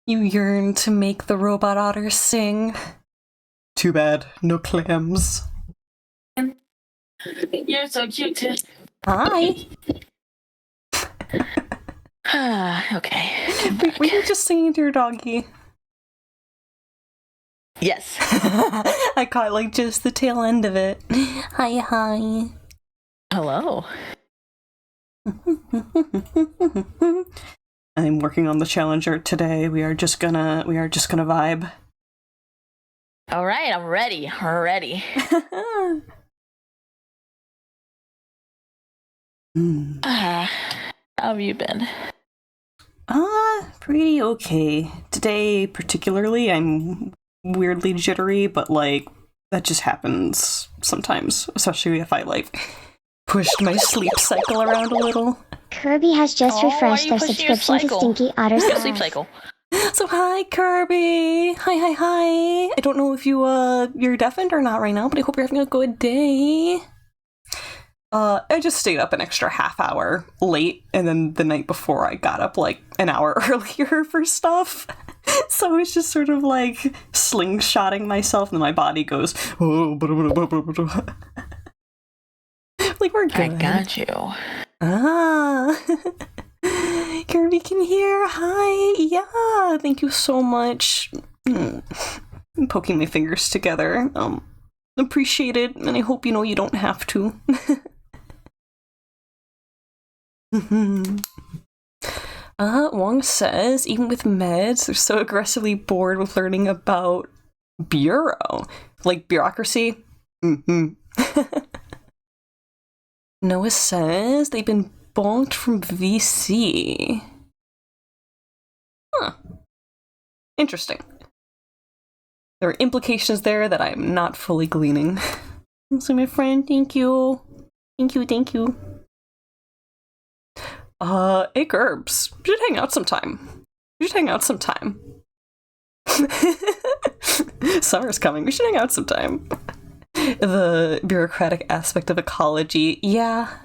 You yearn to make the robot otter sing. Too bad, no clams. You're so cute too. Hi. Okay. Were you just singing to your doggy? Yes. I caught like just the tail end of it. Hi. Hello. I'm working on the challenger today. We are just gonna vibe. All right, I'm ready. How have you been? Pretty okay. Today particularly, I'm weirdly jittery, but like that just happens sometimes, especially if I like pushed my sleep cycle around a little. Kirby has just refreshed their subscription to Stinky Otter's sleep cycle. So hi, Kirby. Hi. I don't know if you're deafened or not right now, but I hope you're having a good day. I just stayed up an extra half hour late, and then the night before I got up like an hour earlier for stuff. So I was just sort of like slingshotting myself, and my body goes, oh, like we're good. I got you. Kirby can hear. Hi. Yeah. Thank you so much. I'm poking my fingers together. Appreciate it, and I hope you don't have to. Wong says, even with meds, they're so aggressively bored with learning about bureau. Like bureaucracy. Noah says they've been bonked from VC. Huh. Interesting. There are implications there that I'm not fully gleaning. So my friend, thank you. Hey Gerbs, we should hang out sometime. Summer's coming, we should hang out sometime. The bureaucratic aspect of ecology, yeah,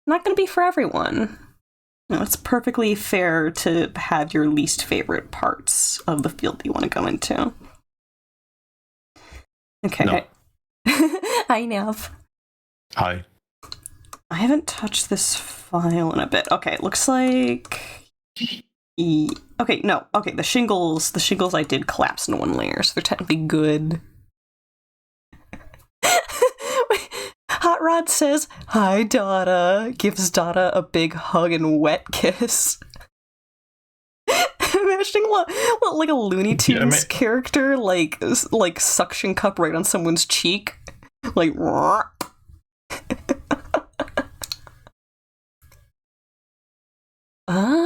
not gonna be for everyone. No, it's perfectly fair to have your least favorite parts of the field you want to go into. Okay. No. Hi, Nav. Hi. I haven't touched this file in a bit. Okay, it looks like... the shingles I did collapse in one layer, so they're technically good. Hot Rod says, hi, Dada. Gives Dada a big hug and wet kiss. Imagining like a Looney Tunes character, like suction cup right on someone's cheek. Like,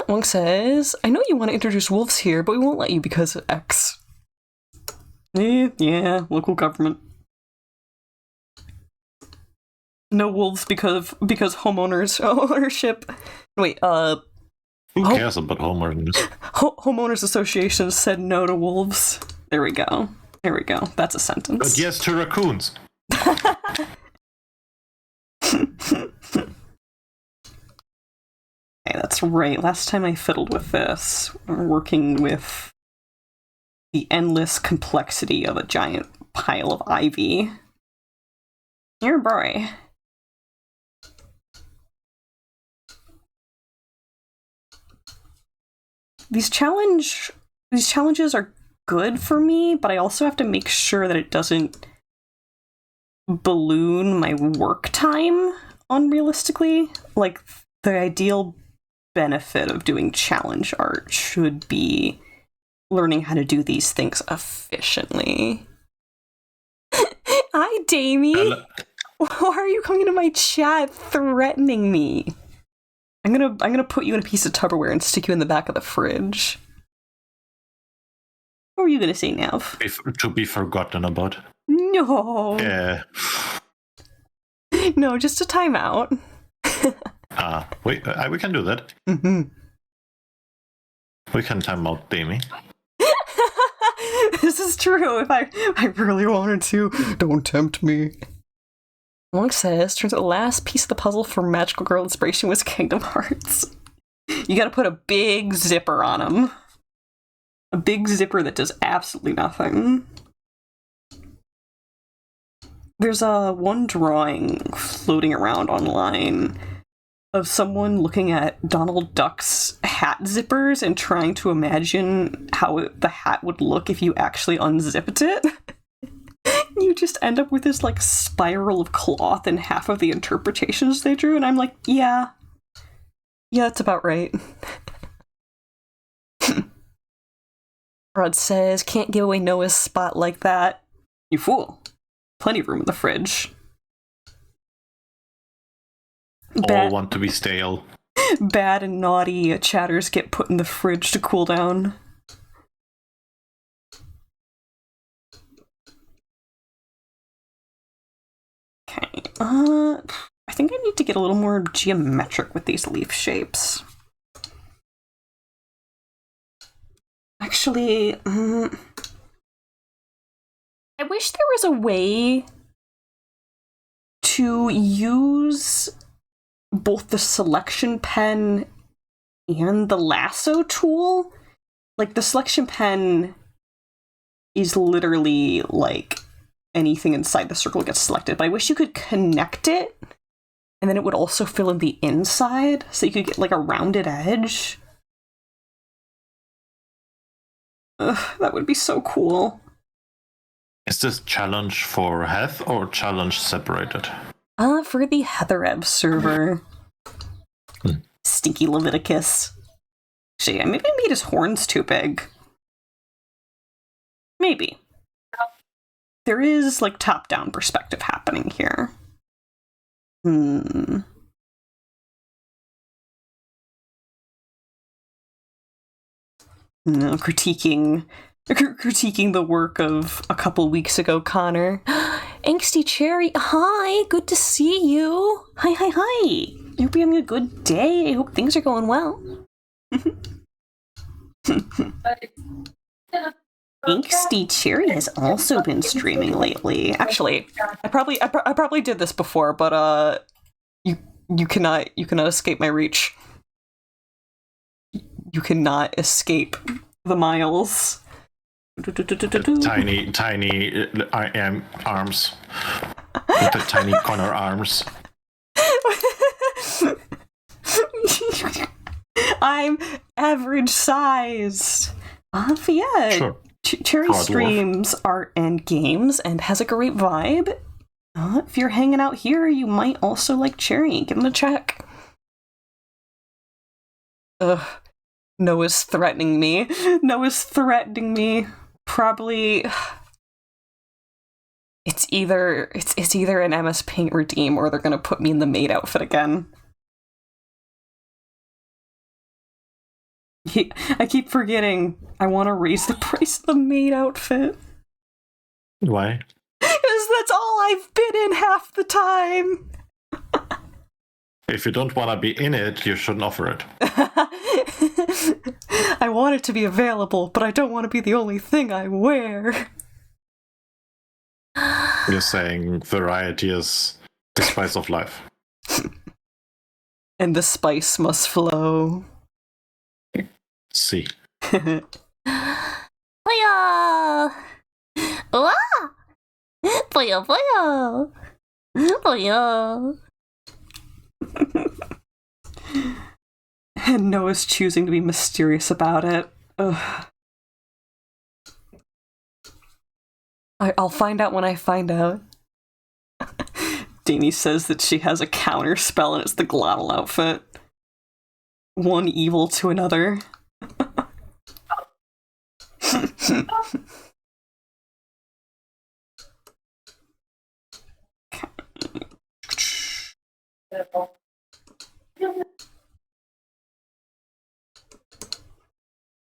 Wong says, I know you want to introduce wolves here, but we won't let you because of X. Yeah, local government. No wolves because homeowners ownership. Wait, who cares about homeowners? Homeowners Association said no to wolves. There we go. That's a sentence. But yes to raccoons. Okay, that's right. Last time I fiddled with this, working with the endless complexity of a giant pile of ivy. Here, boy. These challenges are good for me, but I also have to make sure that it doesn't balloon my work time unrealistically. Like, the ideal benefit of doing challenge art should be learning how to do these things efficiently. Hi, Damie. Why are you coming to my chat threatening me? I'm gonna put you in a piece of Tupperware and stick you in the back of the fridge. What were you gonna say, Nav? To be forgotten about. No. Yeah. No, just a timeout. Wait, we can do that. Mm-hmm. We can time out Damie. This is true. If I really wanted to, don't tempt me. Wong says, turns out the last piece of the puzzle for Magical Girl inspiration was Kingdom Hearts. You gotta put a big zipper on them. A big zipper that does absolutely nothing. There's one drawing floating around online of someone looking at Donald Duck's hat zippers and trying to imagine how the hat would look if you actually unzipped it. You just end up with this, like, spiral of cloth in half of the interpretations they drew, and I'm like, yeah. Yeah, that's about right. Rod says, can't give away Noah's spot like that. You fool. Plenty of room in the fridge. All want to be stale. Bad and naughty chatters get put in the fridge to cool down. Okay, I think I need to get a little more geometric with these leaf shapes. Actually, I wish there was a way to use both the selection pen and the lasso tool. Like, the selection pen is literally, like, anything inside the circle gets selected, but I wish you could connect it, and then it would also fill in the inside, so you could get, like, a rounded edge. Ugh, that would be so cool. Is this challenge for Heth or challenge separated? For the Heatherev server. Stinky Leviticus. Actually, maybe I made his horns too big. Maybe. There is, like, top-down perspective happening here. No, critiquing the work of a couple weeks ago, Connor. Angsty Cherry, hi, good to see you. Hi. I hope you're having a good day. I hope things are going well. Angsty Cherry has also been streaming lately. Actually, I probably did this before, but you cannot escape my reach. You cannot escape the miles. Tiny I am arms. With the tiny Connor arms. I'm average sized. Yeah. Sure. Cherry streams art and games and has a great vibe. If you're hanging out here, you might also like Cherry. Give him a check. Ugh. Noah's threatening me. Probably. It's either an MS Paint redeem or they're gonna put me in the maid outfit again. I keep forgetting I want to raise the price of the maid outfit. Why? Because that's all I've been in half the time. If you don't want to be in it, you shouldn't offer it. I want it to be available, but I don't want to be the only thing I wear. You're saying variety is the spice of life. And the spice must flow. See. Hiya! Wah! Boyo boyo! Boyo! And Noah's choosing to be mysterious about it. Ugh. I'll find out when I find out. Danny says that she has a counter spell and it's the glottal outfit. One evil to another.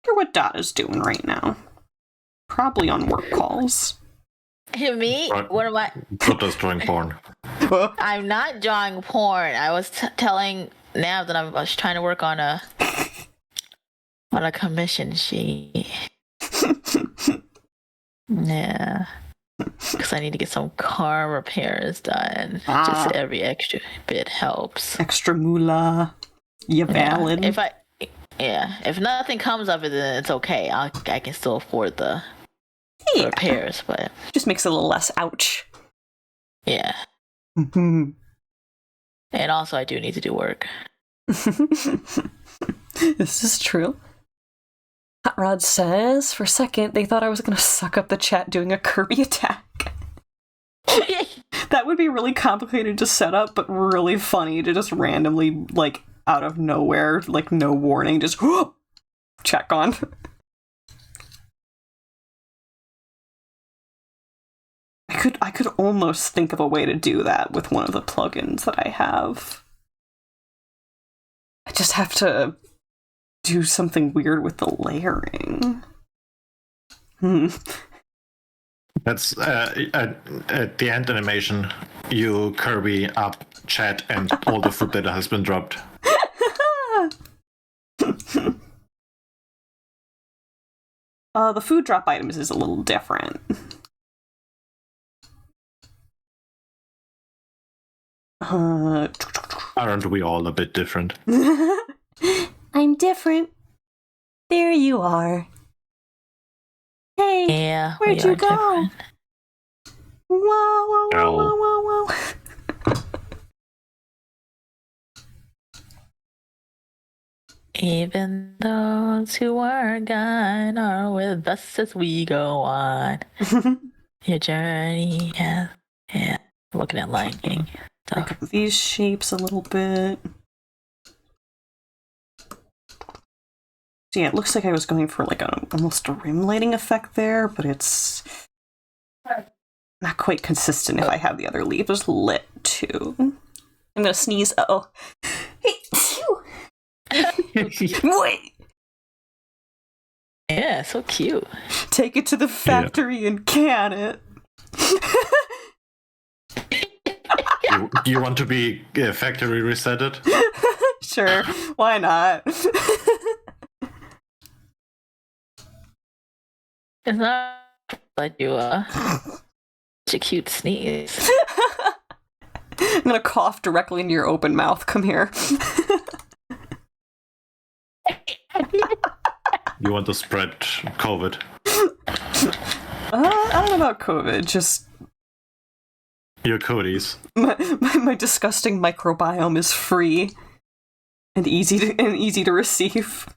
Wonder what Dot is doing right now. Probably on work calls. Me? Right. What am I? Dota's drawing porn. I'm not drawing porn. I was telling Nav that I was trying to work on a commission sheet. Yeah. Because I need to get some car repairs done. Just every extra bit helps. Extra moolah. You valid. Yeah, if nothing comes of it, then it's okay. I can still afford the repairs, but just makes it a little less ouch. Yeah. And also, I do need to do work. This is true. Hot Rod says, for a second, they thought I was going to suck up the chat doing a Kirby attack. That would be really complicated to set up, but really funny to just randomly, like, out of nowhere, like, no warning, just check on. I could almost think of a way to do that with one of the plugins that I have. I just have to do something weird with the layering. That's at the end animation, you Kirby up chat and all the food data has been dropped. The food drop items is a little different. Aren't we all a bit different? I'm different. There you are. Hey, yeah, where'd you go? Different. Whoa, whoa, whoa, whoa, whoa, whoa. Even those who are gone are with us as we go on. Your journey, yeah. Looking at Lion King. Break up these shapes a little bit. So yeah, it looks like I was going for like almost a rim lighting effect there, but it's not quite consistent if I have the other leaves lit too. I'm gonna sneeze. Uh-oh. Hey, wait! Yeah, so cute. Take it to the factory and can it. You want to be factory resetted? Sure, why not? It's not like you such a cute sneeze. I'm gonna cough directly into your open mouth. Come here. You want to spread COVID? I don't know about COVID, just your codies. My disgusting microbiome is free and easy to receive.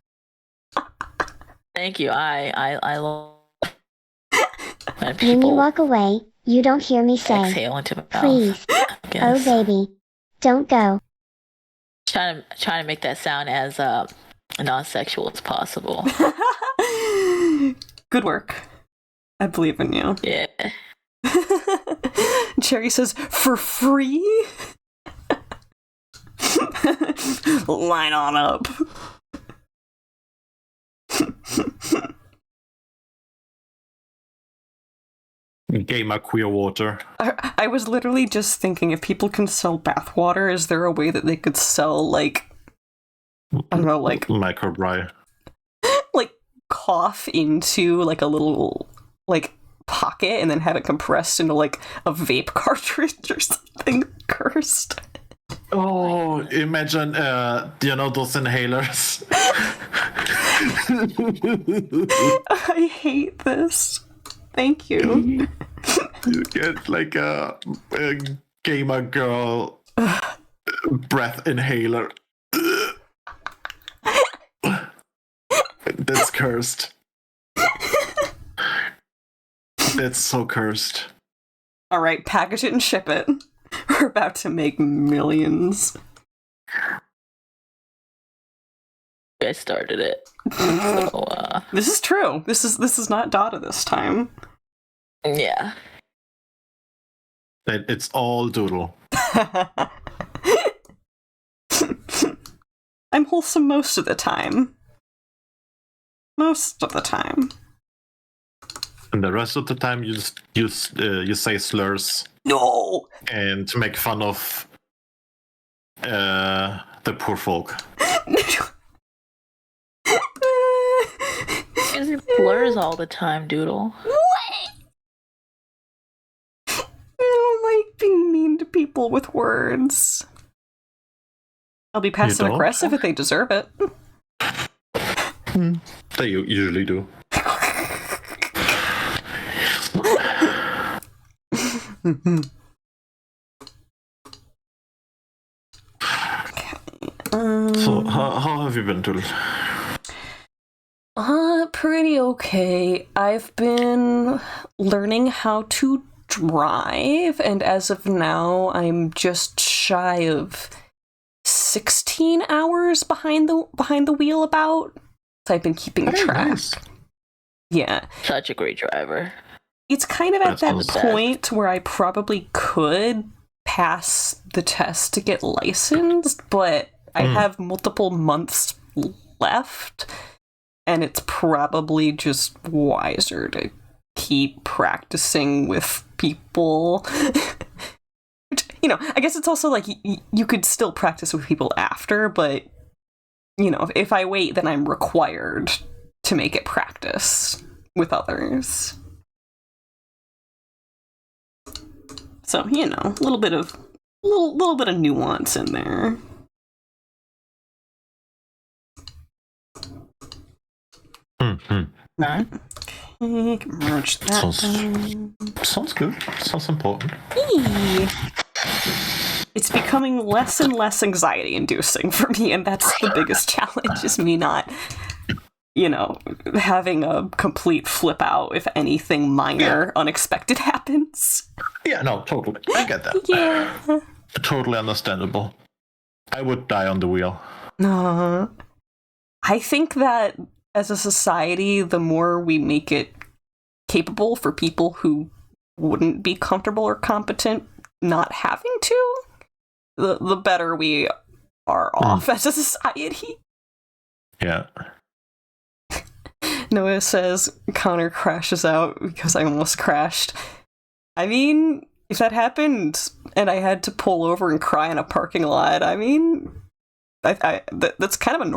Thank you. I love when When you walk away, you don't hear me say, exhale into my mouth. Please. Oh baby. Don't go. Trying to make that sound as non-sexual as possible. Good work. I believe in you. Yeah. Cherry says, for free? Line on up. Gamer queer water. I was literally just thinking, if people can sell bathwater, is there a way that they could sell, like, I don't know, like... microbry. Like, cough into, like, a little, like, pocket and then have it compressed into, like, a vape cartridge or something cursed. Oh, imagine, those inhalers. I hate this. Thank you. You get like a gamer girl breath inhaler. That's cursed. That's so cursed. All right, package it and ship it. We're about to make millions. I started it. So, This is true. This is not Dada this time. Yeah. It's all Doodle. I'm wholesome most of the time. Most of the time. And the rest of the time, you say slurs. No. And make fun of the poor folk. It blurs all the time, Doodle. What? I don't like being mean to people with words. I'll be passive aggressive if they deserve it. They usually do. So, how have you been, Tul? Pretty okay. I've been learning how to drive, and as of now, I'm just shy of 16 hours behind the wheel about. So I've been keeping track. Nice. Yeah. Such a great driver. It's kind of at That's that point where I probably could pass the test to get licensed, but I have multiple months left, and it's probably just wiser to keep practicing with people. You know, I guess it's also like you could still practice with people after, but, you know, if I wait, then I'm required to make it practice with others. So, you know, a little bit of nuance in there. Right? Merge that. Sounds good. Sounds important. Eee. It's becoming less and less anxiety-inducing for me, and that's the biggest challenge, is me not, you know, having a complete flip out if anything minor, unexpected happens. Yeah, no, totally. I get that. Yeah. Totally understandable. I would die on the wheel. I think that as a society, the more we make it capable for people who wouldn't be comfortable or competent not having to, the better we are off as a society. Yeah. Noah says Connor crashes out because I almost crashed. I mean, if that happened and I had to pull over and cry in a parking lot, I mean, that's kind of a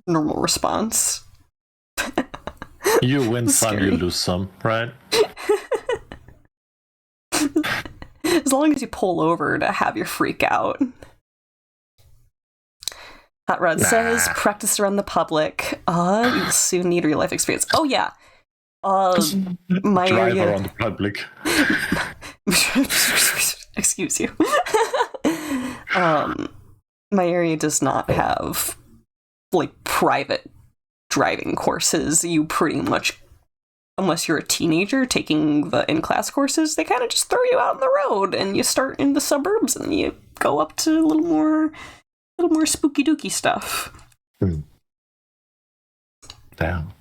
normal response. You win some, Scary. you lose some, right? As long as you pull over to have your freak out. Hot Rod says, practice around the public. You'll soon need real life experience. Oh yeah. My Drive area. around the public. Excuse you. My area does not have like private driving courses. You pretty much, unless you're a teenager taking the in-class courses, they kind of just throw you out on the road and you start in the suburbs and you go up to a little more spooky dooky stuff. Damn.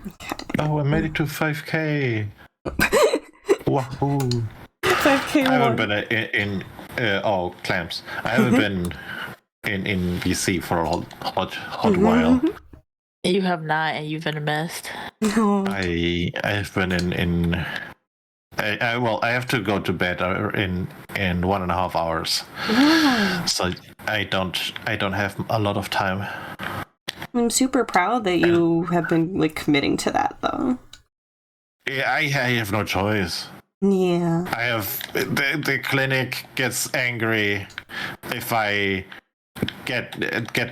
Okay. Oh, I made it to 5K. Wahoo. 5K I haven't one. been in clamps. I haven't been in BC for a hot while. You have not, and you've been missed. I've been in I have to go to bed in 1.5 hours. So I don't have a lot of time. I'm super proud that you have been like committing to that though. Yeah, I have no choice. Yeah. I have the clinic gets angry if I get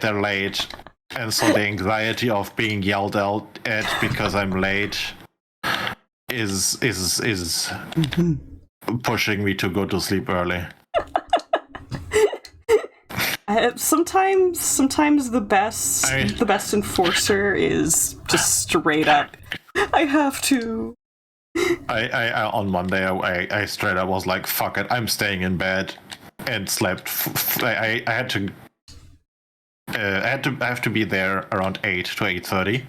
there late, and so the anxiety of being yelled at because I'm late is pushing me to go to sleep early. Sometimes the best enforcer is just straight up, I have to. I on Monday I straight up was like, fuck it, I'm staying in bed, and slept. I have to be there around 8 to 8:30.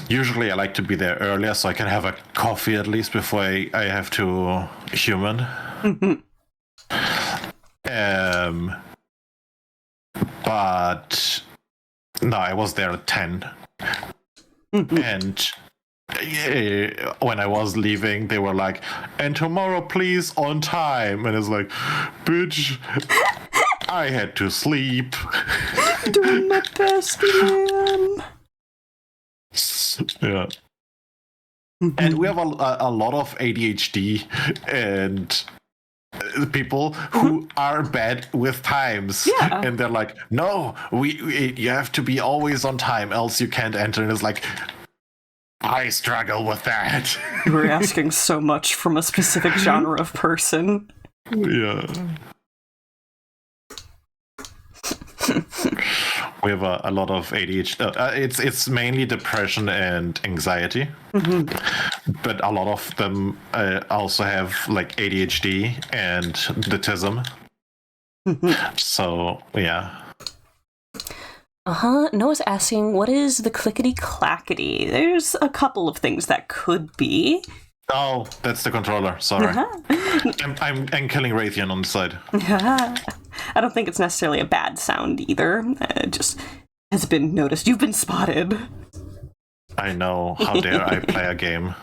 Usually I like to be there earlier so I can have a coffee at least before I have to human. But no, I was there at 10. And when I was leaving, they were like, and tomorrow please on time. And it's like, bitch, I had to sleep. Doing my best, man. Yeah. And we have a lot of ADHD, and people who are bad with times. Yeah. And they're like, no, you have to be always on time, else you can't enter. And it's like, I struggle with that. We're asking so much from a specific genre of person. Yeah. We have a lot of ADHD. It's mainly depression and anxiety, but a lot of them also have like ADHD and autism. So yeah. Noah's asking, what is the clickety clackety? There's a couple of things that could be. Oh, that's the controller. Sorry. I'm killing Raytheon on the side. I don't think it's necessarily a bad sound either. It just has been noticed. You've been spotted. I know. How dare I play a game?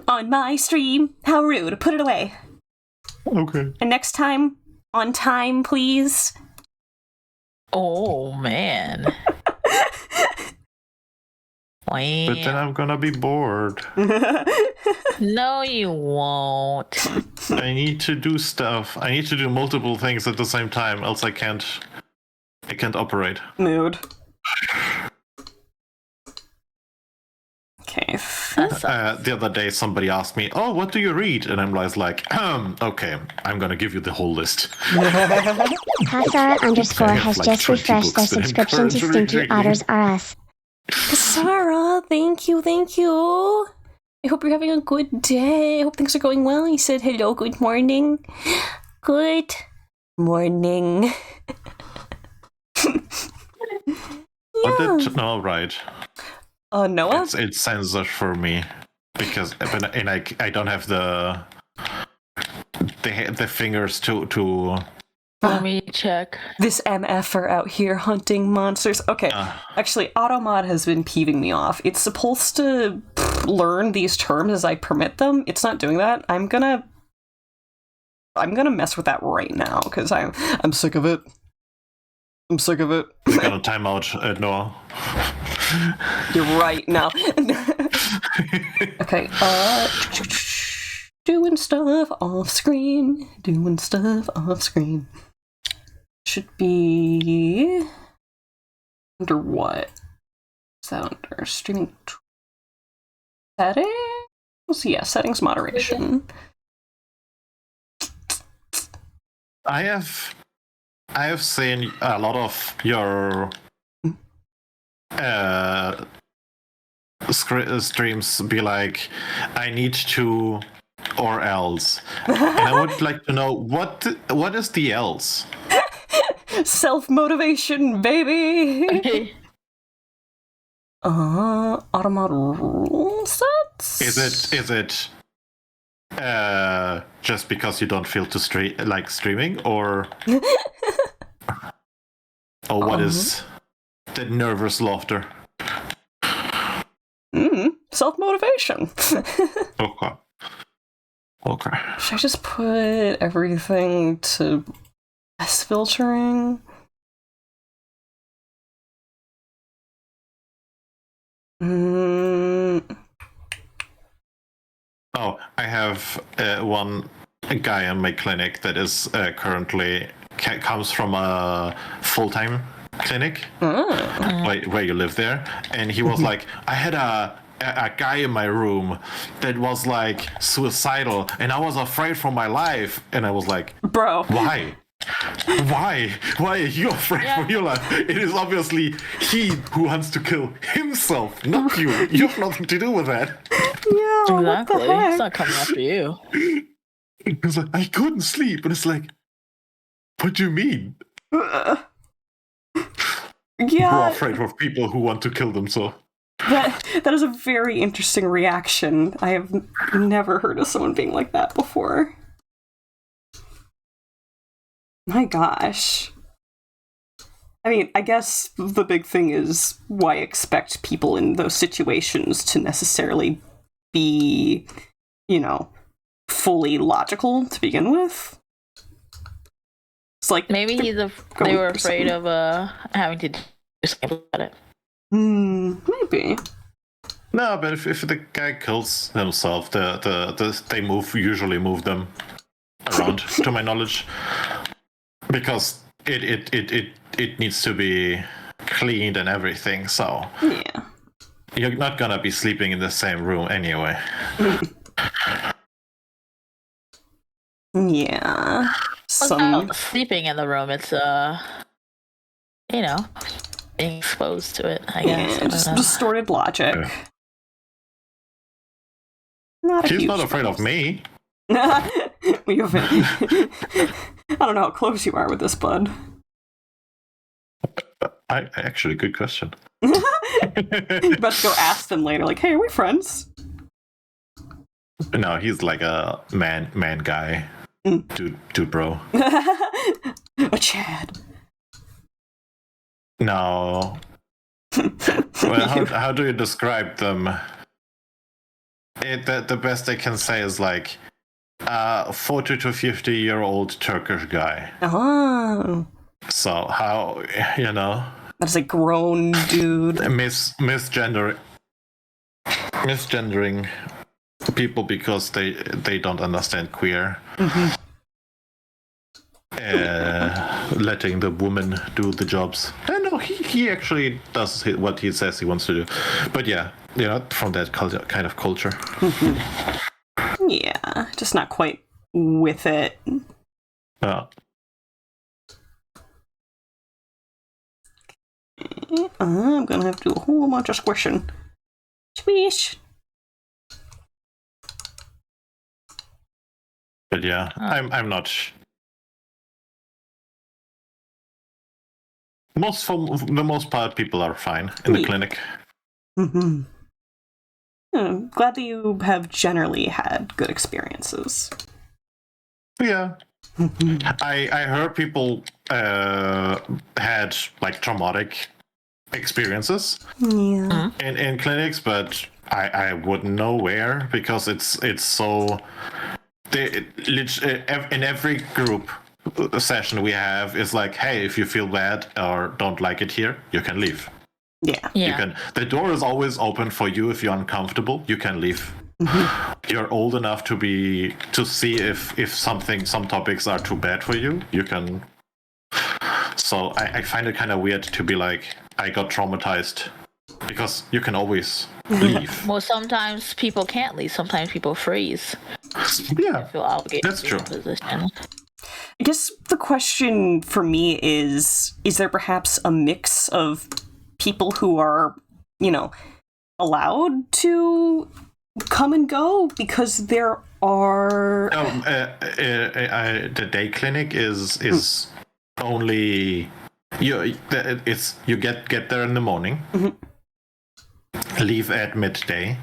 On my stream. How rude. Put it away. Okay. And next time, on time, please. Oh, man. But then I'm gonna be bored. No, you won't. I need to do stuff. I need to do multiple things at the same time, else I can't operate. Mood. Okay. The other day somebody asked me, oh, what do you read? And I'm like, okay, I'm gonna give you the whole list. Hasara underscore has like just 20 refreshed their books that I'm subscription to currently Stinky reading. Otters RS. Sarah, thank you. I hope you're having a good day. I hope things are going well. He said hello, good morning. Good morning. No, right. Noah? It's censored for me because I don't have the fingers to. Let me check. This MFer out here hunting monsters. Okay, actually, Automod has been peeving me off. It's supposed to learn these terms as I permit them. It's not doing that. I'm gonna mess with that right now because I'm sick of it. I'm sick of it. We're gonna time out, Noah. You're right now. Okay. Doing stuff off screen. Should be under what? Is that under streaming settings? Yeah, settings moderation. I have seen a lot of your streams be like, I need to or else. And I would like to know what is the else? Self-motivation, baby! Automod rule sets? Is it just because you don't feel to streaming, or what is the nervous laughter? Self-motivation. Okay. Should I just put everything to S filtering? Oh, I have one guy in my clinic that is currently comes from a full-time clinic where you live there, and he was like, I had a guy in my room that was like suicidal, and I was afraid for my life. And I was like, bro, why are you afraid for your life? It is obviously he who wants to kill himself, not you. You have nothing to do with that. Yeah, Exactly. what the heck? It's not coming after you. It's like, I couldn't sleep, and it's like, what do you mean? Yeah, We're afraid of people who want to kill themselves. that is a very interesting reaction. I have never heard of someone being like that before. My gosh. I mean, I guess the big thing is why expect people in those situations to necessarily be, fully logical to begin with. It's like Maybe they were afraid of having to do something about it. Maybe. No, but if the guy kills himself, they usually move them around, to my knowledge, because it needs to be cleaned and everything. So Yeah. you're not gonna be sleeping in the same room anyway. Yeah. Well, it's not sleeping in the room. It's you know, being exposed to it. I guess. Yeah, just distorted logic. Yeah. Not a She's huge not afraid of me. We have I don't know how close you are with this bud. Actually, good question. About to go ask them later, like, hey, are we friends? No, he's like a man guy. Dude, bro. A Chad. No. Well, how do you describe them? The best I can say is like 40 to 50-year-old Turkish guy. Oh. So how, That's a grown dude. misgendering people because they don't understand queer. Mm-hmm. Letting the woman do the jobs. No, he actually does what he says he wants to do. But yeah, from that kind of culture. Mm-hmm. Yeah, just not quite with it. I'm gonna have to do a whole bunch of squishing. Squish. But yeah, I'm not. For the most part, people are fine in the clinic. Mm-hmm. I'm glad that you have generally had good experiences. Yeah. I heard people had like traumatic experiences in clinics, but I wouldn't know where, because it's so in every group session we have is like, hey, if you feel bad or don't like it here, you can leave. Yeah. You can. The door is always open for you. If you're uncomfortable, you can leave. You're old enough to see if some topics are too bad for you. You can. So I find it kind of weird to be like, I got traumatized, because you can always leave. Well, sometimes people can't leave. Sometimes people freeze. Yeah, Feel obligated. that's true. Position. I guess the question for me is there perhaps a mix of people who are, allowed to come and go, because there are... The day clinic is only... You get there in the morning, leave at midday,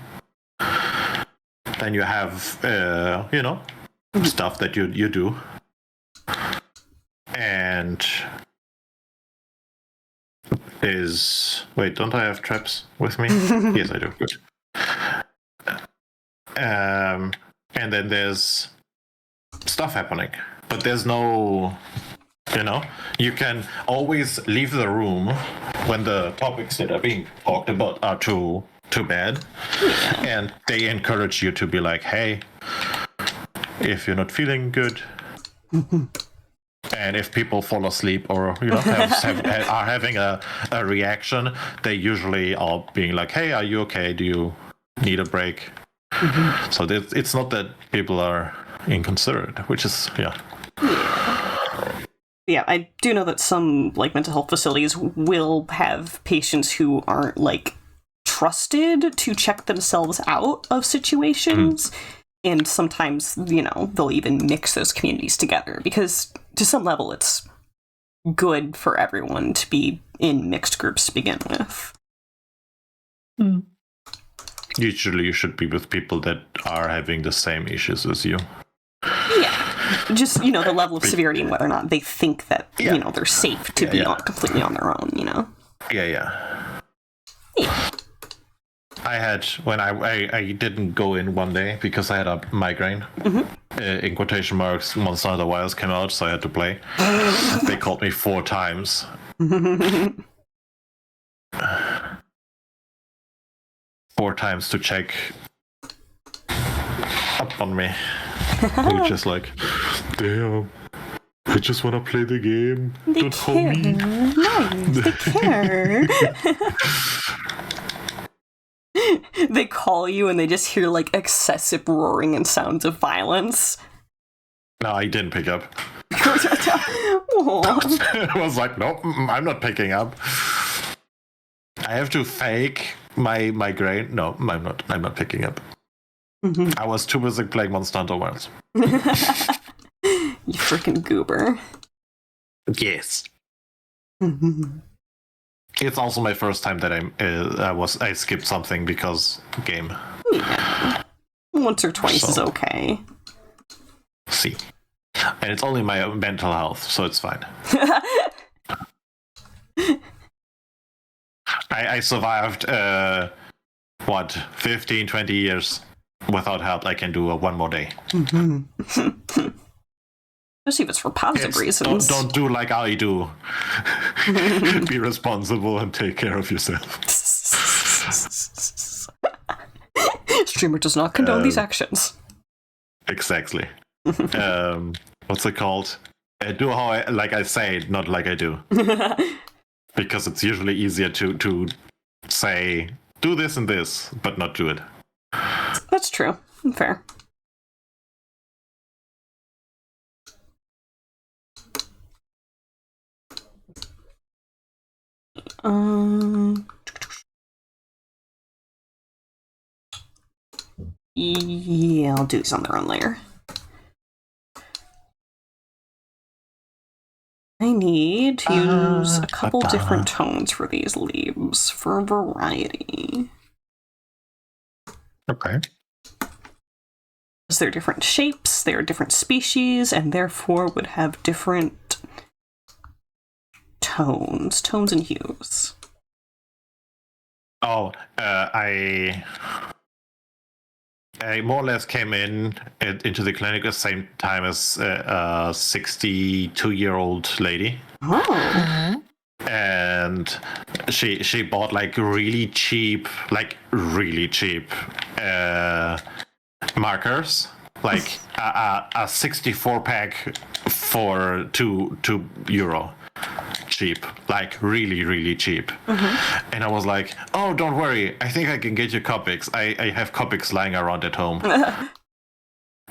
then you have, stuff that you do. And don't I have traps with me? Yes, I do. Good. And then there's stuff happening, but there's no, you can always leave the room when the topics that are being talked about are too bad, and they encourage you to be like, hey, if you're not feeling good. And if people fall asleep or are having a reaction, they usually are being like, hey, are you okay? Do you need a break? So it's not that people are inconsiderate, which is, yeah. Yeah, I do know that some mental health facilities will have patients who aren't trusted to check themselves out of situations. And sometimes, they'll even mix those communities together, because to some level it's good for everyone to be in mixed groups to begin with. Usually you should be with people that are having the same issues as you. Yeah. Just, the level of severity and whether or not they think that, they're safe to be completely on their own, Yeah. Yeah. I had, when I didn't go in one day because I had a migraine. In quotation marks, Monster Hunter Wilds came out, so I had to play. They called me 4 times. 4 times to check up on me. Which is like, damn, I just want to play the game. They Don't call care. me. Nice. They care. They call you and they just hear like excessive roaring and sounds of violence. No, I didn't pick up. Aw. I was like, nope, I'm not picking up. I have to fake my migraine. No, I'm not picking up. I was too busy playing Monster Hunter Wilds. You freaking goober. Yes. It's also my first time that I skipped something because game. Yeah. Once or twice is okay. See. And it's only my mental health, so it's fine. I survived 15, 20 years without help. I can do one more day. Especially if it's for positive reasons. Don't do like I do. Be responsible and take care of yourself. Streamer does not condone these actions. Exactly. What's it called? Do how I say, not like I do. Because it's usually easier to say, do this and this, but not do it. That's true. Fair. Yeah, I'll do these on their own layer. I need to use a couple different tones for these leaves for variety. Okay. Because they're different shapes, they're different species, and therefore would have different tones and hues. Oh, I more or less came into the clinic at the same time as a 62-year-old lady. Oh. And she bought like really cheap markers, like a 64 pack for €2. Cheap, like really cheap. And I was like, oh, don't worry, I think I can get you Copics. I have Copics lying around at home.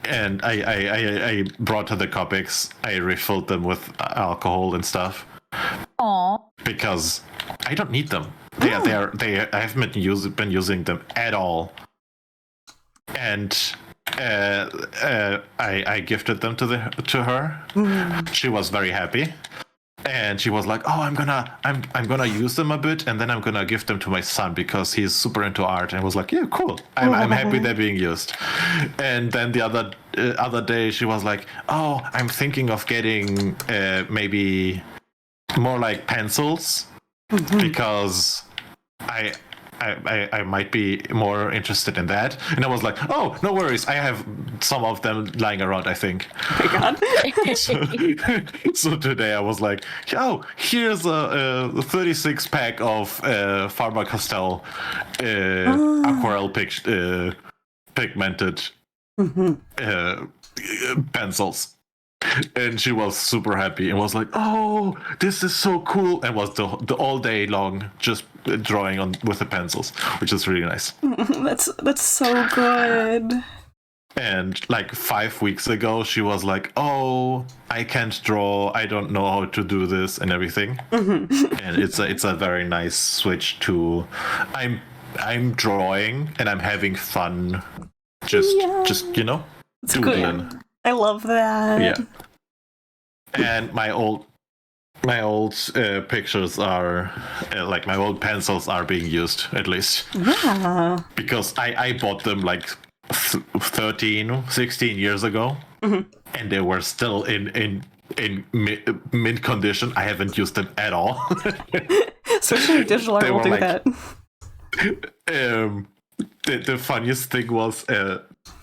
And I brought her the Copics. I refilled them with alcohol and stuff. Aww. Because I don't need them. I haven't been using them at all. And I gifted them to her. She was very happy. And she was like, "Oh, I'm gonna use them a bit, and then I'm gonna give them to my son because he's super into art." And I was like, "Yeah, cool. I'm happy they're being used." And then the other day, she was like, "Oh, I'm thinking of getting maybe more like pencils because I might be more interested in that." And I was like, "Oh, no worries. I have some of them lying around, I think." Oh my god. So today I was like, "Oh, here's a 36 pack of Faber-Castell aquarelle pigmented pencils." And she was super happy and was like, "Oh, this is so cool!" And was the all day long just drawing on with the pencils, which is really nice. That's so good. And like 5 weeks ago, she was like, "Oh, I can't draw. I don't know how to do this and everything." And it's a very nice switch to I'm drawing and I'm having fun. Just It's doodling. good. I love that. Yeah. And my old pictures are like my old pencils are being used at least. Yeah. Because I bought them like 13, 16 years ago, and they were still in mint condition. I haven't used them at all. Especially digital art will do like, that. The funniest thing was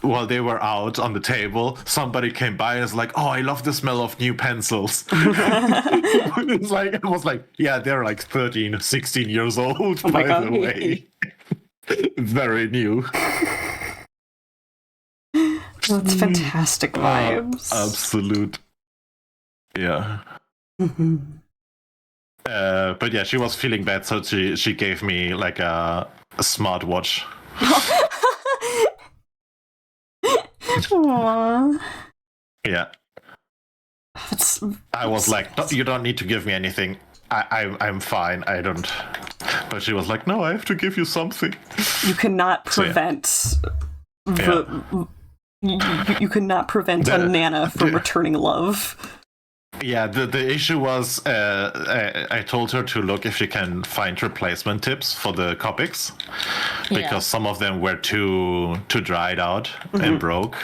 while they were out on the table, somebody came by and was like, "Oh, I love the smell of new pencils." It's like, I was like, yeah, they're like 13, 16 years old, Oh my by God. the way. Very new. That's fantastic vibes. Absolute. Yeah. But yeah, she was feeling bad, so she gave me like a smartwatch. Aww. Yeah. I was like, no, you don't need to give me anything. I'm fine. I don't. But she was like, no, I have to give you something. You cannot prevent you cannot prevent a Nana from returning love. Yeah, the issue was I told her to look if she can find replacement tips for the Copics, because some of them were too dried out and broke.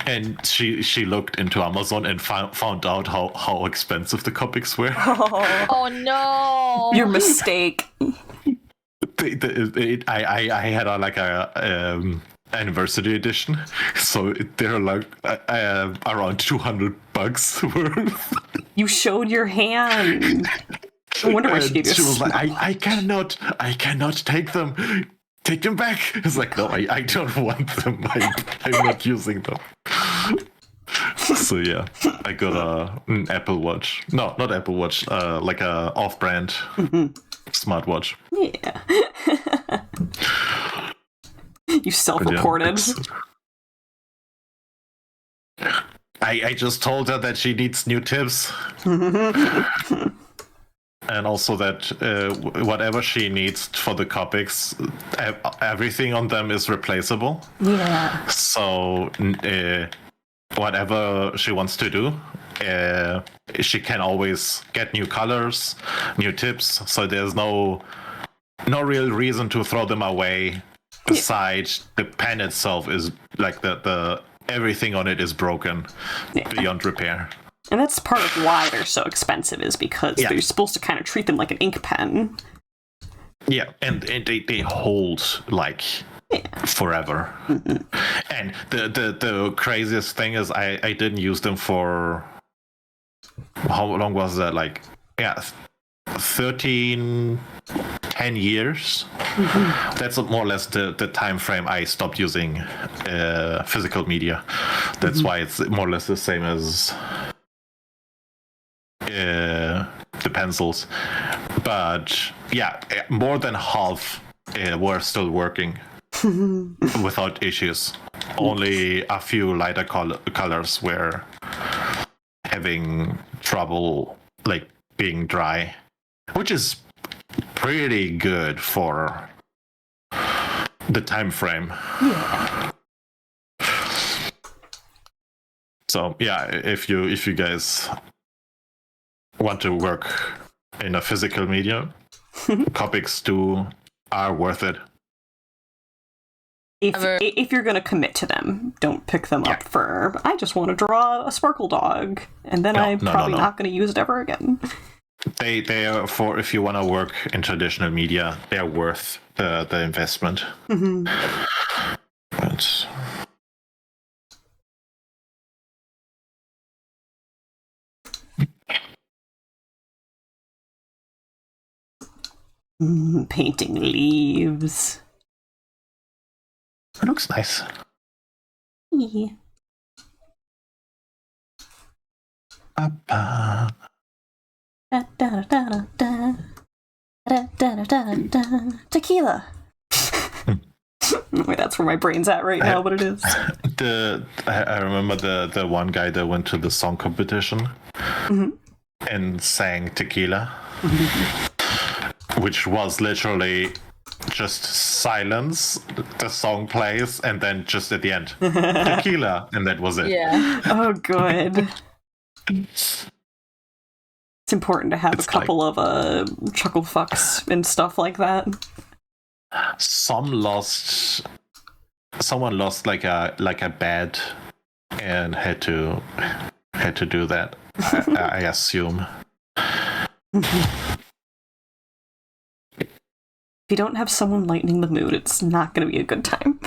And she looked into Amazon and found out how expensive the Copics were. Oh no! Your mistake. I had a anniversary edition, so they're like around $200 worth. You showed your hand. I wonder why she gave you. She was like, I cannot take them. Take them back. It's like, no, I don't want them. I'm not using them. So yeah, I got an Apple Watch. No, not Apple Watch. Like a off-brand smartwatch. Yeah. You self-reported. I just told her that she needs new tips. And also that whatever she needs for the Copics, everything on them is replaceable. Yeah. So whatever she wants to do, she can always get new colors, new tips. So there's no real reason to throw them away. Besides, the pen itself is like the everything on it is broken beyond repair. And that's part of why they're so expensive, is because they're supposed to kind of treat them like an ink pen. Yeah, and they hold like forever. And the craziest thing is I didn't use them for, how long was that? Like 10 years. That's more or less the time frame I stopped using physical media. That's why it's more or less the same as the pencils. But yeah, more than half were still working without issues. Only a few lighter colors were having trouble, like being dry, which is pretty good for the time frame. Yeah. So yeah, if you guys want to work in a physical media, Copics are worth it. If you're going to commit to them, don't pick them up for, I just want to draw a sparkle dog, and then I'm probably not going to use it ever again. They are for, if you want to work in traditional media, they are worth the investment. But Painting leaves. it looks nice. Yeah. Da, da, da, da, da, da, da, da. Tequila. Wait, that's where my brain's at right now, but it is. I remember the one guy that went to the song competition and sang Tequila, which was literally just silence. The song plays, and then just at the end, Tequila, and that was it. Yeah. Oh, good. It's important to have a couple of chuckle fucks and stuff like that. Someone lost like a bed and had to do that. I assume. If you don't have someone lightening the mood, it's not going to be a good time.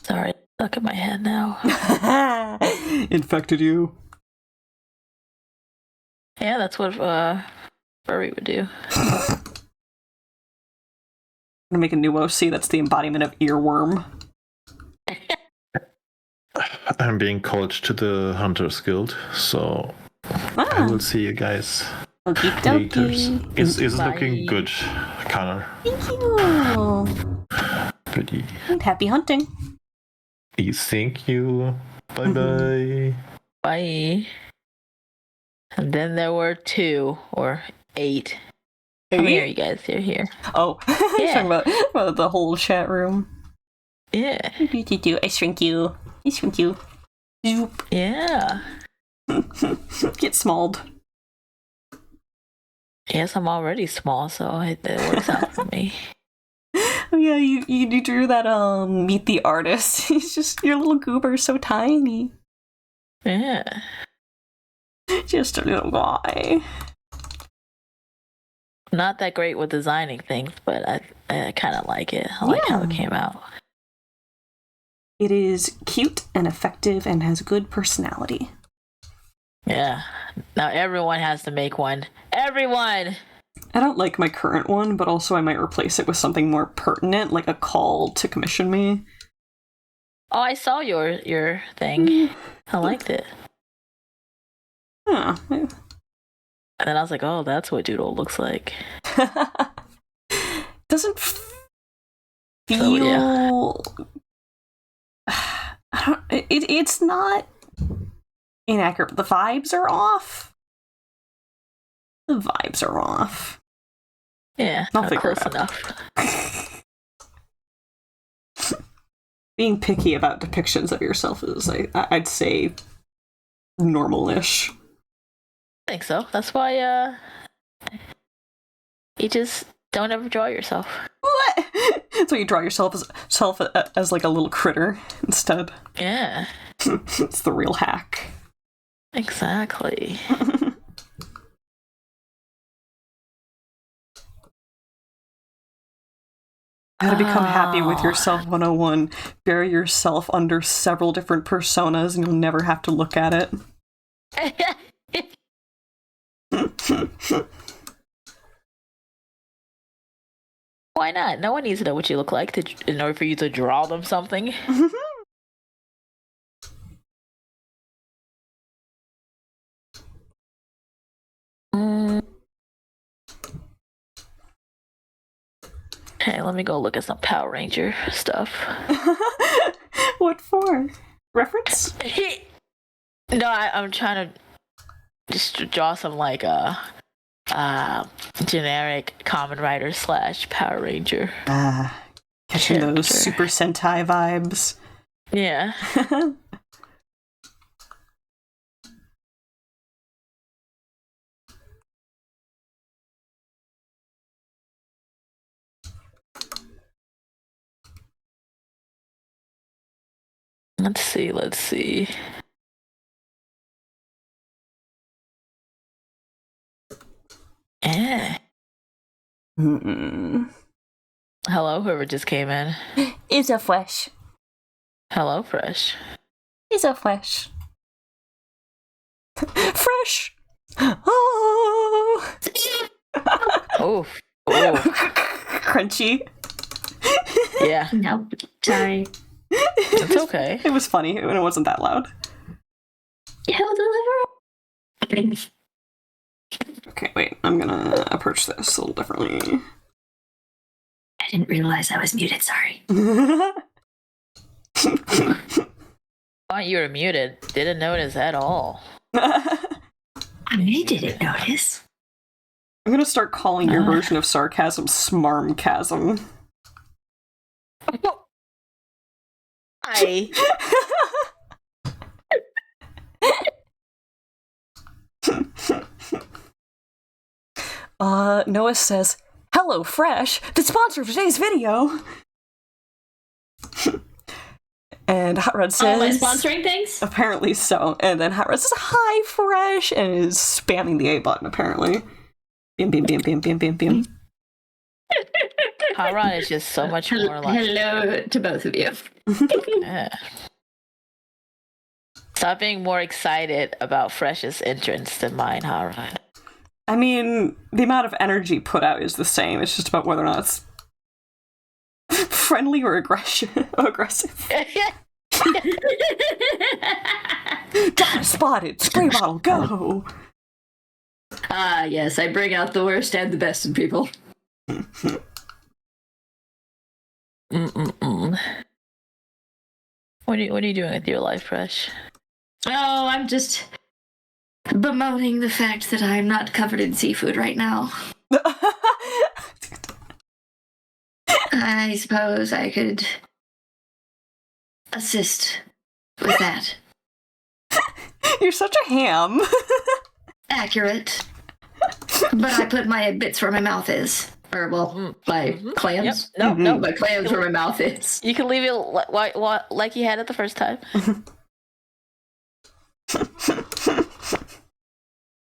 Sorry, stuck in my head now. Infected you. Yeah, that's what Furry would do. I'm gonna make a new OC that's the embodiment of earworm. I'm being called to the Hunters Guild, so I will see you guys Okie later. dokie. Is it Bye. looking good, Connor? Thank you. Pretty. And happy hunting. Please, thank you. Bye-bye. Bye. And then there were 2 or 8. How many are you guys here? Oh, Yeah. talking about the whole chat room. Yeah. I shrink you. I shrink you. Zoop. Yeah. Get smalled. Yes, I'm already small, so it works out for me. Oh yeah, you drew that Meet the Artist. He's just your little goober's so tiny. Yeah. Just a little guy. Not that great with designing things, but I kind of like it. I like how it came out. It is cute and effective and has good personality. Yeah. Now everyone has to make one. Everyone! I don't like my current one, but also I might replace it with something more pertinent, like a call to commission me. Oh, I saw your thing. I liked it. Yeah. And then I was like, oh, that's what Doodle looks like. Doesn't feel... So, yeah. It's not inaccurate, but the vibes are off. The vibes are off. Yeah, I'll not figure close it out. enough. Being picky about depictions of yourself is, I'd say, normal-ish. I think so. That's why you just don't ever draw yourself. What? So you draw yourself as like a little critter instead. Yeah. It's the real hack. Exactly. How to become happy with yourself 101. Bury yourself under several different personas and you'll never have to look at it. Why not? No one needs to know what you look like in order for you to draw them something. Hey, let me go look at some Power Ranger stuff. What for? Reference? No, I'm trying to just draw some like generic Kamen Rider / Power Ranger. Catching those Character. Super Sentai vibes. Yeah. Let's see. Yeah. Hello, whoever just came in. It's a flesh. Hello, Fresh. It's a flesh. Fresh! Oh! Oh. Crunchy. Yeah. No, sorry. It's okay. It was funny when it wasn't that loud. He'll deliver. Okay, wait. I'm gonna approach this a little differently. I didn't realize I was muted, sorry. Oh, you were muted. Didn't notice at all. I didn't notice. I'm gonna start calling your version of sarcasm smarmcasm. Hi. Noah says, "Hello, Fresh, the sponsor of today's video." And Hot Rod says, Oh, am I sponsoring things? apparently so. And then Hot Rod says, "Hi, Fresh," and is spamming the A button, apparently. Bim, bim, bim, bim, bim, bim, bim. Hot Rod is just so much more like... Hello to both of you. Yeah. Stop being more excited about Fresh's entrance than mine, Hot Rod. I mean, the amount of energy put out is the same. It's just about whether or not it's friendly or aggressive. Got it, spotted. Spray bottle, go. Ah, yes, I bring out the worst and the best in people. What are you doing with your life, Fresh? Oh, I'm just bemoaning the fact that I'm not covered in seafood right now. I suppose I could assist with that. You're such a ham. Accurate. But I put my bits where my mouth is. Or, well, my clams. Yep. No. My clams where my mouth is. You can leave it like you had it the first time.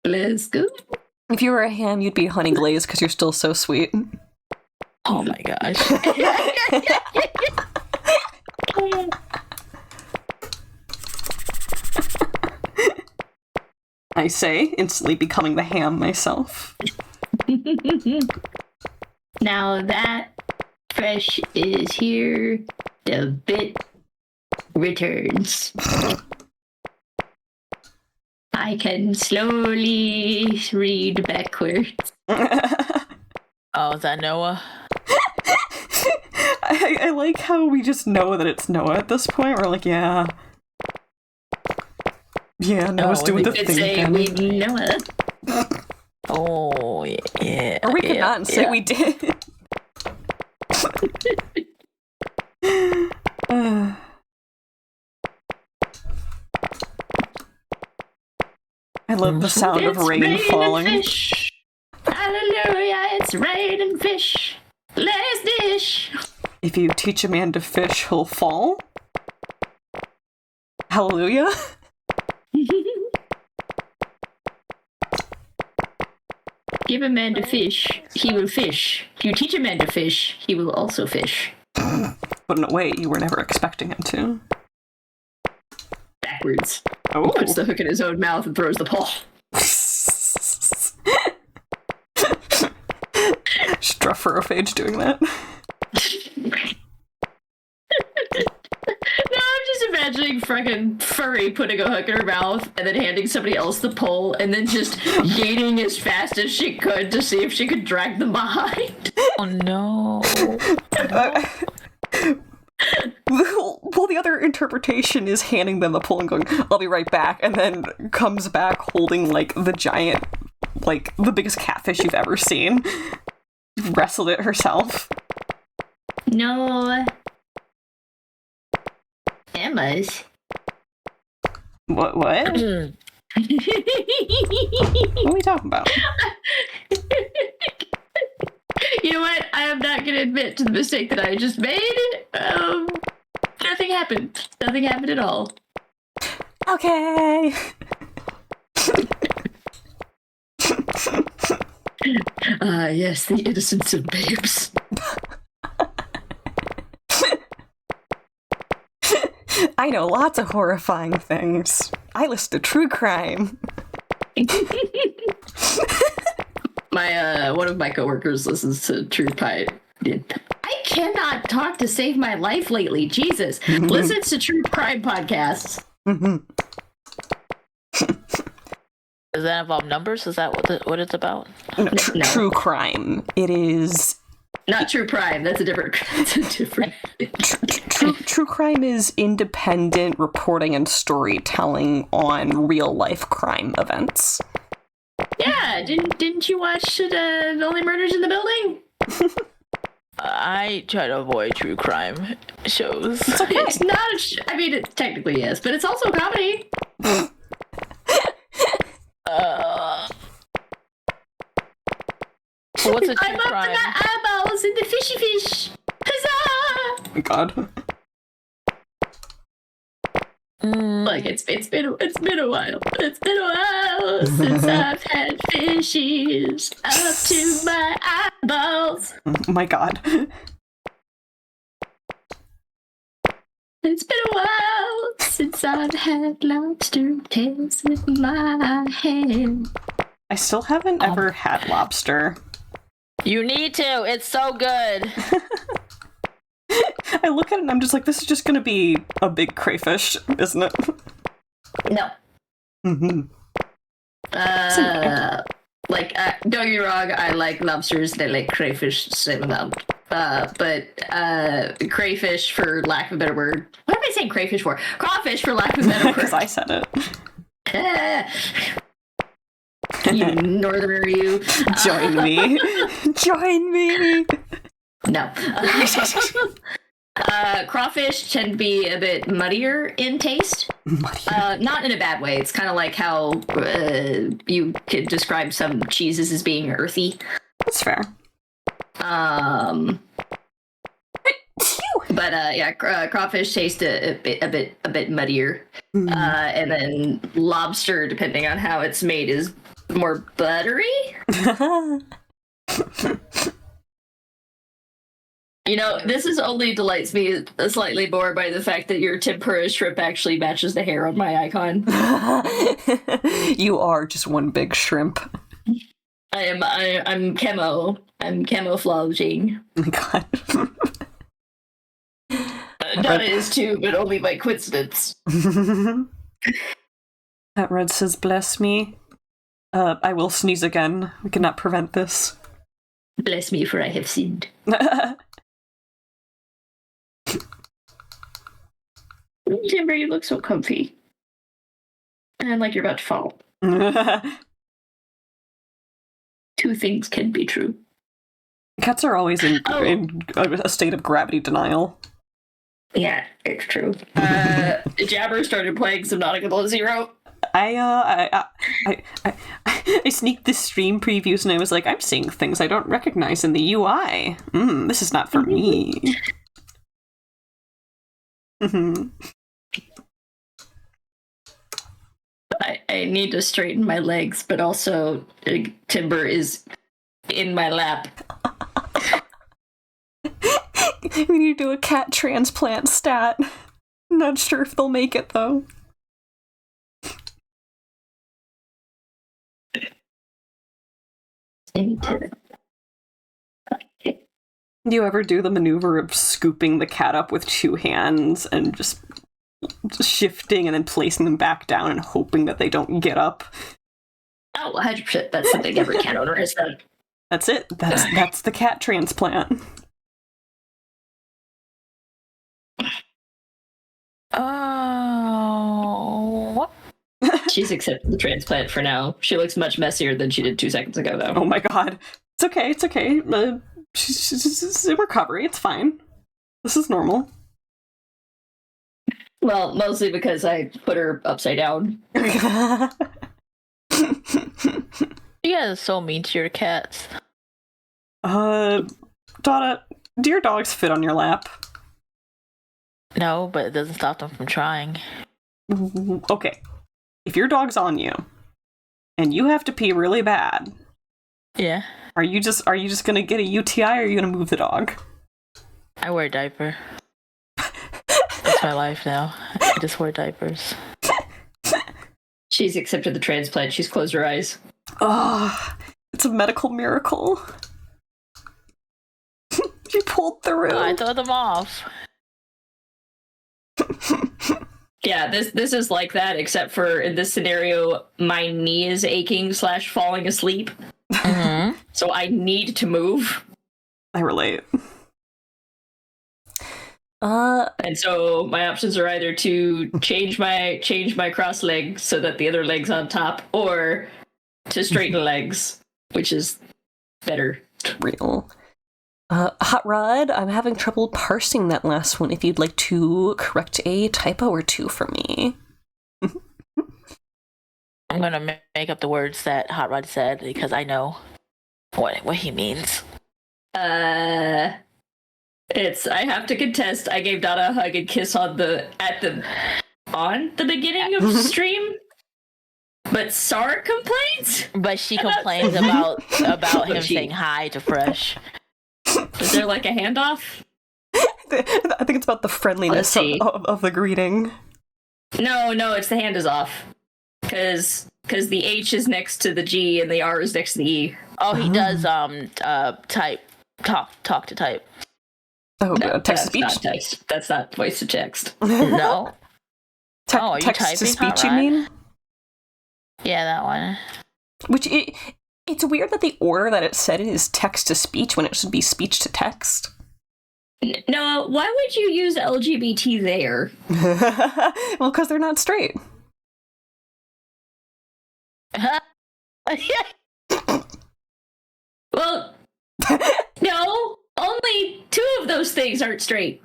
Let's go. If you were a ham, you'd be honey glazed because you're still so sweet. Oh my gosh. I say, instantly becoming the ham myself. Now that Fresh is here, the bit returns. I can slowly read backwards. Oh, is that Noah? I like how we just know that it's Noah at this point. We're like, yeah. Yeah, Noah's doing the thing say again. we know it. Oh, yeah. Or we could not and say we did. I love the sound of rain falling. Fish. Hallelujah, it's rain and fish. Let's dish. If you teach a man to fish, he'll fall. Hallelujah. Give a man to fish, he will fish. If you teach a man to fish, he will also fish. But in a way you were never expecting him to. Backwards. Oh. He puts the hook in his own mouth and throws the pole. Strufferophage doing that. No, I'm just imagining fucking Furry putting a hook in her mouth and then handing somebody else the pole and then just yeeting as fast as she could to see if she could drag them behind. Oh no. Well, the other interpretation is handing them the pole and going, I'll be right back, and then comes back holding, like, the giant, like, the biggest catfish you've ever seen. Wrestled it herself. No. Emma's. What? What are we talking about? You know what? I am not going to admit to the mistake that I just made. Nothing happened. Nothing happened at all. Okay. Yes, the innocence of babes. I know lots of horrifying things. I listen to true crime. One of my coworkers listens to True Crime. I cannot talk to save my life lately. Jesus. Listens to True Crime podcasts. Does that involve numbers? Is that what it's about? No, No. True crime. It is. Not True Crime. That's a different. True crime is independent reporting and storytelling on real life crime events. Yeah, didn't you watch the Only Murders in the Building? I try to avoid true crime shows. It's okay. It's not. I mean, it technically is, but it's also a comedy. What's a true I'm up to crime? my eyeballs in the fishy fish. Huzzah! Oh my god. Like it's been a while. It's been a while since I've had fishies up to my eyeballs. Oh my god. It's been a while since I've had lobster tails in my hand. I still haven't ever had lobster. You need to. It's so good. I look at it and I'm just like, this is just gonna be a big crayfish, isn't it? No. Mm-hmm. Don't get me wrong, I like lobsters, I like crayfish, same amount. But crayfish, for lack of a better word. What am I saying crayfish for? Crawfish, for lack of a better word. Because I said it. You northerner, you. Join me. Join me. No. Crawfish tend to be a bit muddier in taste. Not in a bad way. It's kind of like how you could describe some cheeses as being earthy. That's fair. Crawfish taste a bit muddier. And then lobster, depending on how it's made, is more buttery. You know, this is only delights me slightly more by the fact that your tempura shrimp actually matches the hair on my icon. You are just one big shrimp. I'm camo. I'm camouflaging. Oh my god. That is too, but only by coincidence. That red says, bless me. I will sneeze again. We cannot prevent this. Bless me, for I have sinned. Timber, you look so comfy. And like you're about to fall. Two things can be true. Cats are always in a state of gravity denial. Yeah, it's true. Jabber started playing Subnautica Below Zero. I sneaked this stream previews and I was like, I'm seeing things I don't recognize in the UI. This is not for me. I need to straighten my legs, but also Timber is in my lap. We need to do a cat transplant stat. Not sure if they'll make it though. Do you ever do the maneuver of scooping the cat up with two hands and just shifting and then placing them back down and hoping that they don't get up? Oh, 100%. That's something every cat owner has done. That's it. That's the cat transplant. Oh. She's accepted the transplant for now. She looks much messier than she did 2 seconds ago, though. Oh my god. It's okay. It's okay. She's in recovery. It's fine. This is normal. Well, mostly because I put her upside down. You guys are so mean to your cats. Donna, do your dogs fit on your lap? No, but it doesn't stop them from trying. Okay. If your dog's on you and you have to pee really bad, yeah, are you just gonna get a UTI or are you gonna move the dog? I wear a diaper. That's my life now. I just wear diapers. She's accepted the transplant. She's closed her eyes. Oh, it's a medical miracle. She pulled through. Oh, I throw them off. Yeah, this is like that, except for in this scenario, my knee is aching / falling asleep. Mm-hmm. So I need to move. I relate. And so my options are either to change my cross leg so that the other leg's on top, or to straighten legs, which is better. Real. Hot Rod, I'm having trouble parsing that last one. If you'd like to correct a typo or two for me. I'm gonna make up the words that Hot Rod said because I know what he means. I have to contest. I gave Donna a hug and kiss on the beginning of stream. But Sar complains. But she complains about him saying hi to Fresh. Is there like a handoff? I think it's about the friendliness of the greeting. No, it's the hand is off. Because because the H is next to the G and the R is next to the E. Oh, he does talk to type. Oh, No, text to that's speech. not text. That's not voice to text. No. Are you Text to typing, speech, Hot you Rod? mean? Yeah, that one. Which it's weird that the order that it's said in is text to speech when it should be speech to text. No, why would you use LGBT there? Well, because they're not straight. Well, no, only 2 of those things aren't straight.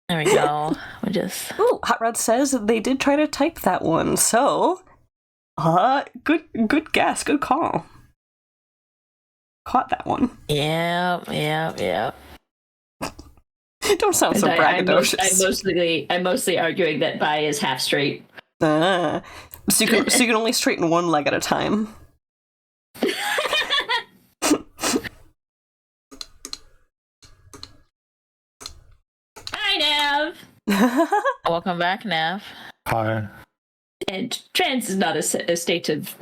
There we go. We just. Ooh, Hot Rod says they did try to type that one, so good guess, good call. Caught that one. Yeah. Don't sound so And braggadocious. I'm mostly arguing that bi is half straight. So you can only straighten one leg at a time. Hi, Nav. Welcome back, Nav. Hi. And trans is not a state of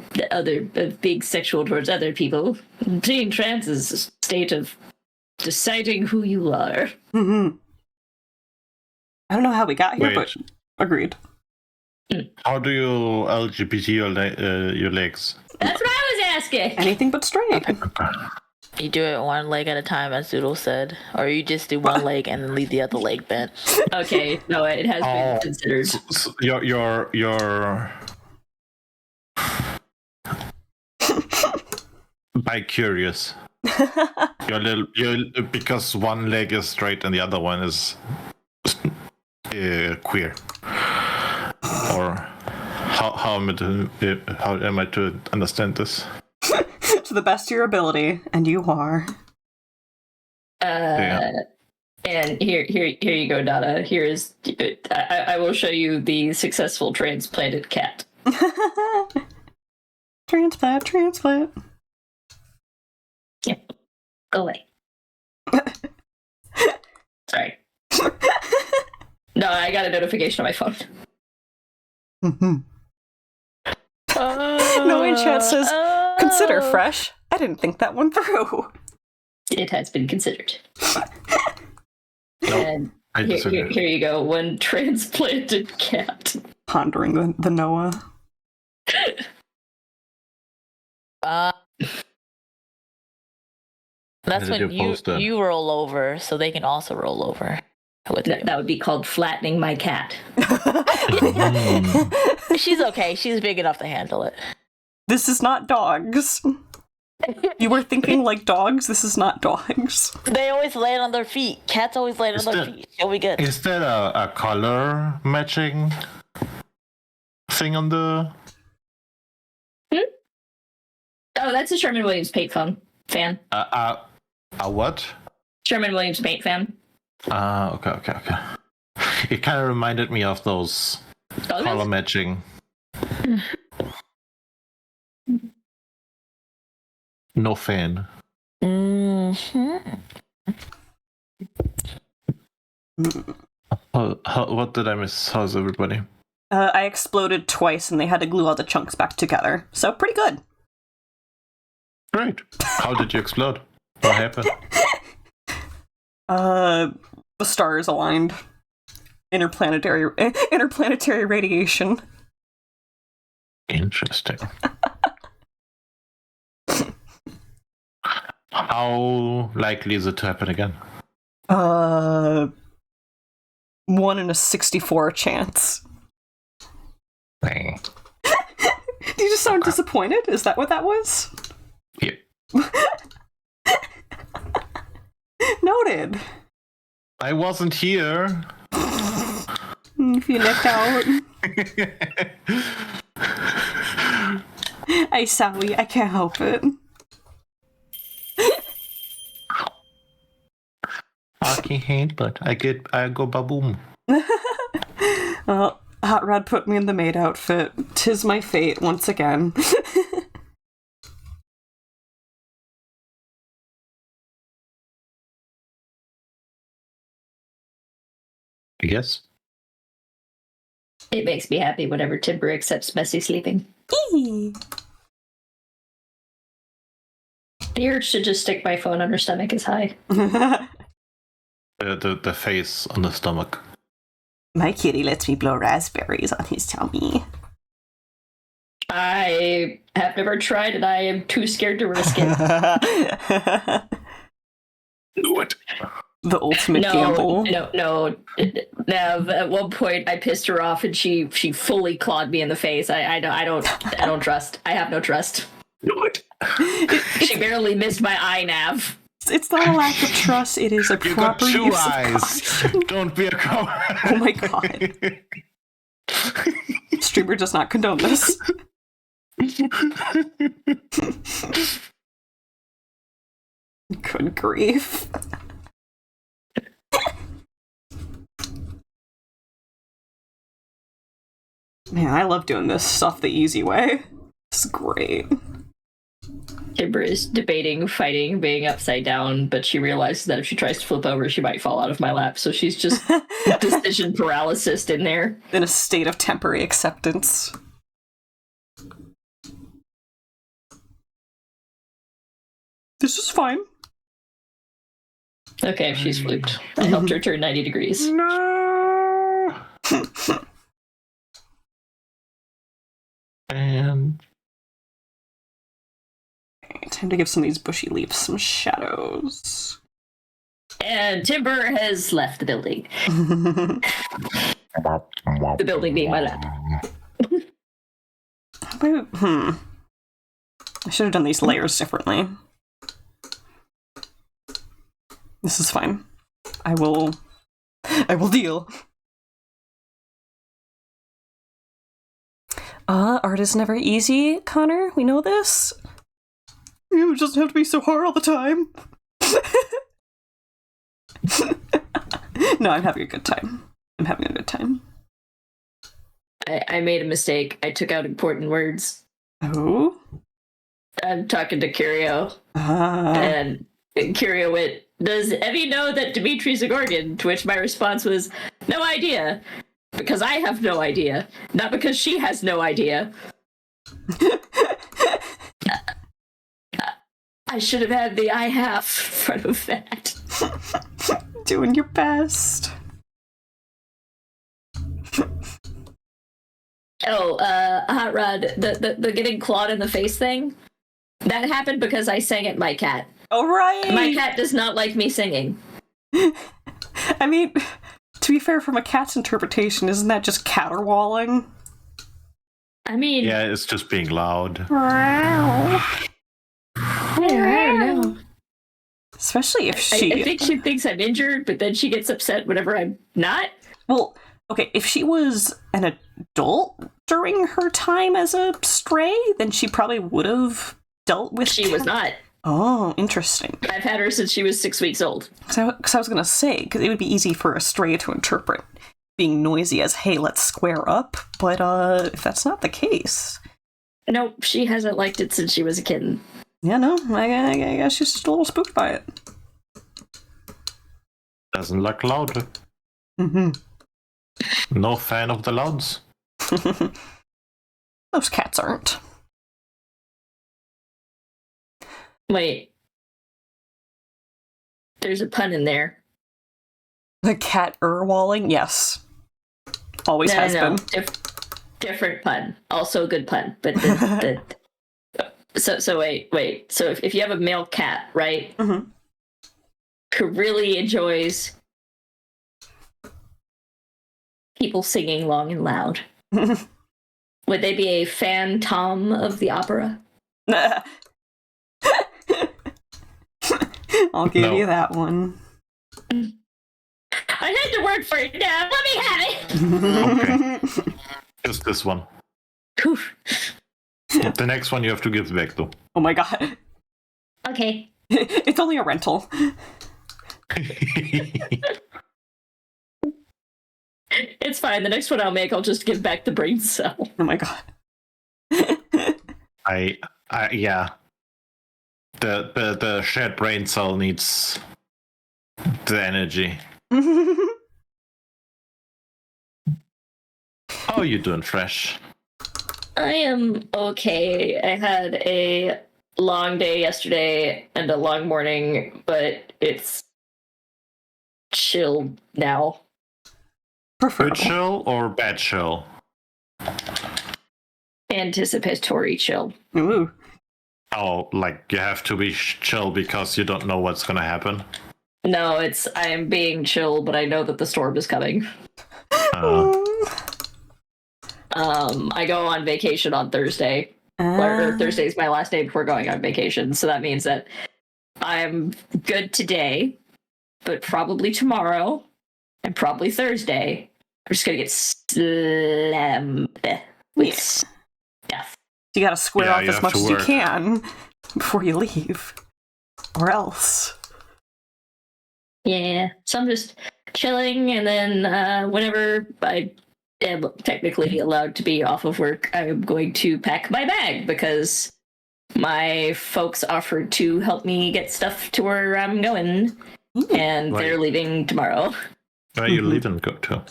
being sexual towards other people. Being trans is a state of deciding who you are. I don't know how we got here, Wait. but agreed. How do you LGBT your legs? That's what I was asking. Anything but straight. You do it one leg at a time, as Zoodle said, or you just do one leg and then leave the other leg bent. Okay, no, it has been considered. You're bi-curious. You're because one leg is straight and the other one is queer. Or how am I to understand this? To the best of your ability, and you are. And here you go, Donna. Here is I will show you the successful transplanted cat. Transplant. Yeah, go away. Sorry. No, I got a notification on my phone. No, in chat says, consider fresh. I didn't think that one through. It has been considered. Nope, And here you go, one transplanted cat. Pondering the Noah. That's when you roll over, so they can also roll over with you. That would be called flattening my cat. She's okay. She's big enough to handle it. This is not dogs. You were thinking like dogs. This is not dogs. They always land on their feet. Cats always land on their feet. She'll be good. Is that a color matching thing on the? Oh, that's a Sherman Williams paint fan. A what? Sherman Williams paint fan. Okay. It kind of reminded me of those color matching. No fan. What did I miss? How's everybody? I exploded twice and they had to glue all the chunks back together. So pretty good. Great. How did you explode? What happened? The stars aligned. Interplanetary radiation. Interesting. How likely is it to happen again? 1 in a 64 chance. Dang. Did you just sound disappointed? Is that what that was? Yeah. Noted. I wasn't here. If you nicked out. I'm sorry, I can't help it. I can't handle it. I go baboom. Well, Hot Rod put me in the maid outfit. 'Tis my fate once again. Yes. It makes me happy whenever Timber accepts messy sleeping. Eee. The urge to just stick my phone on her stomach is high. The face on the stomach. My kitty lets me blow raspberries on his tummy. I have never tried and I am too scared to risk it. What? The ultimate gamble. No. Nav, at one point I pissed her off and she fully clawed me in the face. I don't trust. I have no trust. What? She barely missed my eye, Nav. It's not a lack of trust, it is a You got proper 2 use eyes. of caution. Don't be a coward. Oh my god. Streamer does not condone this. Good grief. Man, I love doing this stuff the easy way. It's great. Timber is debating fighting being upside down, but she realizes that if she tries to flip over, she might fall out of my lap. So she's just decision paralysis in there. In a state of temporary acceptance. This is fine. Okay, she's flipped. I helped her turn 90 degrees. No. And Time to give some of these bushy leaves some shadows. And Timber has left the building. The building being my lap. I should have done these layers differently. This is fine. I will deal. Art is never easy, Connor. We know this. You just have to be so hard all the time. No, I'm having a good time. I made a mistake. I took out important words. Oh? I'm talking to Curio. And Curio went, "Does Evie know that Dimitri's a Gorgon?" To which my response was, "No idea. Because I have no idea. Not because she has no idea." I should have had the I have in front of that. Doing your best. Oh, Hot Rod, the getting clawed in the face thing, that happened because I sang at my cat. All right. My cat does not like me singing. I mean, to be fair, from a cat's interpretation, isn't that just caterwauling? I mean, yeah, it's just being loud. I don't know. Especially if she... I think she thinks I'm injured, but then she gets upset whenever I'm not. Well, okay, if she was an adult during her time as a stray, then she probably would have dealt with... She was not. Oh, interesting. I've had her since she was 6 weeks old. Because I was going to say, because it would be easy for a stray to interpret being noisy as, hey, let's square up, but if that's not the case... Nope, she hasn't liked it since she was a kitten. Yeah, no, I guess she's just a little spooked by it. Doesn't like loud. Mm-hmm. No fan of the louds. Those cats aren't. Wait. There's a pun in there. The cat walling? Yes. Always has been. Different pun. Also a good pun. But So wait. So if you have a male cat, right? Mm-hmm. Who really enjoys people singing long and loud, would they be a fan Tom of the opera? I'll give you that one. I had to work for it now. Let me have it. Okay. Just this one. Oof. The next one you have to give back, though. Oh my god. Okay. It's only a rental. It's fine. The next one I'll make, I'll just give back the brain cell. Oh my god. Yeah. The shared brain cell needs the energy. How are you doing, Fresh? I am okay. I had a long day yesterday and a long morning, but it's chill now. Good chill or bad chill? Anticipatory chill. Ooh. Oh, like you have to be chill because you don't know what's gonna happen? No, I am being chill, but I know that the storm is coming. I go on vacation on Thursday. Or Thursday's my last day before going on vacation, so that means that I'm good today, but probably tomorrow and probably Thursday, I'm just gonna get slammed with stuff. You gotta square off you as have much to as you work. can before you leave. Or else. Yeah, so I'm just chilling, and then whenever I am technically allowed to be off of work, I'm going to pack my bag because my folks offered to help me get stuff to where I'm going, and Right. they're leaving tomorrow. Where are you leaving go to?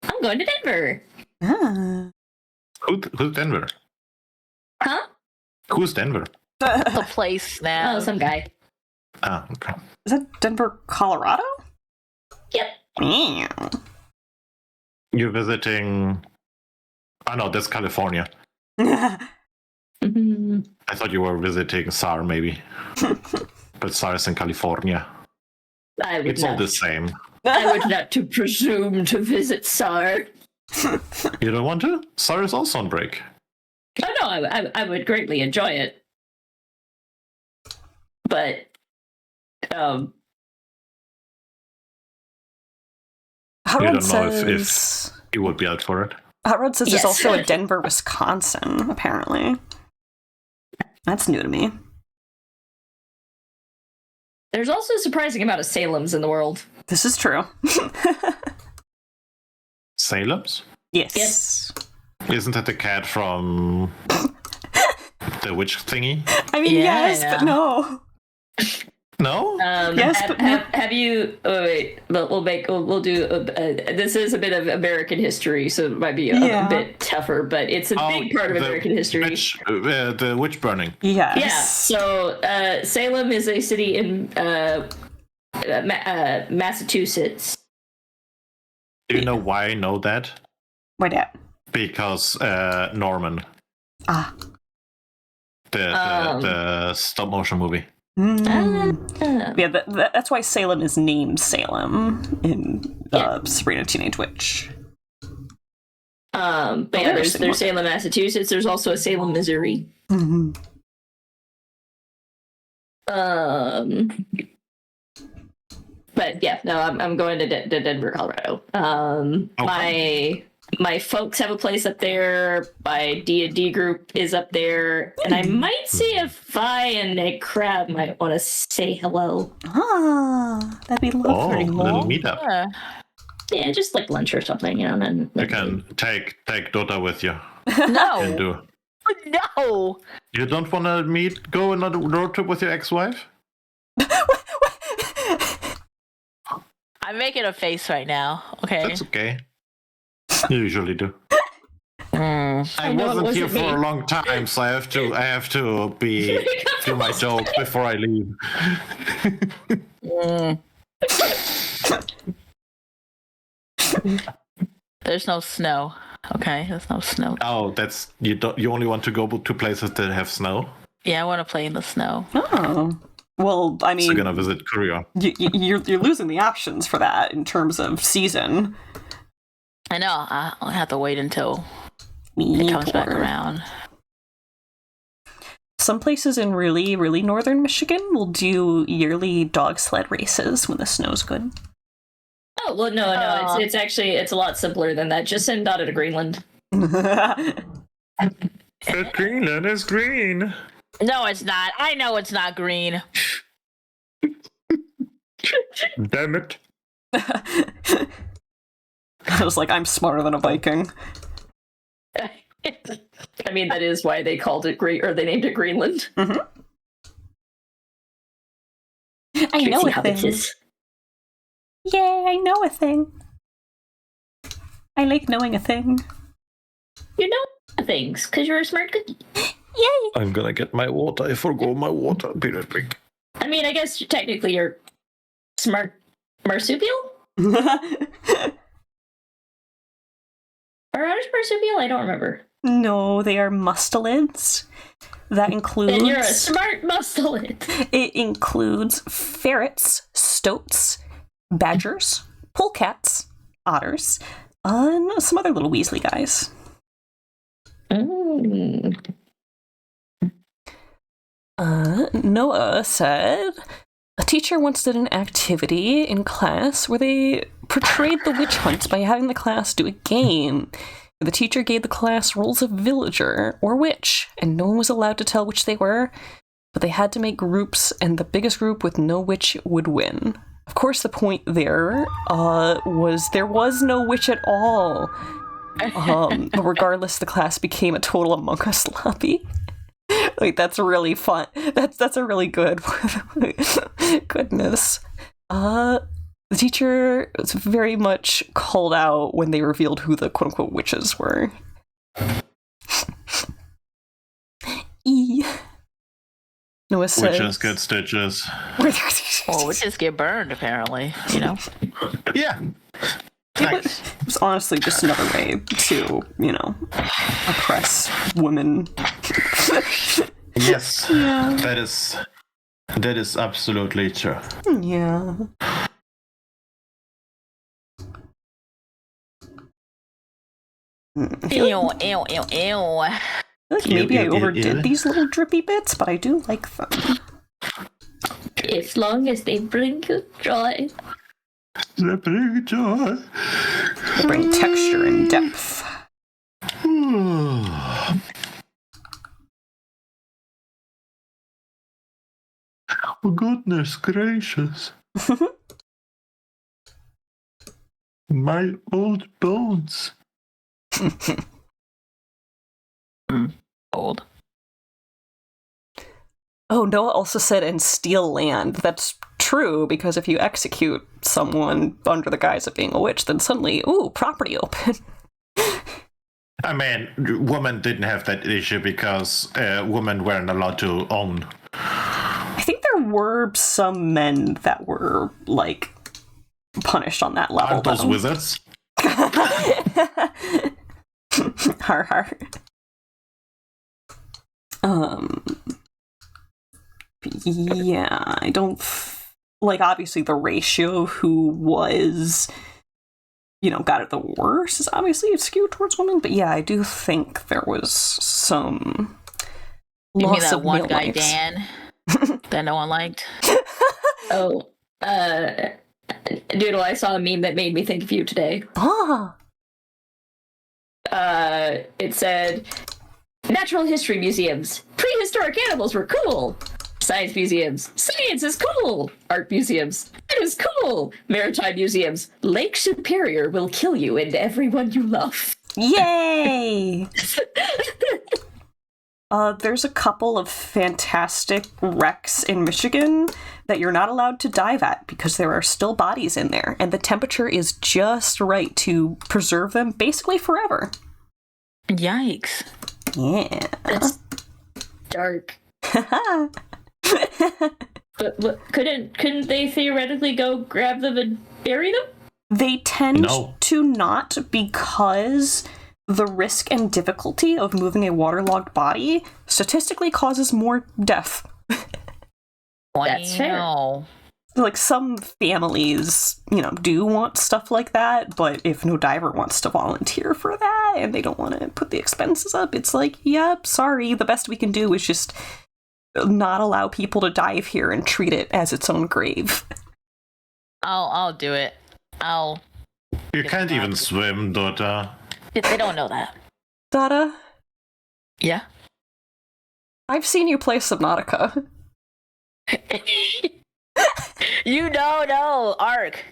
I'm going to Denver. Ah. Who's Denver? Huh? Who's Denver? The place now. Oh, some guy. Ah, okay. Is that Denver, Colorado? Yep. Yeah. You're visiting... Oh no, that's California. Mm-hmm. I thought you were visiting SAR, maybe. But SAR is in California. I would It's all not. the same. I would not to presume to visit SAR. You don't want to? SAR is also on break. Oh no, I would greatly enjoy it, but Hot You Rod don't know if says... you would be out for it. Hot Rod says Yes. there's also a Denver, Wisconsin, apparently. That's new to me. there's also a surprising amount of Salems in the world. This is true. Salem's? Yes. Isn't that the cat from the witch thingy? I mean, Yeah. yes, but no. No? Yes, but no. Have you? Oh wait, we'll do. This is a bit of American history, so it might be a bit tougher, but it's a big part of American history. The witch burning. Yes. Yeah. So Salem is a city in Massachusetts. Do you know why I know that? Why that? Because Norman, Ah. the stop motion movie. Yeah, that's why Salem is named Salem in Sabrina Teenage Witch. But yeah, there's Salem, Massachusetts. There's also a Salem, Missouri. Mm-hmm. But yeah, no, I'm going to Denver, Colorado. My folks have a place up there. My D&D group is up there, and I might see if Vi and a crab might want to say hello. Ah, that'd be lovely. Little meetup. Yeah. Yeah, just like lunch or something, you know. And You can take Dota with you. No. And do. No. You don't want to go on a road trip with your ex-wife? I'm making a face right now. Okay. That's okay. You usually do. Mm. I wasn't here for a long time, so I have to do my joke before I leave. Mm. There's no snow. Okay, there's no snow. Oh, that's you only want to go to places that have snow? Yeah, I want to play in the snow. Oh. Well, I mean, So you're gonna visit Korea. you're losing the options for that in terms of season. I know. I'll have to wait until it comes back around. Some places in really, really northern Michigan will do yearly dog sled races when the snow's good. oh well, no, it's actually it's a lot simpler than that. Just send Dottie to Greenland. Greenland is green. No, it's not. I know it's not green. Damn it. I was like, I'm smarter than a Viking. I mean, that is why they called it they named it Greenland. Mm-hmm. I know a thing. Yay, I know a thing. I like knowing a thing. You know things, because you're a smart cookie. Yay! I'm gonna get my water. I forgot my water. Be right back. I mean, I guess technically you're smart marsupial? Or others marsupial? I don't remember. No, they are mustelids. That includes... Then you're a smart mustelid. It includes ferrets, stoats, badgers, polecats, otters, and some other little Weasley guys. Noah said, a teacher once did an activity in class where they portrayed the witch hunt by having the class do a game. The teacher gave the class roles of villager or witch, and no one was allowed to tell which they were, but they had to make groups, and the biggest group with no witch would win. Of course, the point there was there was no witch at all. But regardless, the class became a total Among Us lobby. Like, that's really fun. That's a really good one. Goodness. The teacher was very much called out when they revealed who the quote-unquote witches were. Noah says... Witches get stitches. Well, witches get burned, apparently, you know? Yeah. It was honestly just another way to, oppress women. Yes. Yeah. That is absolutely true. Yeah. Ew, ew, ew, ew. I feel like maybe I overdid these little drippy bits, but I do like them. As long as they bring you joy. They bring joy. They bring texture and depth. Oh, goodness gracious. My old bones. Old. Oh, Noah also said, and steal land. That's true, because if you execute someone under the guise of being a witch, then suddenly, ooh, property open. I mean, women didn't have that issue because women weren't allowed to own. I think there were some men that were, like, punished on that level. Aren't those wizards? Har har. Yeah, I don't like, obviously the ratio of who was, got it the worst is obviously skewed towards women, but yeah, I do think there was some You mean loss that of one male guy, lives. Dan, that no one liked? Doodle, I saw a meme that made me think of you today. Ah, It said, natural history museums, prehistoric animals were cool. Science museums, science is cool. Art museums, it is cool. Maritime museums, Lake Superior will kill you and everyone you love. yay! There's a couple of fantastic wrecks in Michigan that you're not allowed to dive at because there are still bodies in there, and the temperature is just right to preserve them basically forever. Yikes. Yeah. That's dark. But couldn't they theoretically go grab them and bury them? They tend No. to not, because the risk and difficulty of moving a waterlogged body statistically causes more death. That's fair. Wow. Like, some families, do want stuff like that, but if no diver wants to volunteer for that and they don't want to put the expenses up, it's like, yep, sorry, the best we can do is just not allow people to dive here and treat it as its own grave. I'll do it. You can't even swim, Dota. They don't know that. Dada, Yeah. I've seen you play Subnautica. No, Ark.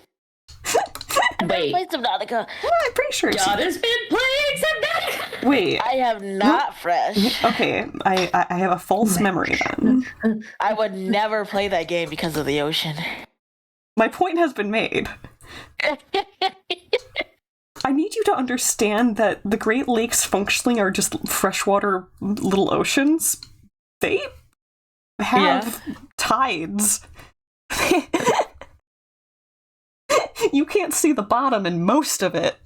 I've never Wait. played Subnautica. I'm pretty sure it's... God has been playing Subnautica! Wait, I have not fresh. okay, I have a false memory then. I would never play that game because of the ocean. My point has been made. I need need you to understand that the Great Lakes functionally are just freshwater little oceans. They have tides. You can't see the bottom in most of it.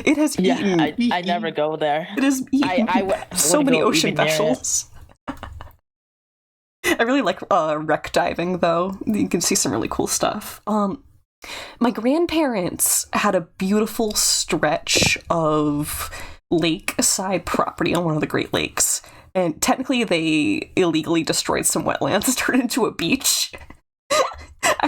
It has eaten. I never go there. It has eaten so many ocean vessels. I really like wreck diving, though. You can see some really cool stuff. My grandparents had a beautiful stretch of lakeside property on one of the Great Lakes. And technically, they illegally destroyed some wetlands, turned into a beach.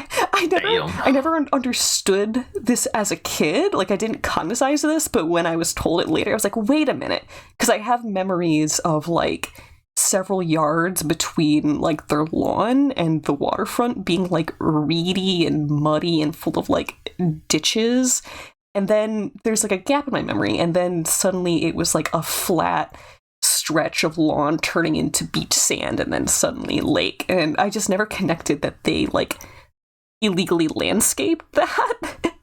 I never understood this as a kid. Like, I didn't cognize this, but when I was told it later, I was like, wait a minute. Because I have memories of, like, several yards between, like, their lawn and the waterfront being, like, reedy and muddy and full of, like, ditches. And then there's, like, a gap in my memory. And then suddenly it was, like, a flat stretch of lawn turning into beach sand and then suddenly lake. And I just never connected that they, like, illegally landscaped that.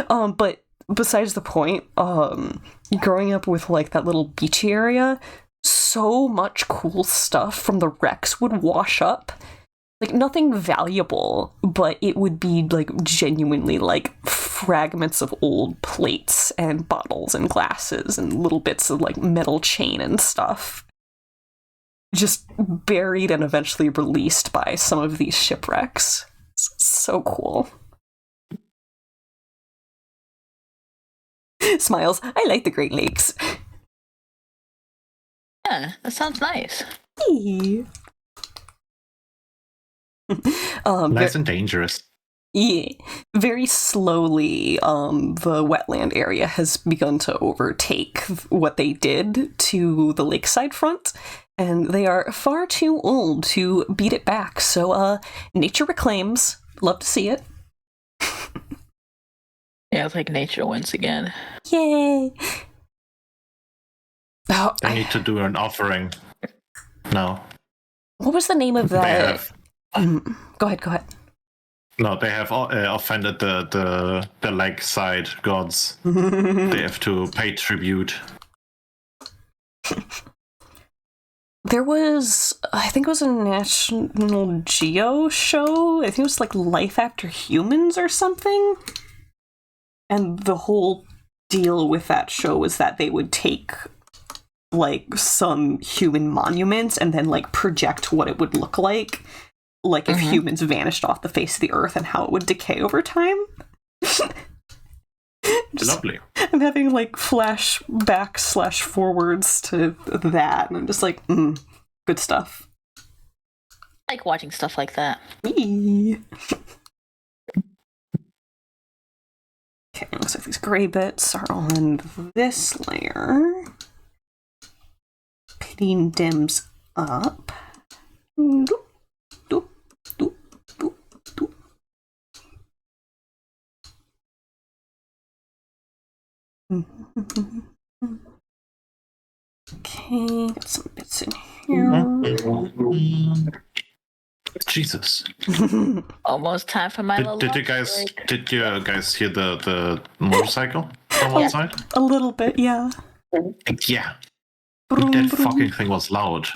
But besides the point, growing up with, like, that little beachy area, so much cool stuff from the wrecks would wash up. Like, nothing valuable, but it would be, like, genuinely, like, fragments of old plates and bottles and glasses and little bits of, like, metal chain and stuff. Just buried and eventually released by some of these shipwrecks. It's so cool. Smiles. I like the Great Lakes. Yeah, that sounds nice. Nice and dangerous. Yeah. Very slowly, the wetland area has begun to overtake what they did to the lakeside front, and they are far too old to beat it back. So, nature reclaims. Love to see it. Yeah, it's like nature once again. Yay! Oh, I need to do an offering. No. What was the name of that? Go ahead. No, they have offended the lakeside gods. They have to pay tribute. There was, I think it was a National Geo show. I think it was like Life After Humans or something. And the whole deal with that show was that they would take, like, some human monuments and then, like, project what it would look like if humans vanished off the face of the earth and how it would decay over time. Lovely. I'm having, like, flashbacks/forwards to that, and I'm just like, good stuff. I like watching stuff like that. Eee. Okay, looks like these gray bits are on this layer. Pitting dims up. Doop, doop, doop, doop, doop. Okay, got some bits in here. Jesus. Almost time for my little Did you guys hear the motorcycle from outside? A little bit, yeah. Yeah. Broom, That broom. fucking thing was loud.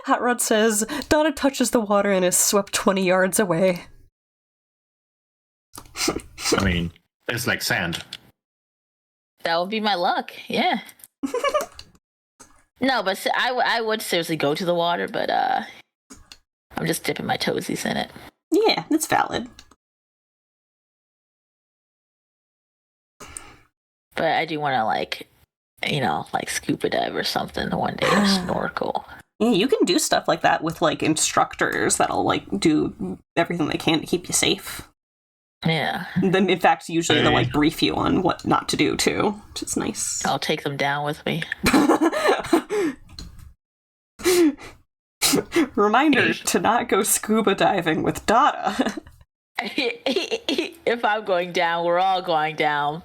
Hot Rod says, Donna touches the water and is swept 20 yards away. I mean, it's like sand. That would be my luck, yeah. No, but I would seriously go to the water, but I'm just dipping my toesies in it. Yeah, that's valid. But I do want to, like, scuba dive or something one day or snorkel. Yeah, you can do stuff like that with, like, instructors that'll, like, do everything they can to keep you safe. Yeah. And then, in fact, usually they'll, like, brief you on what not to do, too, which is nice. I'll take them down with me. Reminder to not go scuba diving with Dada. If I'm going down, we're all going down.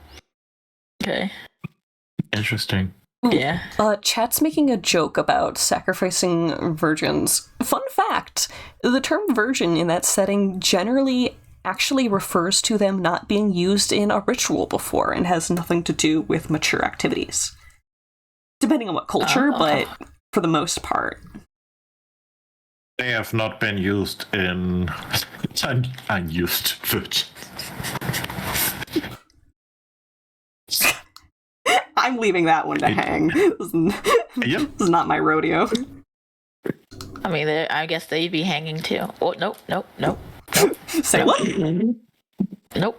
Okay. Interesting. Yeah. Chat's making a joke about sacrificing virgins. Fun fact, the term virgin in that setting generally actually refers to them not being used in a ritual before and has nothing to do with mature activities. Depending on what culture, but for the most part. They have not been used in unused virgin. I'm leaving that one to hang. This is not my rodeo. I mean, I guess they'd be hanging too. Oh, nope. Say what? Nope.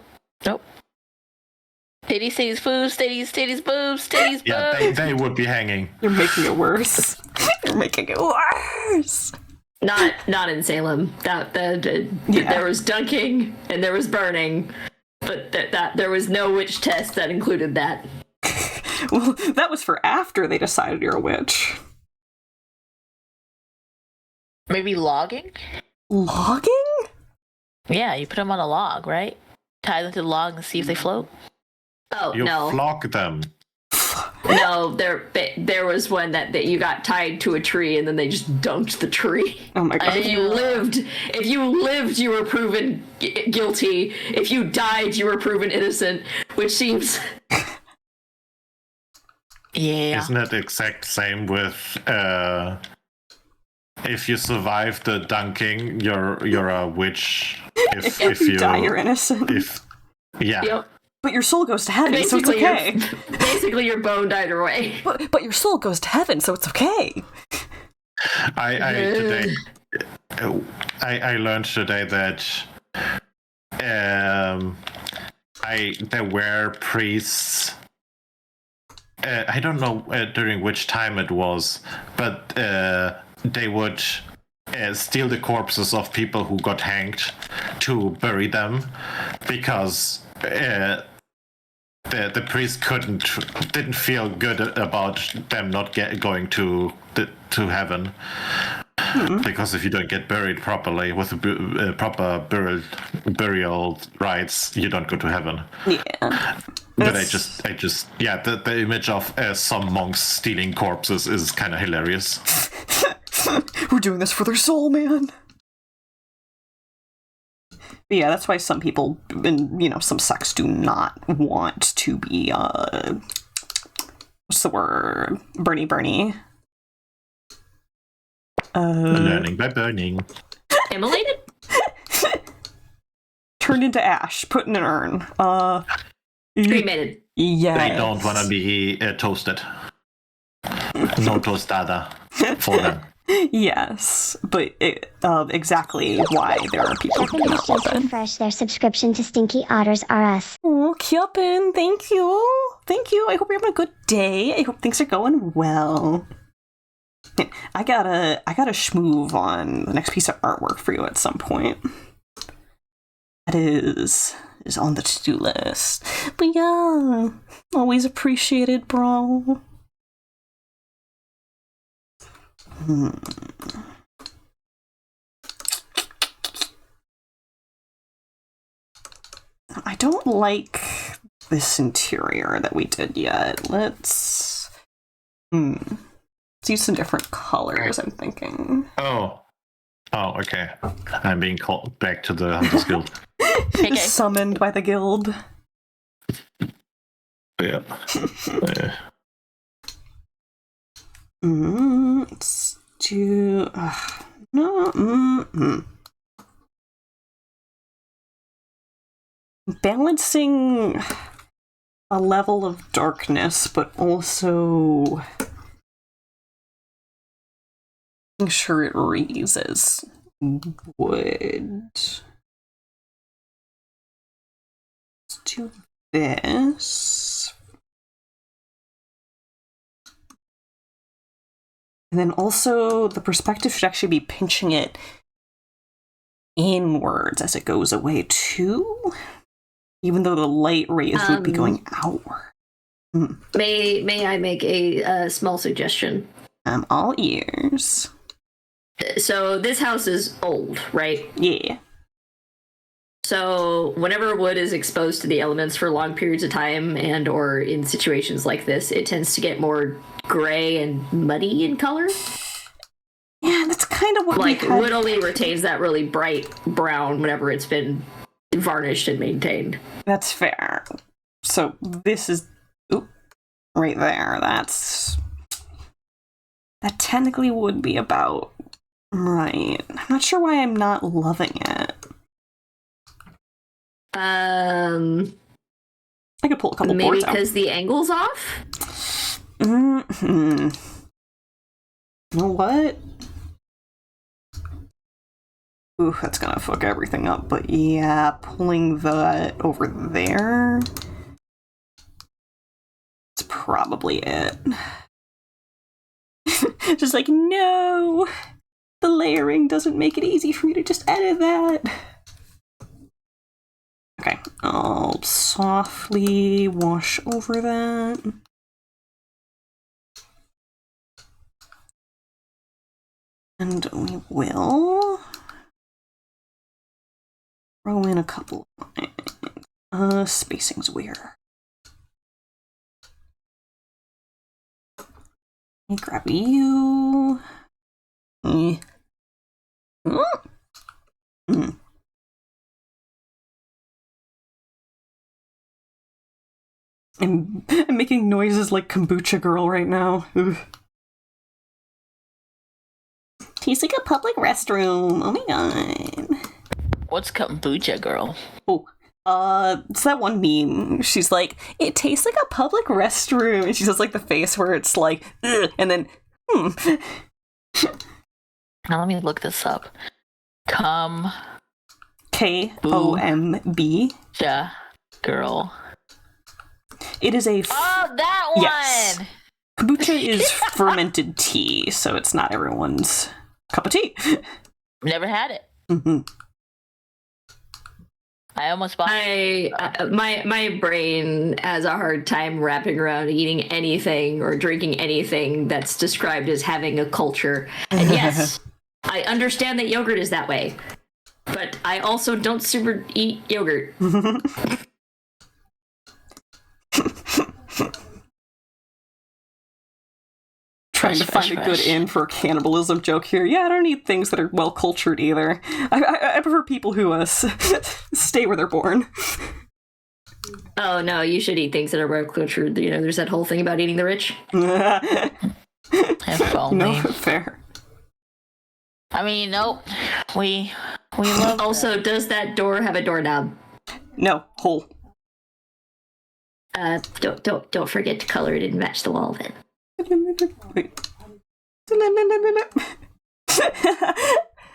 Titties, boobs, titties, boobs, titties, boobs. Yeah, they would be hanging. You're making it worse. You're making it worse. Not in Salem. There was dunking and there was burning, but that there was no witch test that included that. Well, that was for after they decided you're a witch. Maybe logging? Logging? Yeah, you put them on a log, right? Tie them to the log and see if they float. Oh, You no. flog them. No, there was one that you got tied to a tree and then they just dunked the tree. Oh my god. If you lived, you were proven guilty. If you died, you were proven innocent, which seems... Yeah. Isn't it the exact same with if you survive the dunking, you're a witch. If you die, you're innocent. Yeah. Yep. But your soul goes to heaven, so it's okay. Basically, you're boned either way. But your soul goes to heaven, so it's okay. I learned today that there were priests. I don't know during which time it was, but they would steal the corpses of people who got hanged to bury them because the priest didn't feel good about them not going to heaven. Because if you don't get buried properly with proper burial rites, you don't go to heaven. Yeah. But the image of some monks stealing corpses is kind of hilarious. We're doing this for their soul, man. But yeah, that's why some people, in some sects, do not want to be what's the word? Bernie. Learning by burning. Immolated? Turned into ash, put in an urn. Cremated. Yeah. They don't want to be toasted. No tostada for them. Yes, but exactly why there are people who do Kevin not want just that. refreshed their subscription to Stinky Otters R Us. Oh, Kyupin, thank you. Thank you. I hope you're having a good day. I hope things are going well. I gotta schmoove on the next piece of artwork for you at some point. That is on the to-do list. But yeah, always appreciated, bro. I don't like this interior that we did yet. Let's use some different colors, I'm thinking. Oh, okay. I'm being called back to the Hunters Guild. Okay. Summoned by the guild. Yeah. Let's do... Balancing a level of darkness, but also making sure it reads as wood. Let's do this. And then also the perspective should actually be pinching it inwards as it goes away too, even though the light rays would be going outward. May I make a small suggestion? I'm all ears. So this house is old, right? Yeah. So whenever wood is exposed to the elements for long periods of time and or in situations like this, it tends to get more gray and muddy in color. Yeah, that's kind of what Like we had. wood only retains that really bright brown whenever it's been varnished and maintained. That's fair. So this is right there. That technically would be about right. I'm not sure why I'm not loving it. I could pull a couple maybe boards out. because the angle's off. Mm-hmm. You know what? Ooh, that's gonna fuck everything up. But yeah, pulling that over there. That's probably it. Just like, no! The layering doesn't make it easy for me to just edit that. Okay, I'll softly wash over that. And we will throw in a couple of spacing's weird. Let me grab you. I'm making noises like Kombucha Girl right now. Ugh. Tastes like a public restroom. Oh my god. What's kombucha, girl? Oh, it's that one meme. She's like, it tastes like a public restroom. And she does like the face where it's like, ugh, and then, Now let me look this up. Kombucha Komb. girl. It is a. Oh, that one! Yes. Kombucha is fermented tea, so it's not everyone's cup of tea. Never had it. Mm-hmm. I almost bought it. My brain has a hard time wrapping around eating anything or drinking anything that's described as having a culture. And yes, I understand that yogurt is that way, but I also don't super eat yogurt. Trying to find a good in for a cannibalism joke here. Yeah, I don't eat things that are well cultured either. I prefer people who stay where they're born. Oh no, you should eat things that are well cultured. You know, there's that whole thing about eating the rich. If only. No, fair. I mean, nope. We love. Also, does that door have a doorknob? No, hole. Don't forget to color it and match the wall then. Wait.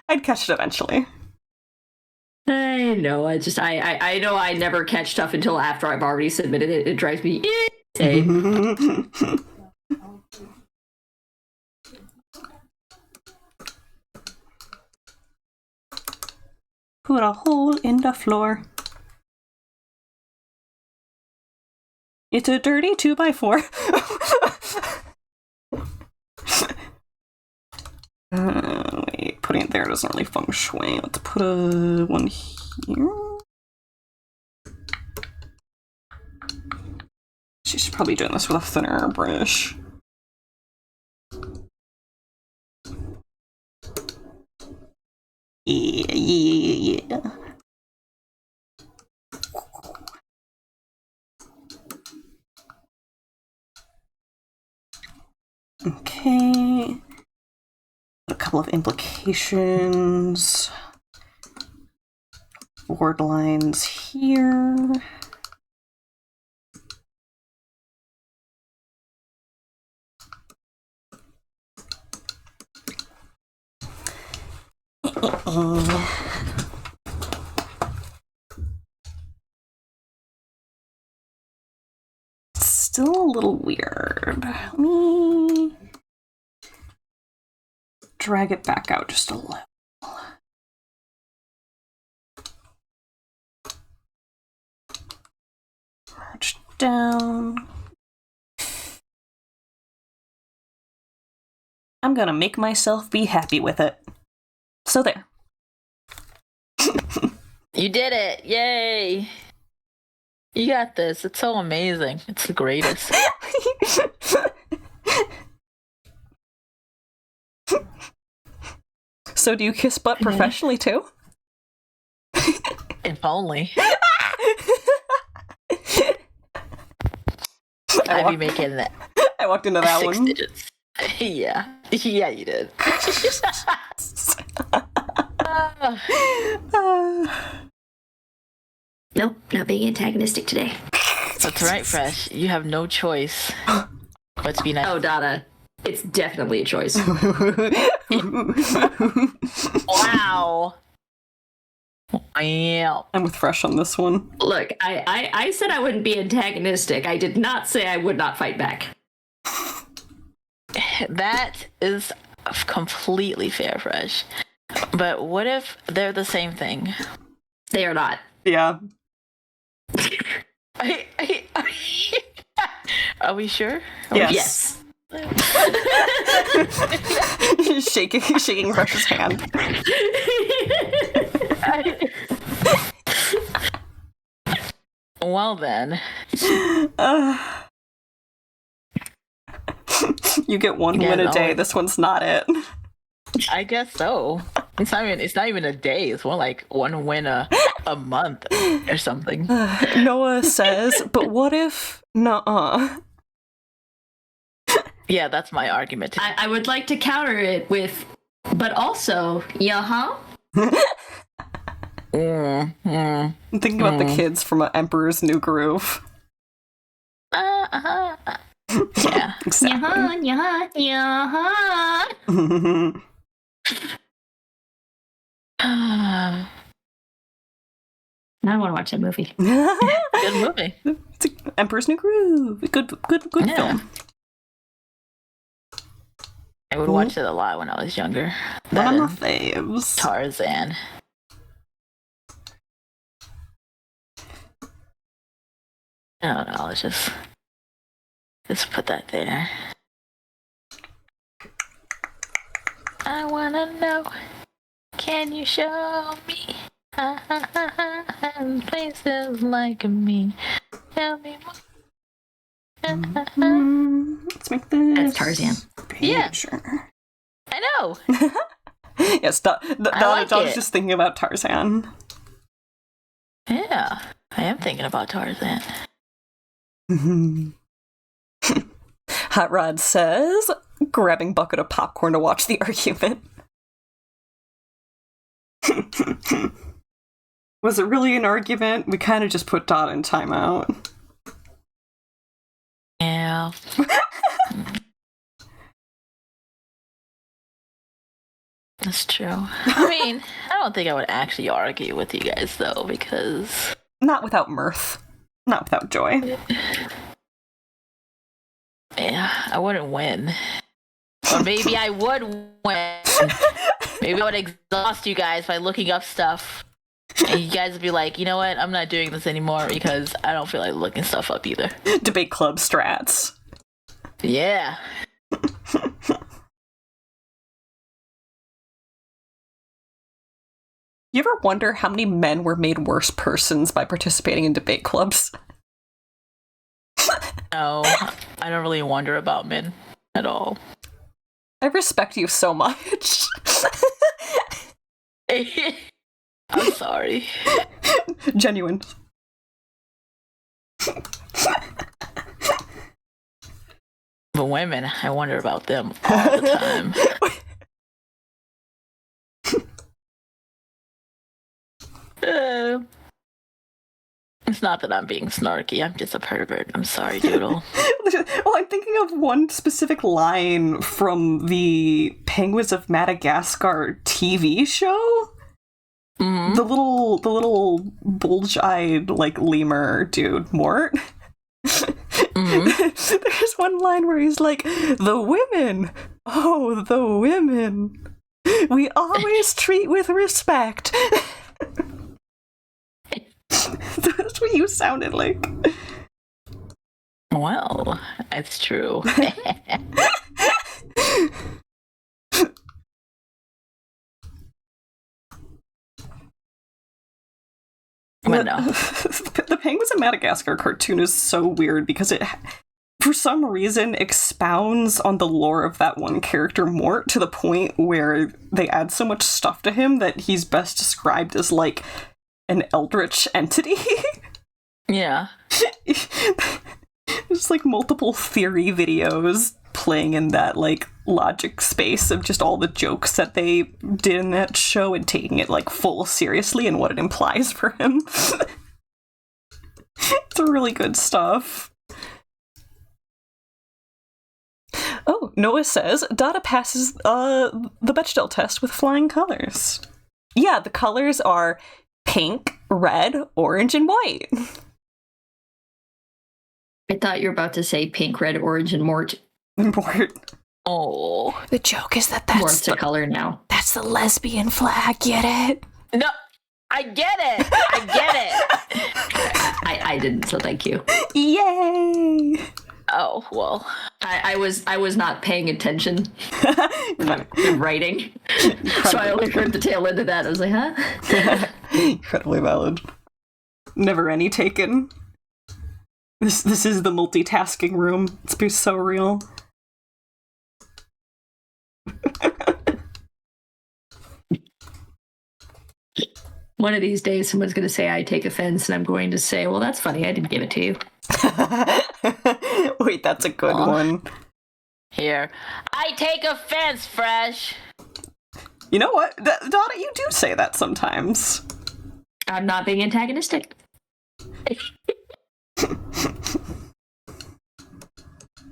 I'd catch it eventually. I know. I know I never catch stuff until after I've already submitted it. It drives me insane. Put a hole in the floor. It's a dirty 2x4. Wait, putting it there doesn't really feng shui. Let's put a one here. She's probably doing this with a thinner brush. Yeah. Okay. A couple of implications. Board lines here. Still a little weird. Let me drag it back out just a little. March down. I'm gonna make myself be happy with it. So there. You did it! Yay! You got this. It's so amazing. It's the greatest. So do you kiss butt professionally too? If only. I'd be making that. I walked into that 6 one. digits. Yeah. Yeah, you did. Nope, not being antagonistic today. That's right, Fresh. You have no choice but to be nice. Oh, Donna, it's definitely a choice. Wow. Wow. I'm with Fresh on this one. Look, I said I wouldn't be antagonistic. I did not say I would not fight back. That is completely fair, Fresh. But what if they're the same thing? They are not. Yeah. Are we sure? Yes. shaking Fresh's hand. Well then. You get one win a day. This one's not it. I guess so. It's not even a day. It's more like one win a month or something. Noah says, but what if nuh-uh? Yeah, that's my argument too. I would like to counter it with, but also, yeah, I'm thinking about the kids from Emperor's New Groove. Yeah. Exactly. yeah. I don't want to watch that movie. Good movie. It's Emperor's New Groove. Good Yeah. film. I would watch it a lot when I was younger. One That of and my faves. Tarzan. I don't know. Let's just put that there. I wanna know. Can you show me places like me? Tell me more. Let's make this. That's Tarzan. Yeah. Sure. I know. Yes, like Donna's it. just thinking about Tarzan. Yeah, I am thinking about Tarzan. Hot Rod says, grabbing bucket of popcorn to watch the argument. Was it really an argument? We kind of just put Dot in timeout. Yeah. That's true. I mean, I don't think I would actually argue with you guys, though, because... Not without mirth. Not without joy. Yeah, I wouldn't win. Or maybe I would win. Maybe I would exhaust you guys by looking up stuff. And you guys would be like, you know what? I'm not doing this anymore because I don't feel like looking stuff up either. Debate club strats. Yeah. You ever wonder how many men were made worse persons by participating in debate clubs? No, I don't really wonder about men at all. I respect you so much. I'm sorry. Genuine. But women, I wonder about them all the time. It's not that I'm being snarky. I'm just a pervert. I'm sorry, Doodle. Well, I'm thinking of one specific line from the Penguins of Madagascar TV show. Mm-hmm. The little bulge-eyed like lemur dude, Mort. Mm-hmm. There's one line where he's like, "The women, oh, the women, we always treat with respect." That's what you sounded like. Well, it's true. But no. The Penguins in Madagascar cartoon is so weird because it, for some reason, expounds on the lore of that one character more to the point where they add so much stuff to him that he's best described as, like, an eldritch entity. Yeah. There's, like, multiple theory videos playing in that, like, logic space of just all the jokes that they did in that show and taking it, like, full seriously and what it implies for him. It's really good stuff. Oh, Noah says, Dada passes the Bechdel test with flying colors. Yeah, the colors are pink, red, orange, and white. I thought you were about to say pink, red, orange, and Mort. Mort. Oh. The joke is that Mort's a color now. That's the lesbian flag, get it? No, I get it. I get it. I didn't, so thank you. Yay! Oh, well. I was not paying attention in writing, so I only heard the tail end of that. I was like, huh? Incredibly valid. Never any taken. This is the multitasking room. It's been so real. One of these days, someone's going to say I take offense, and I'm going to say, well, that's funny. I didn't give it to you. Wait, that's a good one. Here. I take offense, Fresh. You know what? Donna, you do say that sometimes. I'm not being antagonistic.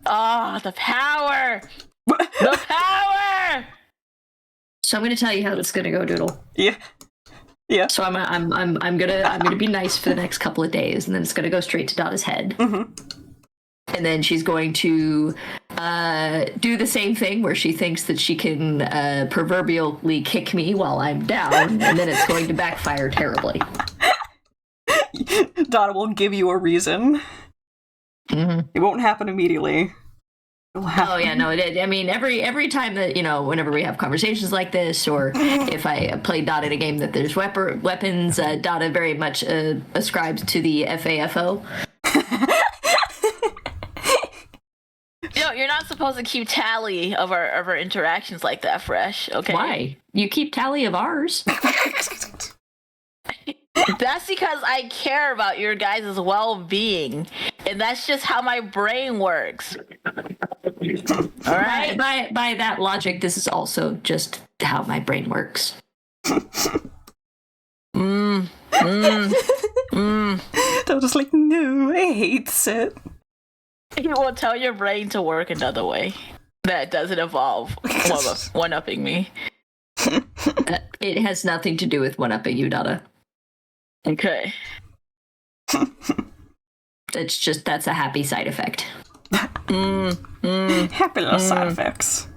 Oh, the power! The power! So I'm going to tell you how this is going to go, Doodle. Yeah. Yeah. So I'm gonna be nice for the next couple of days, and then it's gonna go straight to Dada's head. Mm-hmm. And then she's going to do the same thing where she thinks that she can proverbially kick me while I'm down, and then it's going to backfire terribly. Donna will give you a reason. Mm-hmm. It won't happen immediately. Oh yeah, no, I mean, every time that, whenever we have conversations like this, or if I play Dada in a game that there's weapons, Dada very much ascribes to the FAFO. You're not supposed to keep tally of our interactions like that, Fresh. Okay. Why? You keep tally of ours. That's because I care about your guys' well-being, and that's just how my brain works. All right. By that logic, this is also just how my brain works. I was just like, no, I hate it. You will tell your brain to work another way that doesn't involve one-upping me. It has nothing to do with one-upping you, Dada. Okay. That's a happy side effect. Happy little side effects.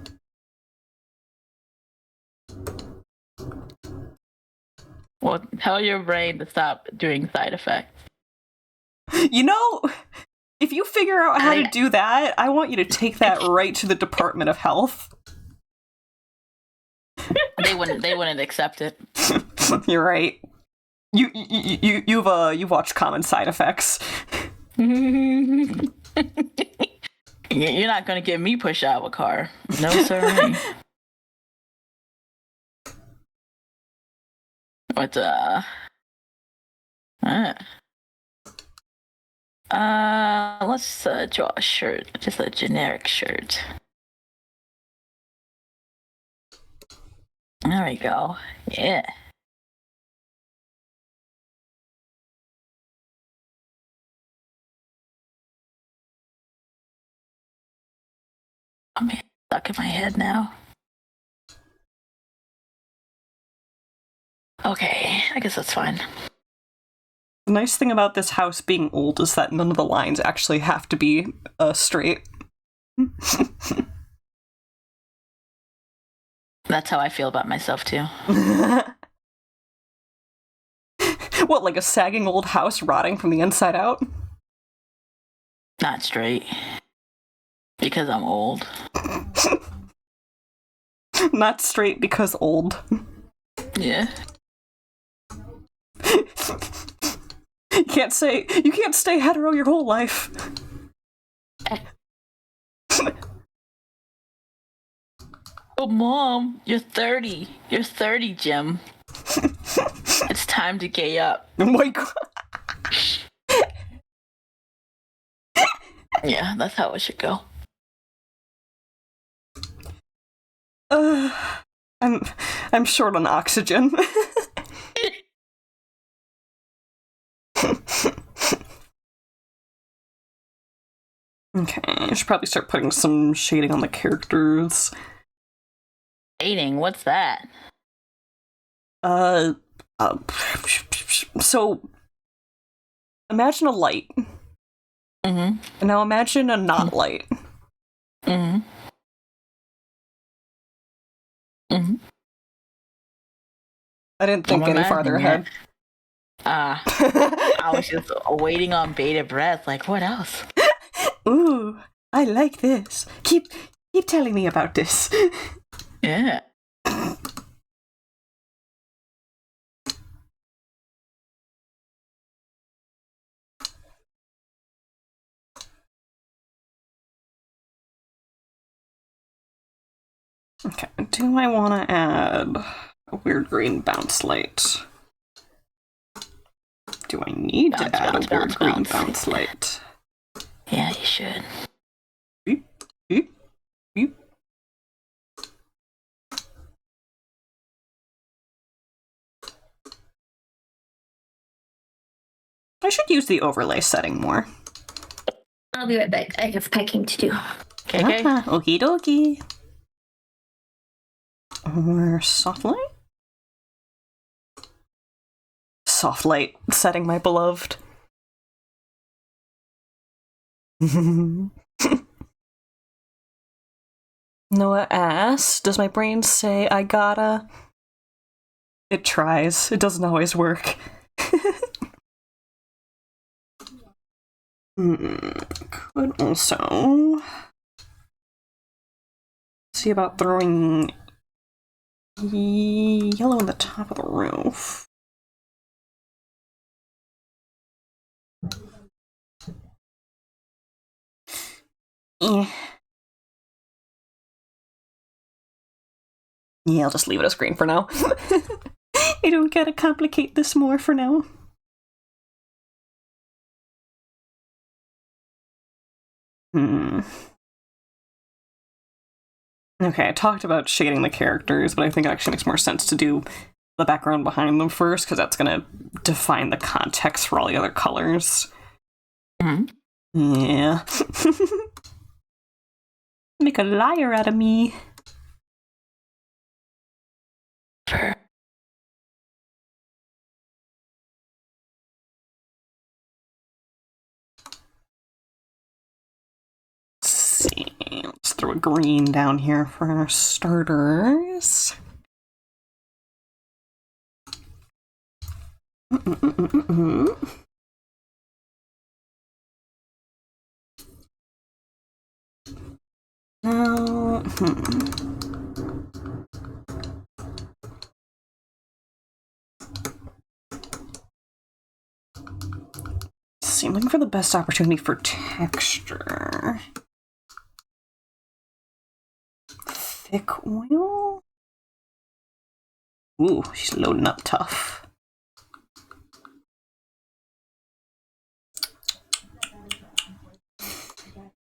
Well, tell your brain to stop doing side effects. If you figure out how to do that, I want you to take that right to the Department of Health. They wouldn't accept it. You're right. You've watched Common Side Effects. You're not gonna get me push out of a car. No, sir. But let's draw a shirt, just a generic shirt. There we go. Yeah. I'm stuck in my head now. Okay, I guess that's fine. The nice thing about this house being old is that none of the lines actually have to be straight. That's how I feel about myself, too. What, like a sagging old house rotting from the inside out? Not straight. Because I'm old. Not straight because old. Yeah. You can't stay hetero your whole life. Oh, Mom, you're 30. You're 30, Jim. It's time to gay up. Oh my god. Yeah, that's how it should go. I'm short on oxygen. Okay, I should probably start putting some shading on the characters. Dating, what's that? So imagine a light. Mm-hmm. And now imagine a not light. Mm-hmm. Mm-hmm. I didn't think any farther ahead. I was just waiting on bated breath, like, what else? Ooh, I like this. Keep telling me about this. Yeah. Okay, do I want to add a weird green bounce light? Do I need to add a weird green bounce light? Yeah, you should. Beep, beep, beep. I should use the overlay setting more. I'll be right back. I have packing to do. Okay. Okie dokie. Or soft light? Soft light setting, my beloved. Noah asks, does my brain say I gotta? It tries. It doesn't always work. Could also see about throwing yellow on the top of the roof. Yeah, I'll just leave it as green for now. I don't gotta complicate this more for now. Okay, I talked about shading the characters, but I think it actually makes more sense to do the background behind them first, because that's going to define the context for all the other colors. Mm-hmm. Yeah. Make a liar out of me. Let's see. Let's throw a green down here for our starters. Now, I'm looking for the best opportunity for texture. Thick oil? Ooh, she's loading up tough.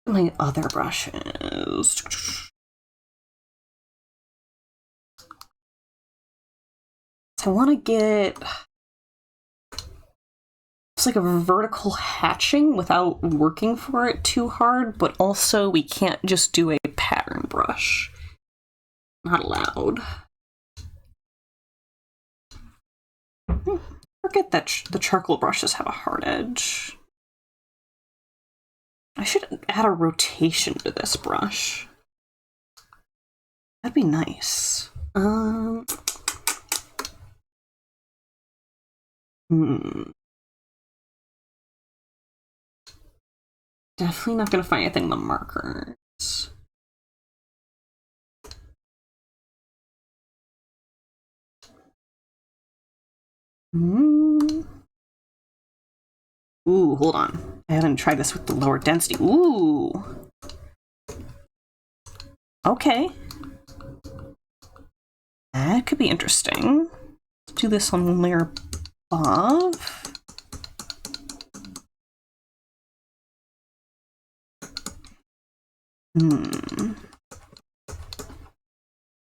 My other brushes. So I want to get... It's like a vertical hatching without working for it too hard, but also we can't just do a pattern brush. Not allowed. Forget that the charcoal brushes have a hard edge. I should add a rotation to this brush. That'd be nice. Definitely not gonna find anything in the markers. Ooh, hold on. I haven't tried this with the lower density. Ooh. Okay. That could be interesting. Let's do this on one layer above.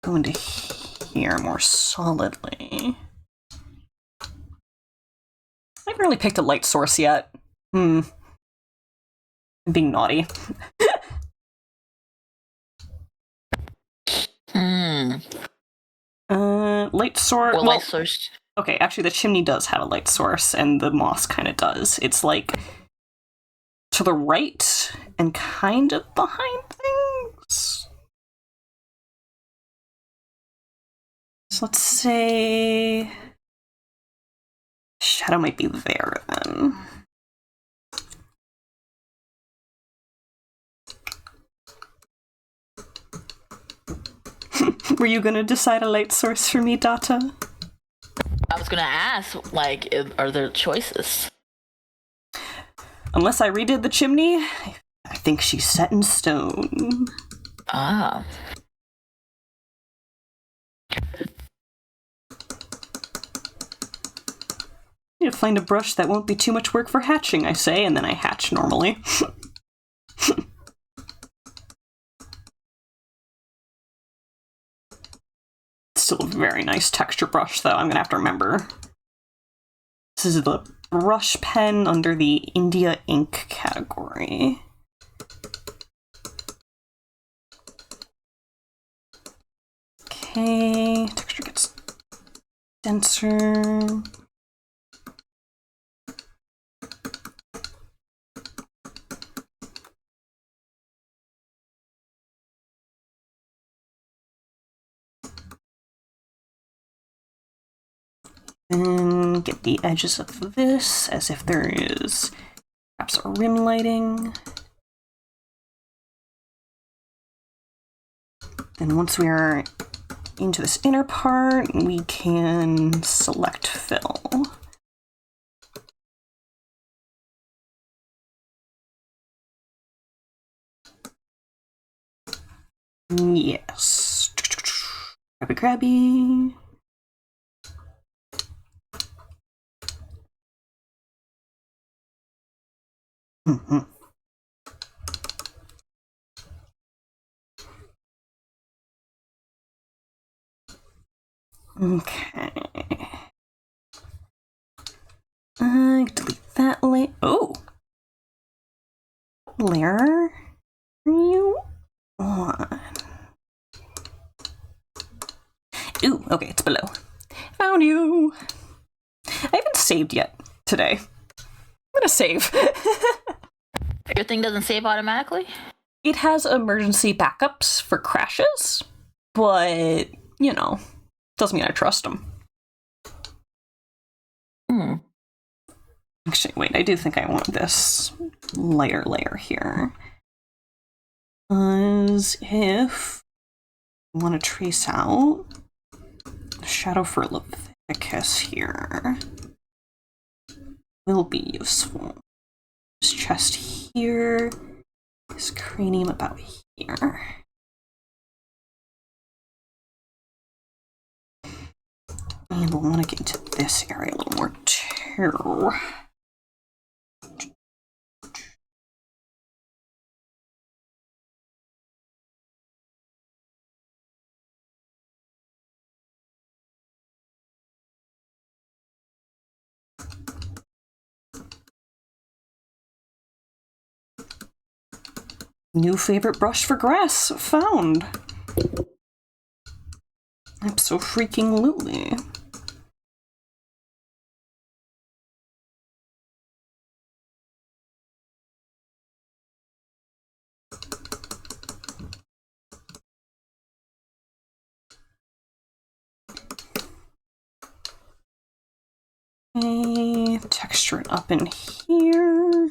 Go into here more solidly. I haven't really picked a light source yet. I'm being naughty. Light source. Well, light source. Okay, actually, the chimney does have a light source, and the moss kind of does. It's like to the right and kind of behind things. So let's say shadow might be there then. Were you gonna decide a light source for me, Data? I was gonna ask, like, are there choices? Unless I redid the chimney, I think she's set in stone. Ah. Need to find a brush that won't be too much work for hatching, I say, and then I hatch normally. Still a very nice texture brush, though, I'm gonna have to remember. This is the brush pen under the India ink category. Okay, texture gets denser. And get the edges of this as if there is perhaps a rim lighting. And once we are into this inner part, we can select fill. Yes. Grabby, grabby. Okay. Delete that layer. Oh! Layer? Are you on? Ooh, okay, it's below. Found you! I haven't saved yet today. I'm gonna save. Your thing doesn't save automatically? It has emergency backups for crashes, but, you know, doesn't mean I trust them. Actually, wait, I do think I want this lighter layer here. As if I want to trace out the shadow for Leviticus here. Will be useful. His chest here, his cranium about here. And we'll want to get into this area a little more too. New favorite brush for grass found. Abso-freaking-lutely. Okay, texture it up in here.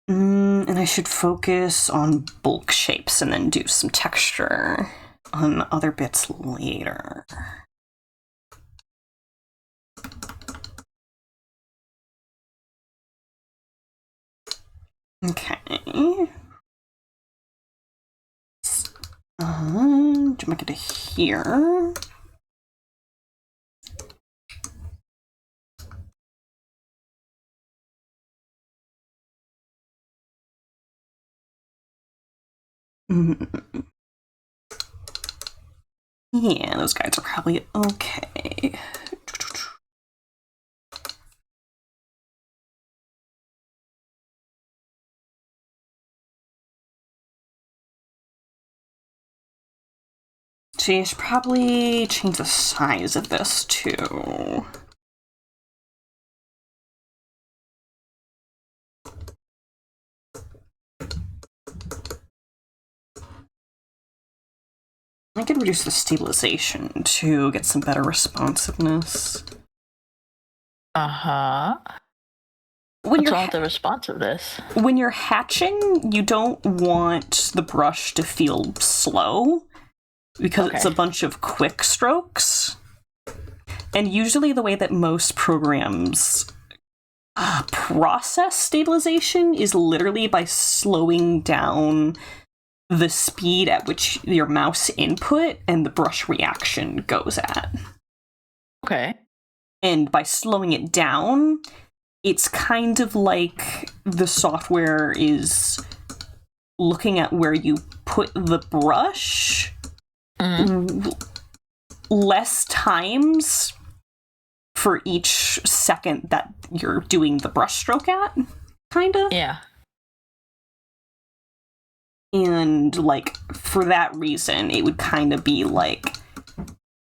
And I should focus on bulk shapes and then do some texture on other bits later. Okay. Jump back into here. Yeah, those guys are probably okay. So you should probably change the size of this too. I could reduce the stabilization to get some better responsiveness. Uh-huh. What's wrong with the responsiveness? When you're hatching, you don't want the brush to feel slow because it's a bunch of quick strokes. And usually the way that most programs process stabilization is literally by slowing down the speed at which your mouse input and the brush reaction goes at. Okay. And by slowing it down, it's kind of like the software is looking at where you put the brush less times for each second that you're doing the brush stroke at, kind of. Yeah. And, like, for that reason, it would kind of be like,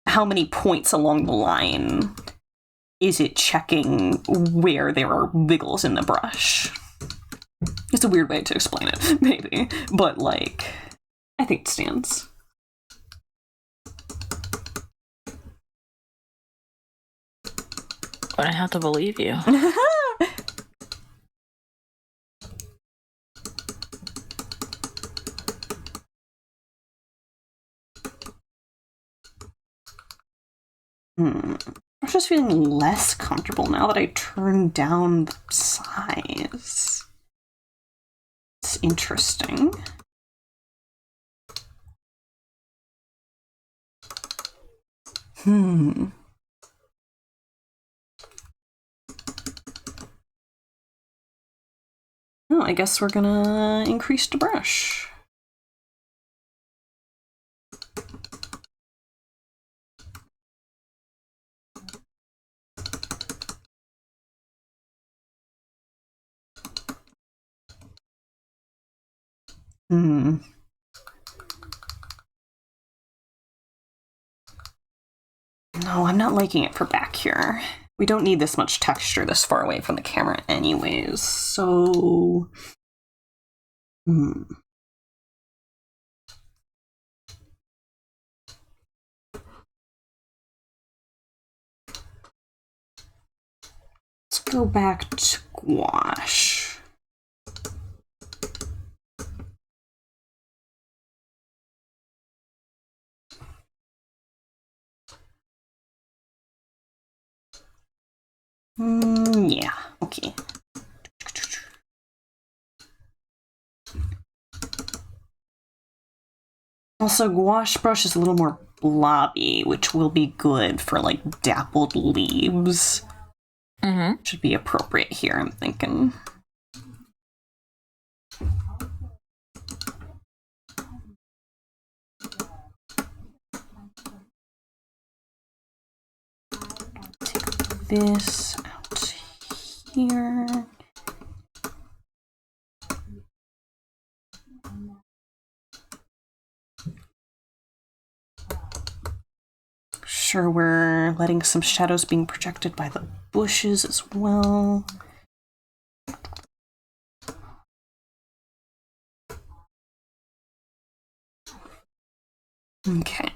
how many points along the line is it checking where there are wiggles in the brush? It's a weird way to explain it, maybe. But, like, I think it stands. But I have to believe you. I'm just feeling less comfortable now that I turned down the size. It's interesting. Oh, I guess we're gonna increase the brush. No, I'm not liking it for back here. We don't need this much texture this far away from the camera anyways, so... Let's go back to gouache. Yeah, okay. Also, gouache brush is a little more blobby, which will be good for, like, dappled leaves. Should be appropriate here, I'm thinking. Take this out here. Sure, we're letting some shadows being projected by the bushes as well. Okay.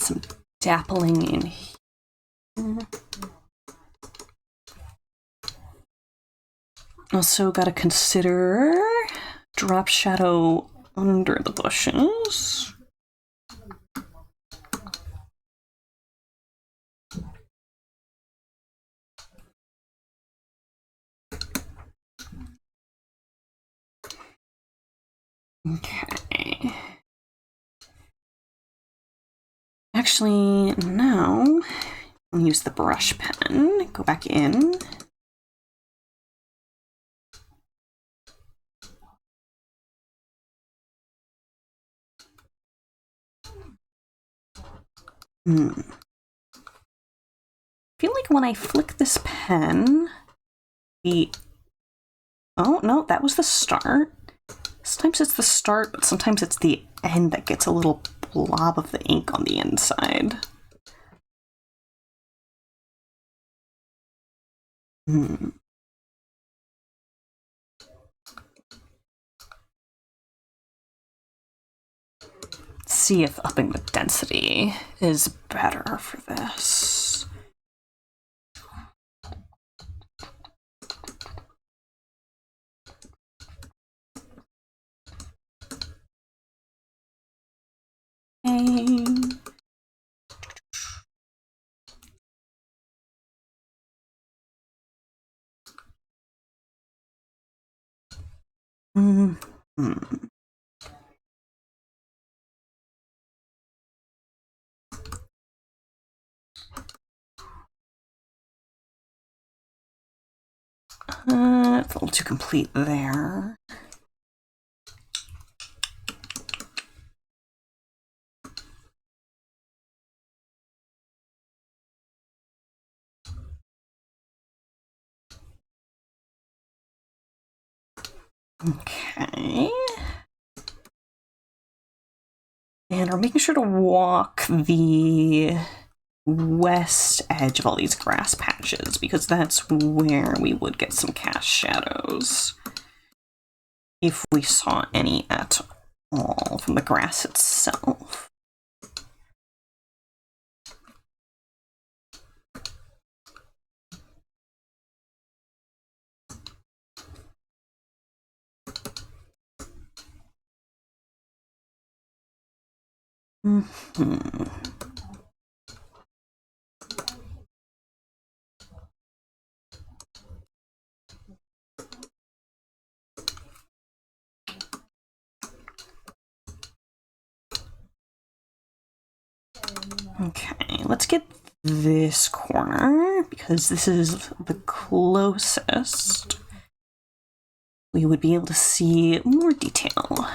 Some dappling in here. Also gotta consider drop shadow under the bushes. Okay. Actually, no. I'll use the brush pen. Go back in. I feel like when I flick this pen, oh no, that was the start. Sometimes it's the start, but sometimes it's the end that gets a little blob of the ink on the inside. See if upping the density is better for this. Okay. It's a little too complete there. Okay. And we're making sure to walk the west edge of all these grass patches because that's where we would get some cast shadows if we saw any at all from the grass itself. Okay, let's get this corner because this is the closest we would be able to see more detail.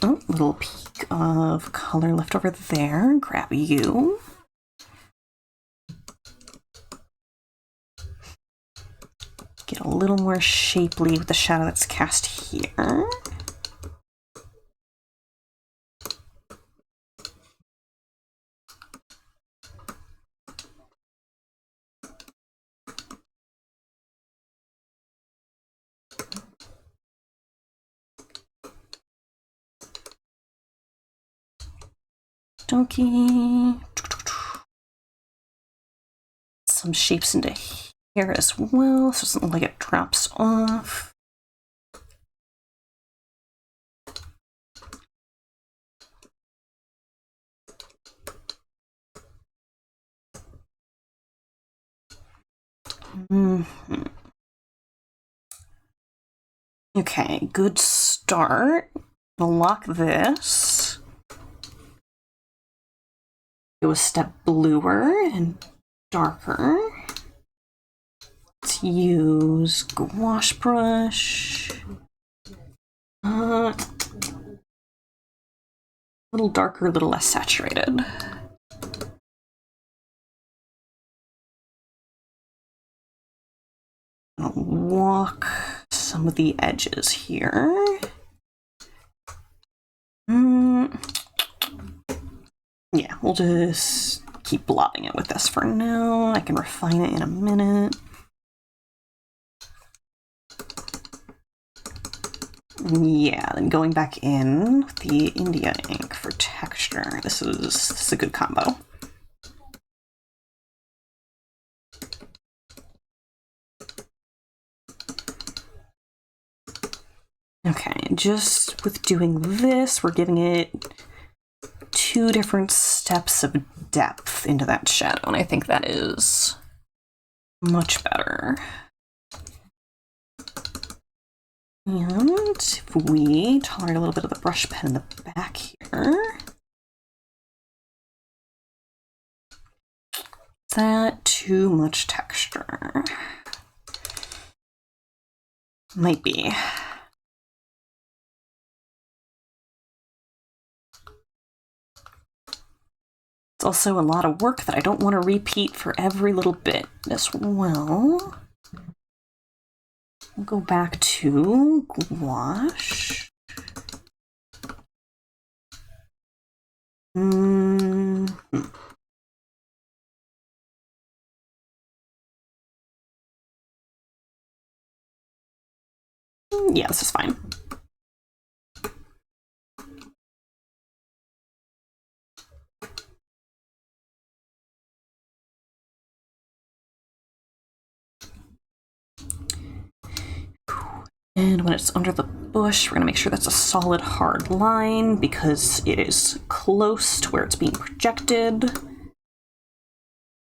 Oh, little peak of color left over there. Grab you. Get a little more shapely with the shadow that's cast here. Donkey. Some shapes into here as well, so it doesn't look like it drops off. Okay, good start. We'll lock this. Go a step bluer and darker. Let's use gouache brush. A little darker, a little less saturated. I'll walk some of the edges here. Yeah, we'll just keep blotting it with this for now. I can refine it in a minute. Yeah, then going back in with the India ink for texture. This is a good combo. Okay, just with doing this, we're giving it 2 different steps of depth into that shadow, and I think that is much better. And if we tolerate a little bit of the brush pen in the back here, is that too much texture? Might be. It's also a lot of work that I don't want to repeat for every little bit as well. We'll go back to gouache. Yeah, this is fine. And when it's under the bush, we're going to make sure that's a solid, hard line because it is close to where it's being projected.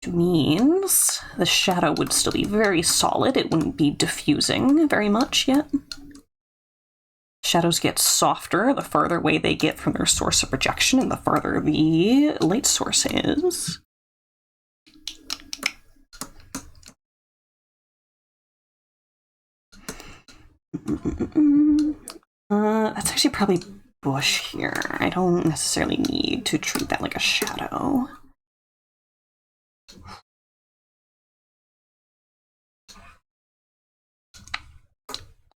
Which means the shadow would still be very solid. It wouldn't be diffusing very much yet. Shadows get softer the farther away they get from their source of projection and the farther the light source is. That's actually probably bush here. I don't necessarily need to treat that like a shadow.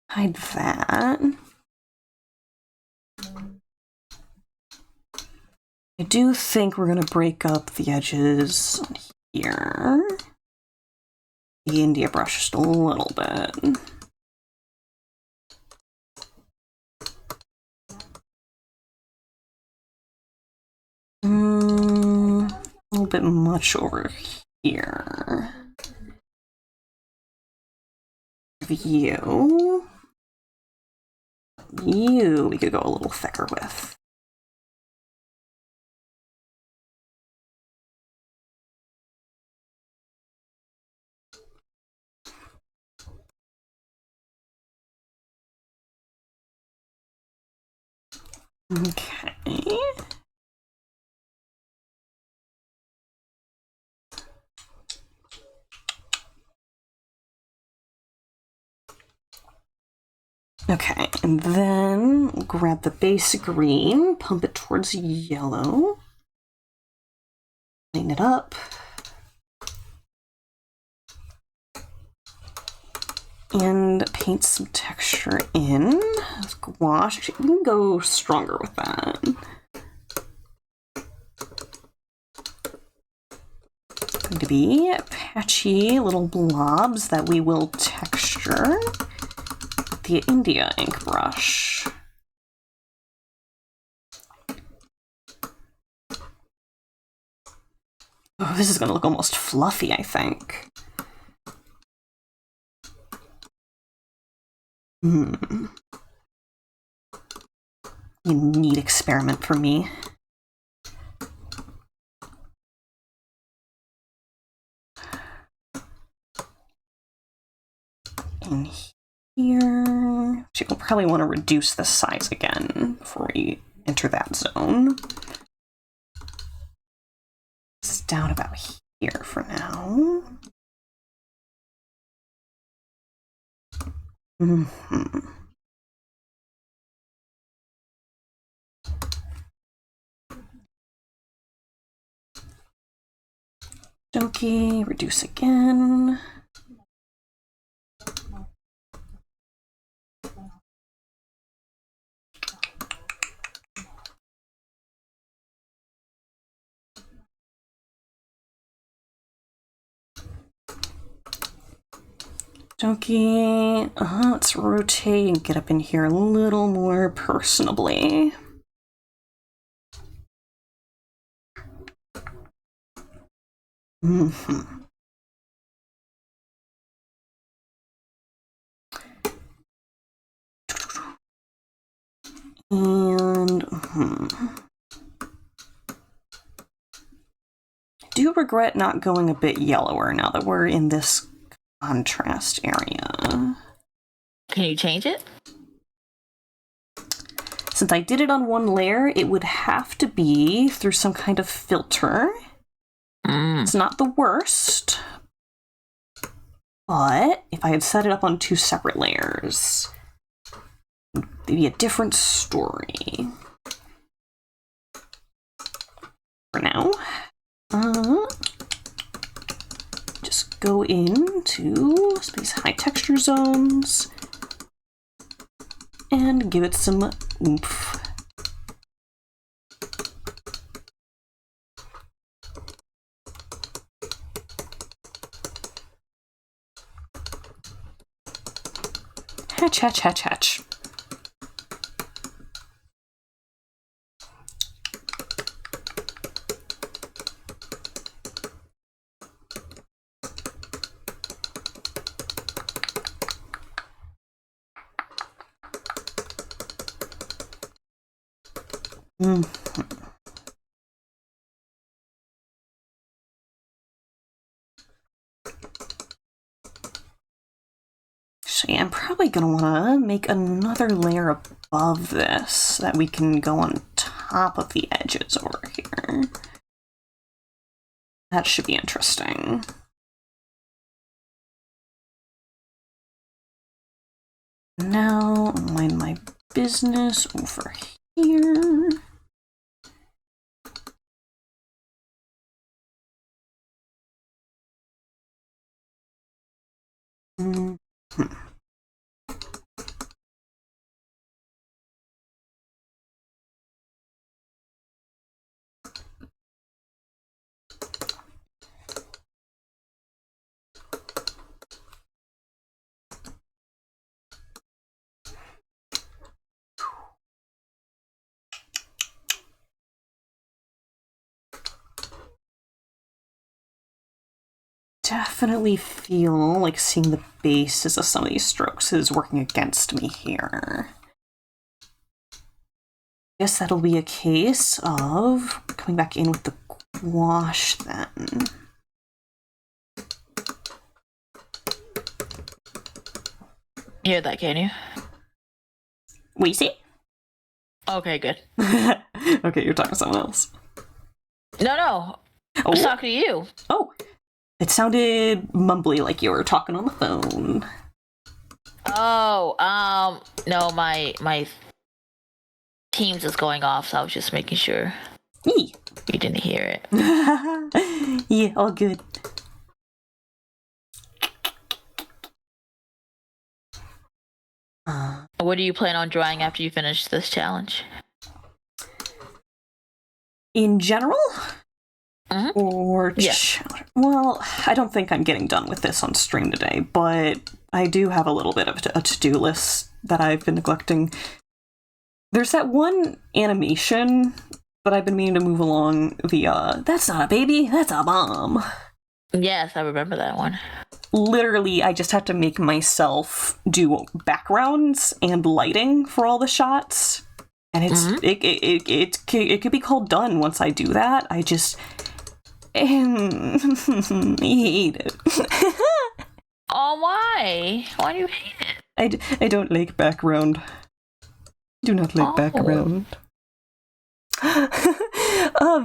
Hide that. I do think we're going to break up the edges here. The India brush just a little bit. A little bit much over here. You we could go a little thicker with. Okay. Okay, and then grab the base green, pump it towards yellow, clean it up, and paint some texture in. With gouache, we can go stronger with that. Going to be patchy little blobs that we will texture with the India ink brush. Oh, this is going to look almost fluffy, I think. A neat experiment for me. In here, so you'll probably want to reduce the size again before we enter that zone. It's down about here for now. Dokey, reduce again. Okay, let's rotate and get up in here a little more personably. Mm-hmm. And do regret not going a bit yellower now that we're in this contrast area. Can you change it? Since I did it on one layer, it would have to be through some kind of filter. It's not the worst, but if I had set it up on 2 separate layers, it'd be a different story. For now, just go into space high texture zones and give it some oomph. Hatch, hatch, hatch, hatch. So yeah, I'm probably gonna wanna make another layer above this so that we can go on top of the edges over here. That should be interesting. Now, mind my business over here. Definitely feel like seeing the bases of some of these strokes is working against me here. Guess that'll be a case of coming back in with the gouache then. Hear that, can you? We see? Okay, good. Okay, you're talking to someone else. No. I was talking to you. Oh, it sounded mumbly like you were talking on the phone. Oh, no, my Teams is going off, so I was just making sure you didn't hear it. Yeah, all good. What do you plan on drawing after you finish this challenge? In general? Mm-hmm. Or yeah. Well, I don't think I'm getting done with this on stream today, but I do have a little bit of a to-do list that I've been neglecting. There's that one animation that I've been meaning to move along, the that's not a baby, that's a bomb. Yes, I remember that one. Literally, I just have to make myself do backgrounds and lighting for all the shots. And it's it could be called done once I do that. I just hate it. Oh, why? Why do you hate it? I don't like background. Do not like background.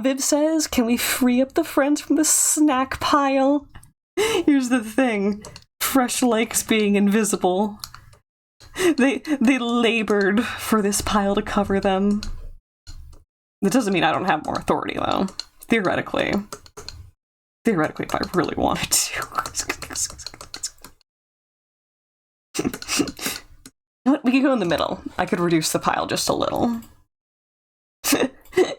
Viv says, can we free up the friends from the snack pile? Here's the thing. Fresh likes being invisible. They labored for this pile to cover them. That doesn't mean I don't have more authority, though. Theoretically, if I really wanted to. We could go in the middle. I could reduce the pile just a little.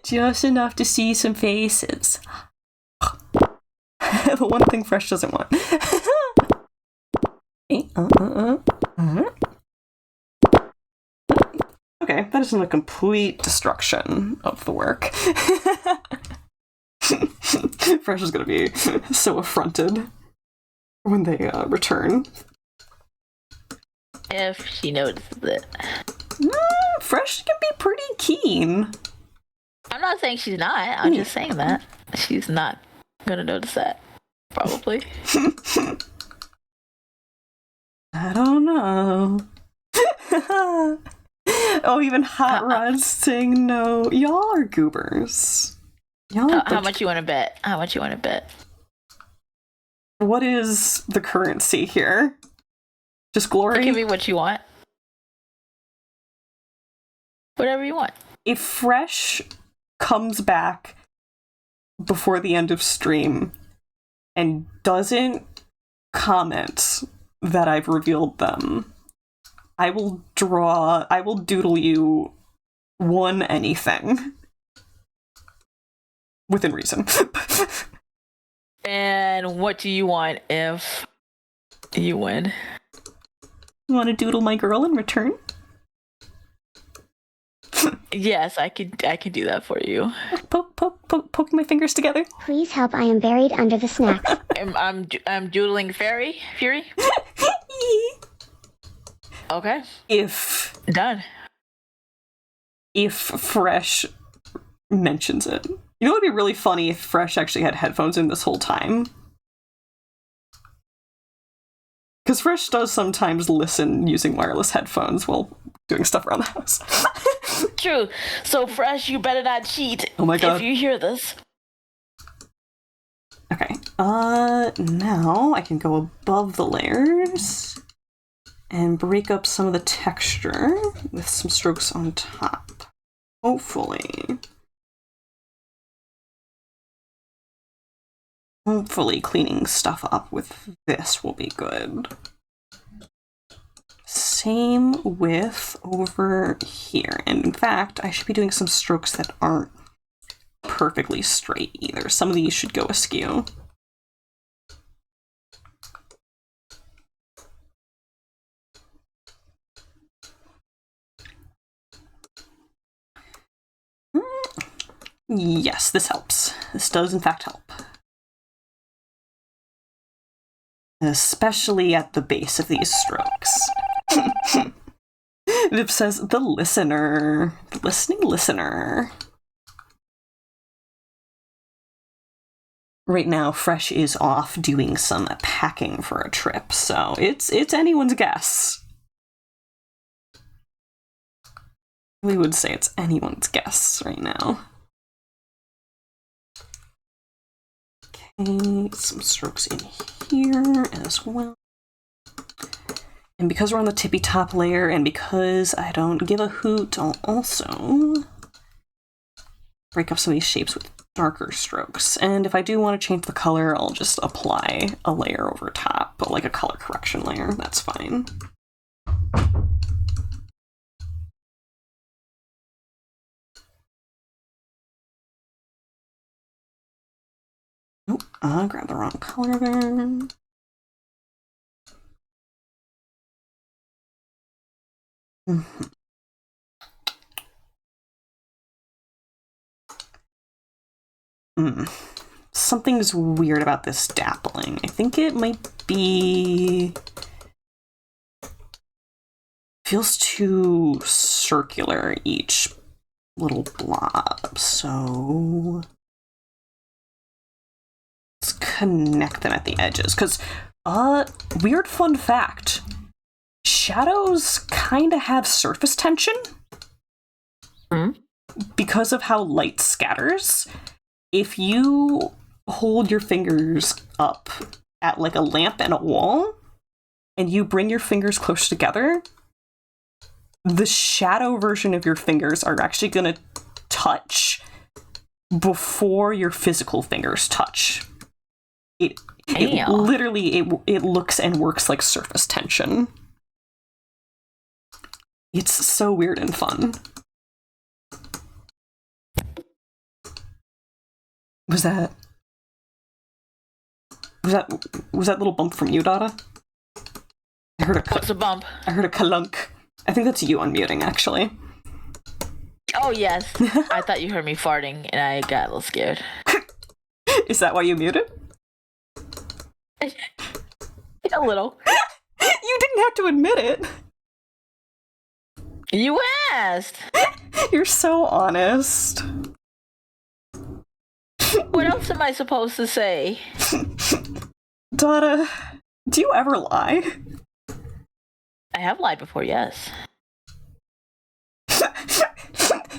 Just enough to see some faces. The one thing Fresh doesn't want. Okay. Okay, that isn't a complete destruction of the work. Fresh is gonna be so affronted when they return. If she notices it. Fresh can be pretty keen. I'm not saying she's not. I'm just saying that. She's not gonna notice that. Probably. I don't know. Oh, even Hot Rod's saying no. Y'all are goobers. How much you want to bet? How much you want to bet? What is the currency here? Just glory? It can be what you want. Whatever you want. If Fresh comes back before the end of stream and doesn't comment that I've revealed them, I will doodle you one anything. Within reason. And what do you want if you win? You want to doodle my girl in return? Yes, I could do that for you. Poking my fingers together. Please help, I am buried under the snacks. I'm doodling Fury? Okay. Done. If Fresh mentions it. You know what would be really funny if Fresh actually had headphones in this whole time? Because Fresh does sometimes listen using wireless headphones while doing stuff around the house. True. So Fresh, you better not cheat. Oh my god. If you hear this. Okay. Now I can go above the layers and break up some of the texture with some strokes on top. Hopefully cleaning stuff up with this will be good. Same with over here. And in fact, I should be doing some strokes that aren't perfectly straight either. Some of these should go askew. Yes, this helps. This does in fact help. Especially at the base of these strokes. It says the listener. The listening listener. Right now, Fresh is off doing some packing for a trip, so it's anyone's guess. We would say it's anyone's guess right now. Okay, some strokes in here as well. And because we're on the tippy top layer, and because I don't give a hoot, I'll also break up some of these shapes with darker strokes. And if I do want to change the color, I'll just apply a layer over top, but like a color correction layer, that's fine. Oh, grab the wrong color there. Something's weird about this dappling. I think it might be... feels too circular, each little blob, so... let's connect them at the edges, because, weird fun fact. Shadows kind of have surface tension. Because of how light scatters. If you hold your fingers up at like a lamp and a wall, and you bring your fingers close together, the shadow version of your fingers are actually going to touch before your physical fingers touch. It literally, it looks and works like surface tension. It's so weird and fun. Was that little bump from you, Dada? What's a bump? I heard a kalunk. I think that's you unmuting, actually. Oh, yes. I thought you heard me farting, and I got a little scared. Is that why you muted? A little. You didn't have to admit it. You asked. You're so honest. What else am I supposed to say? Dada, do you ever lie? I have lied before, yes.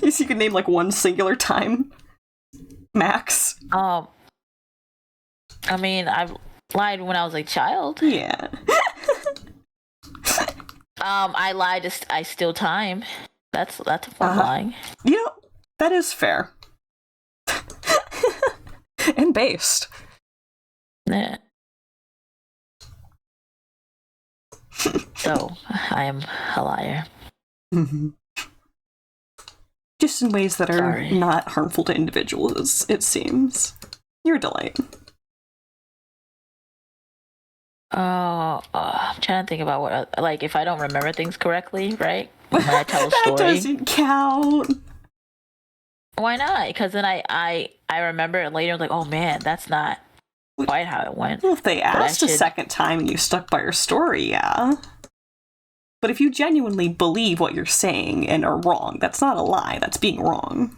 Yes, you can name like one singular time. Max. I mean, I've lied when I was a child. Yeah. I lied I steal time. That's a form of lying. You know, that is fair. And based. Yeah. So, I am a liar. Mm-hmm. Just in ways that are not harmful to individuals, it seems. You're a delight. Oh, I'm trying to think about what, like, if I don't remember things correctly, right? When I tell a That story. doesn't count. Why not? Because then I remember it later, like, oh man, that's not quite how it went. Well, if they asked a second time and you stuck by your story, yeah. But if you genuinely believe what you're saying and are wrong, that's not a lie, that's being wrong.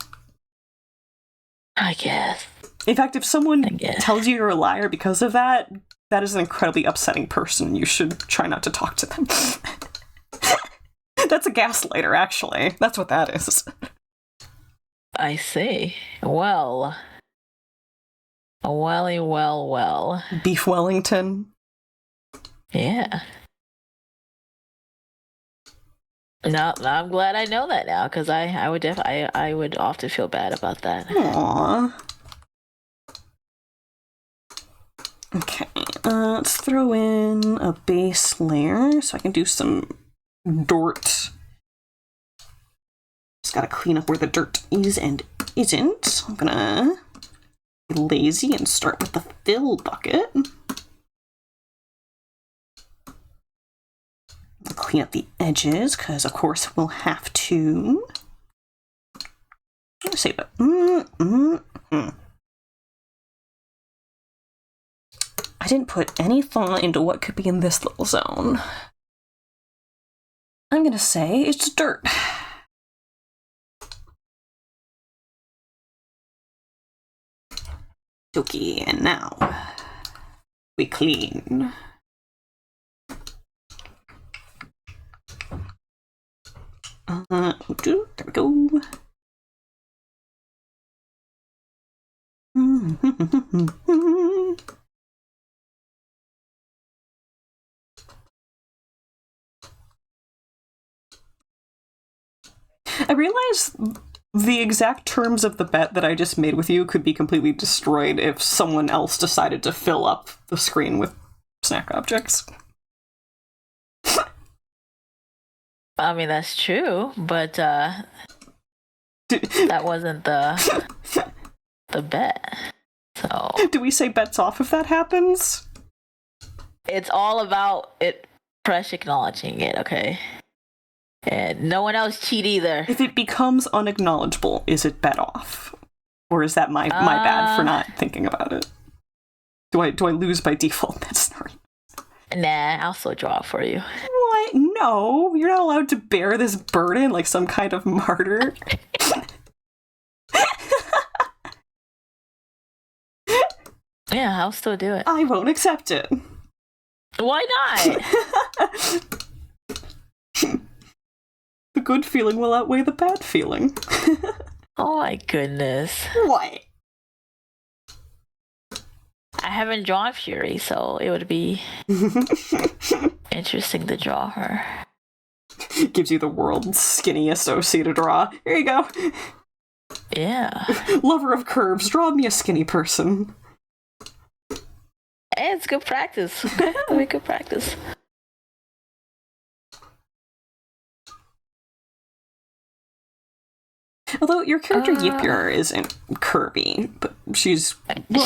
I guess. In fact, if someone tells you you're a liar because of that, that is an incredibly upsetting person. You should try not to talk to them. That's a gaslighter, actually. That's what that is. I see. Well. Well. Beef Wellington. Yeah. No, I'm glad I know that now, because I would often feel bad about that. Aww. Okay, let's throw in a base layer so I can do some dirt. Just gotta clean up where the dirt is and isn't. I'm gonna be lazy and start with the fill bucket. I'll clean up the edges, because of course we'll have to. Let's save it. I didn't put any thought into what could be in this little zone. I'm gonna say it's dirt. Okay, and now we clean. There we go. I realize the exact terms of the bet that I just made with you could be completely destroyed if someone else decided to fill up the screen with snack objects. I mean, that's true, but that wasn't the bet. So do we say bets off if that happens? It's all about it. Fresh acknowledging it, okay? And no one else cheat either. If it becomes unacknowledgeable, is it bet off, or is that my bad for not thinking about it? Do I lose by default? That's not. Nah, I'll still draw it for you. What? No, you're not allowed to bear this burden like some kind of martyr. Yeah, I'll still do it. I won't accept it. Why not? The good feeling will outweigh the bad feeling. Oh my goodness. What? I haven't drawn Fury, so it would be interesting to draw her. Gives you the world's skinniest OC to draw. Here you go. Yeah. Lover of curves, draw me a skinny person. Hey, it's good practice. It'll be good practice. Although your character Yipur isn't curvy, but she's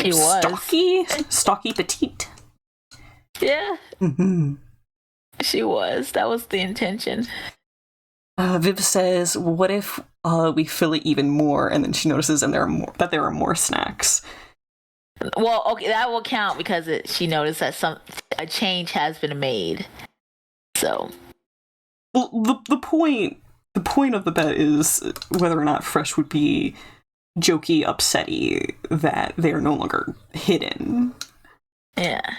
she was stocky petite. Yeah. Mm-hmm. She was. That was the intention. Viv says, "What if we fill it even more?" And then she notices, and that there are more snacks. Well, okay, that will count because she noticed that a change has been made. So, well, the point of the bet is whether or not Fresh would be jokey, upsetty that they are no longer hidden. Yeah.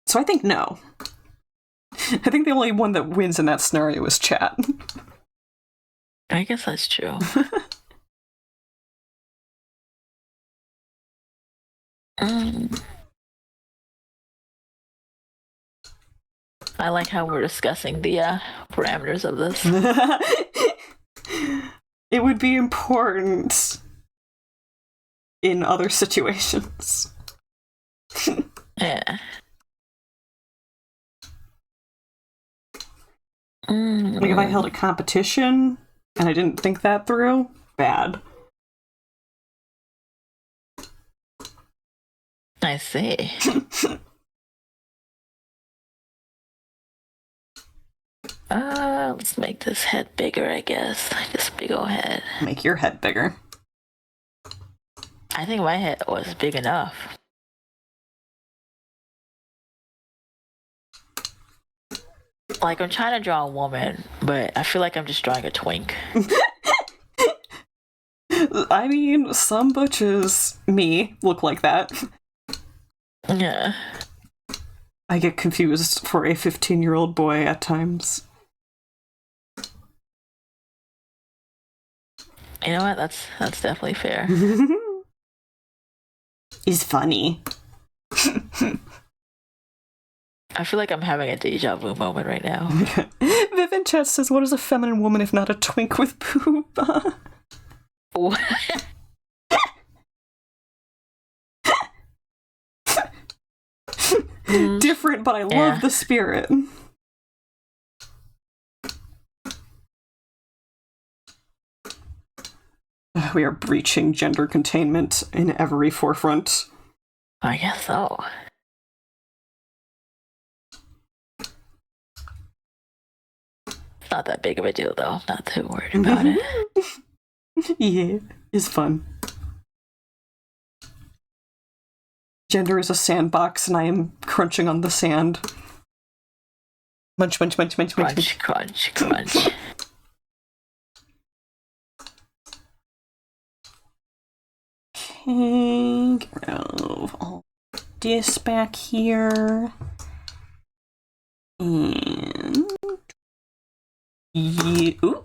So I think no. I think the only one that wins in that scenario is Chat. I guess that's true. I like how we're discussing the parameters of this. It would be important in other situations. Yeah. Like if I held a competition and I didn't think that through, bad. I see. Let's make this head bigger, I guess. This big old head. Make your head bigger. I think my head was big enough. Like, I'm trying to draw a woman, but I feel like I'm just drawing a twink. I mean, some butches, me, look like that. Yeah. I get confused for a 15-year-old boy at times. You know what? That's definitely fair. He's funny. I feel like I'm having a deja vu moment right now. Vivian Chet says, "What is a feminine woman if not a twink with poop?" Different, but I love the spirit. We are breaching gender containment in every forefront. I guess so. Not that big of a deal, though. Not too worried about it. Yeah, it's fun. Gender is a sandbox, and I am crunching on the sand. Munch, munch, munch, munch, munch, munch. Crunch, crunch, crunch. Okay, get rid of all this back here. And... yeah, ooh.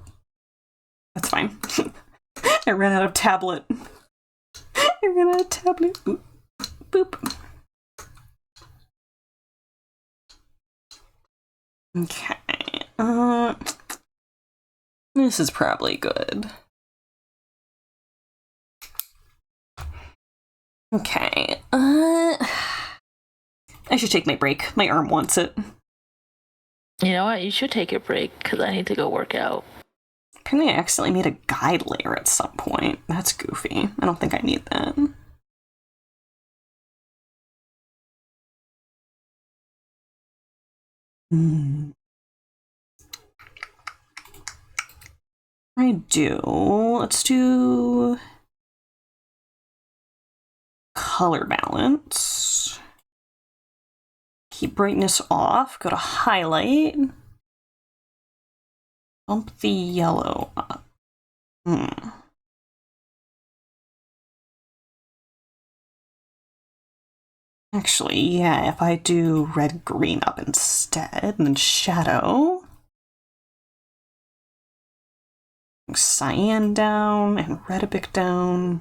That's fine. I ran out of tablet. Ooh. Boop. Okay. This is probably good. Okay. I should take my break. My arm wants it. You know what? You should take a break, because I need to go work out. Apparently I accidentally made a guide layer at some point. That's goofy. I don't think I need that. I do. Let's do color balance. Keep brightness off. Go to highlight. Bump the yellow up. Actually, yeah, if I do red-green up instead, and then shadow. Cyan down, and red a bit down.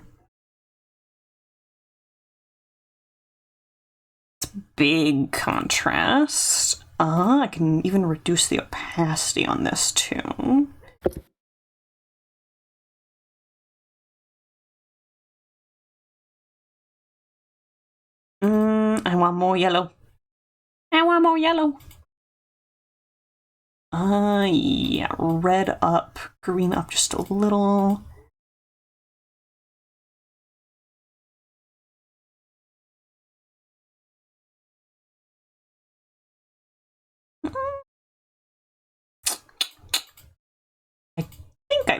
It's big contrast. I can even reduce the opacity on this too. I want more yellow. Yeah, red up, green up just a little.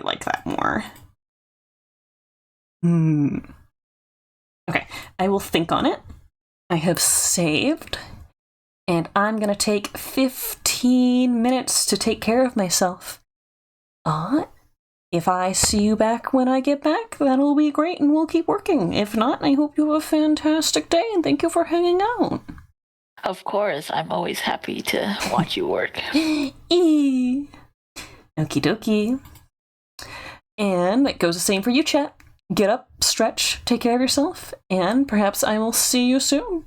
like that more. Okay, I will think on it. I have saved. And I'm gonna take 15 minutes to take care of myself. If I see you back when I get back, that'll be great and we'll keep working. If not, I hope you have a fantastic day and thank you for hanging out. Of course, I'm always happy to watch you work. Okie dokie. And it goes the same for you, chat. Get up, stretch, take care of yourself, and perhaps I will see you soon.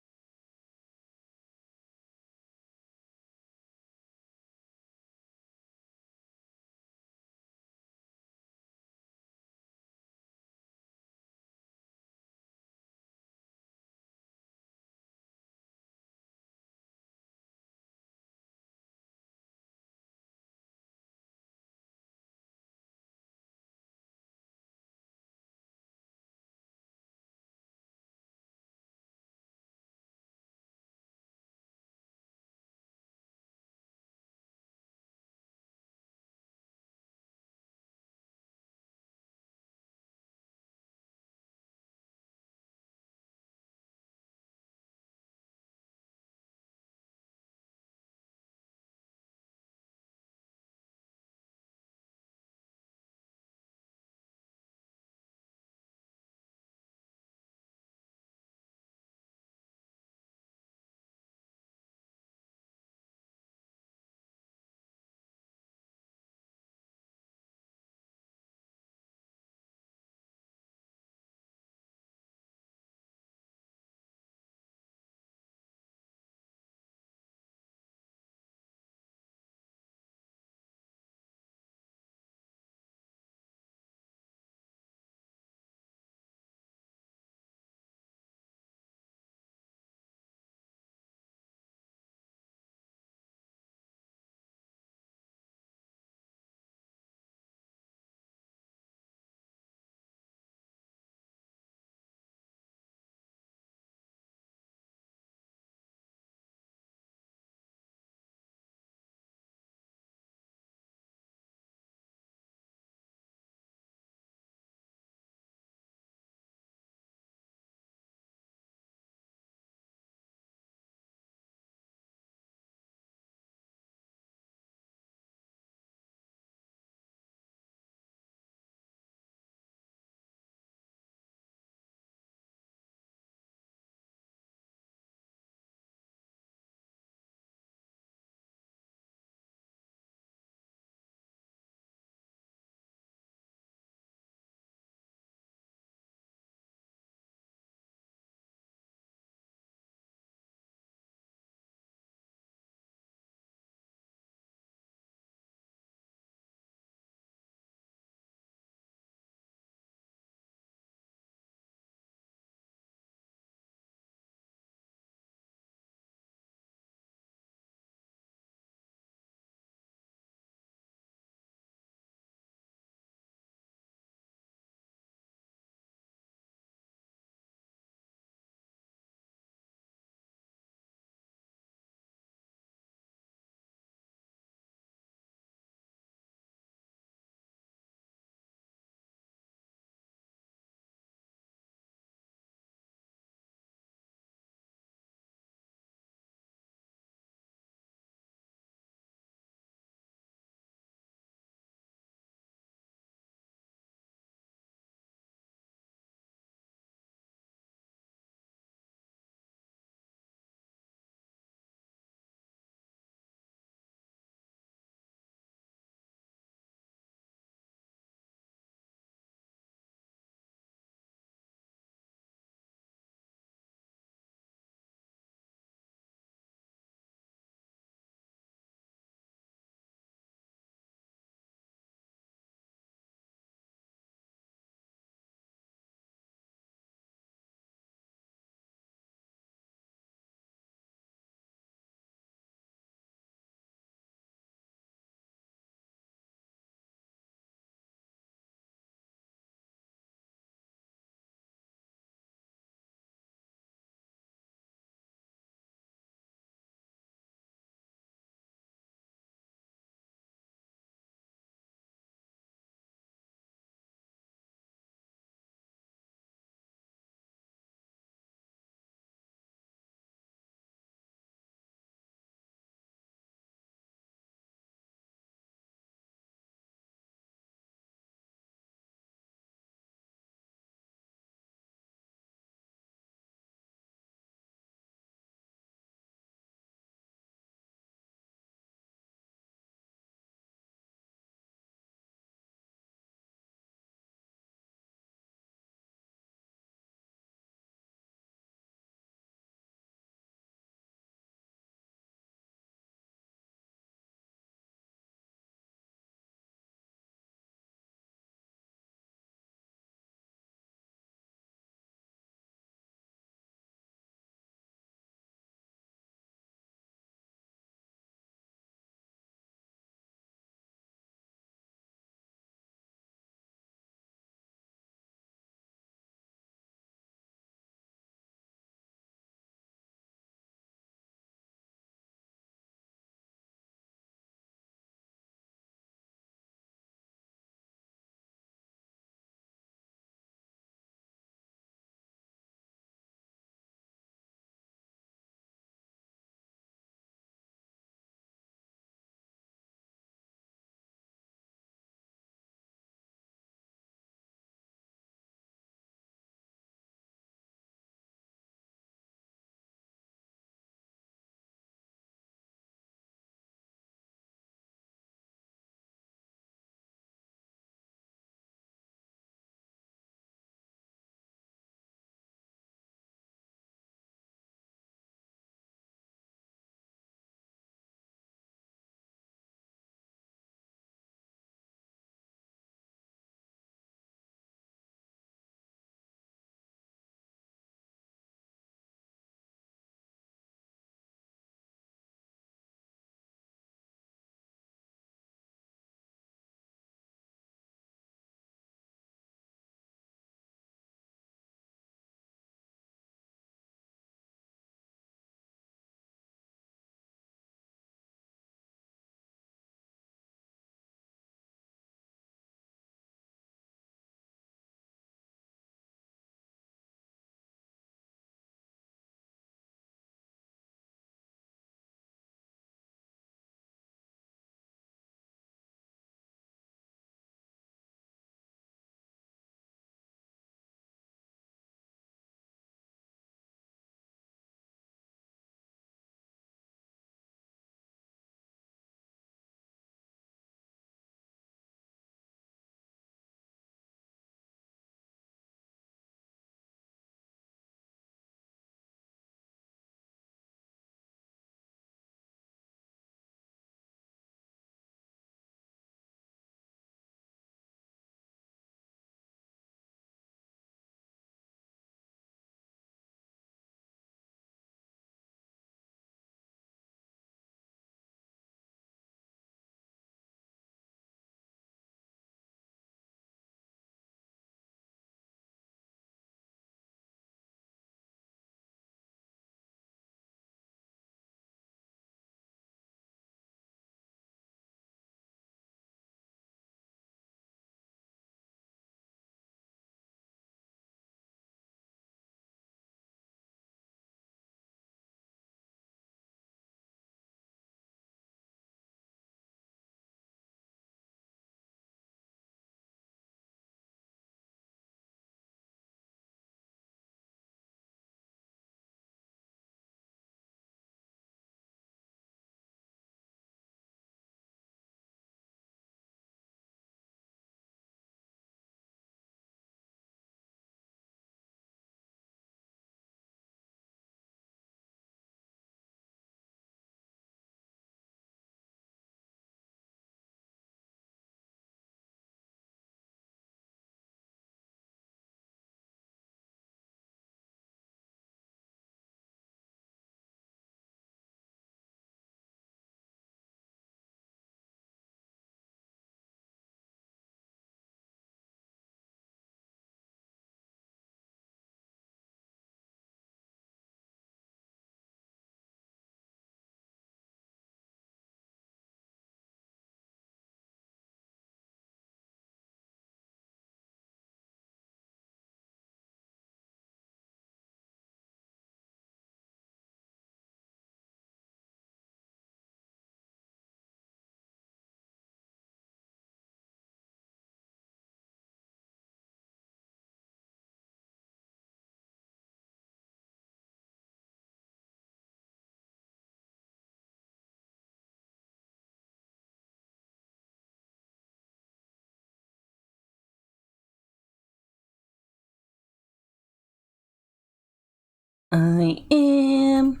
I am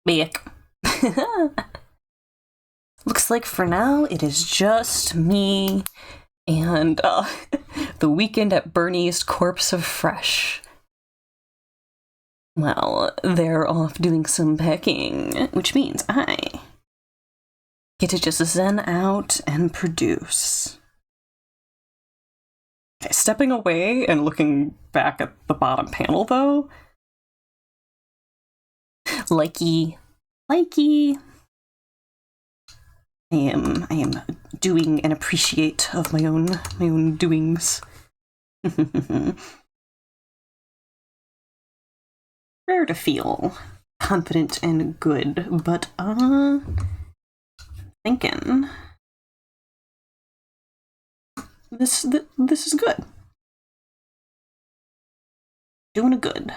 back. Looks like for now it is just me and the weekend at Bernie's corpse of fresh. Well, they're off doing some pecking, which means I get to just zen out and produce. Okay, stepping away and looking back at the bottom panel though. Likey. I am doing and appreciate of my own doings. Rare to feel confident and good, but thinking this is good. Doing a good.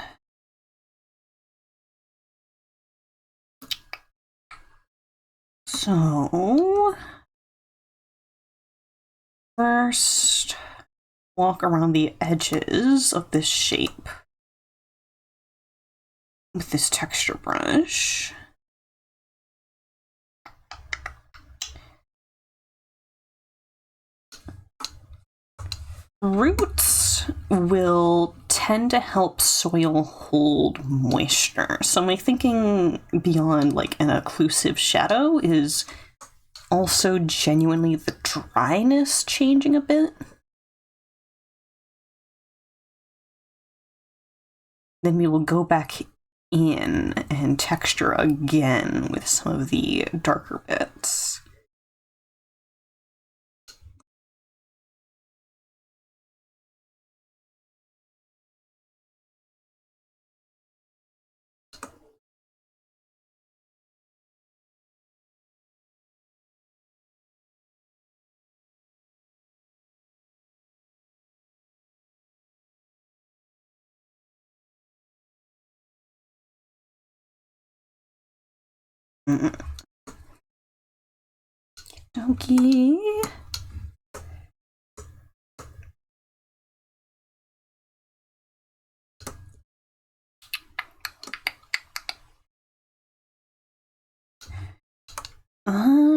So first, walk around the edges of this shape with this texture brush. Roots will tend to help soil hold moisture. So my thinking beyond like an occlusive shadow is also genuinely the dryness changing a bit. Then we will go back in and texture again with some of the darker bits. Okay.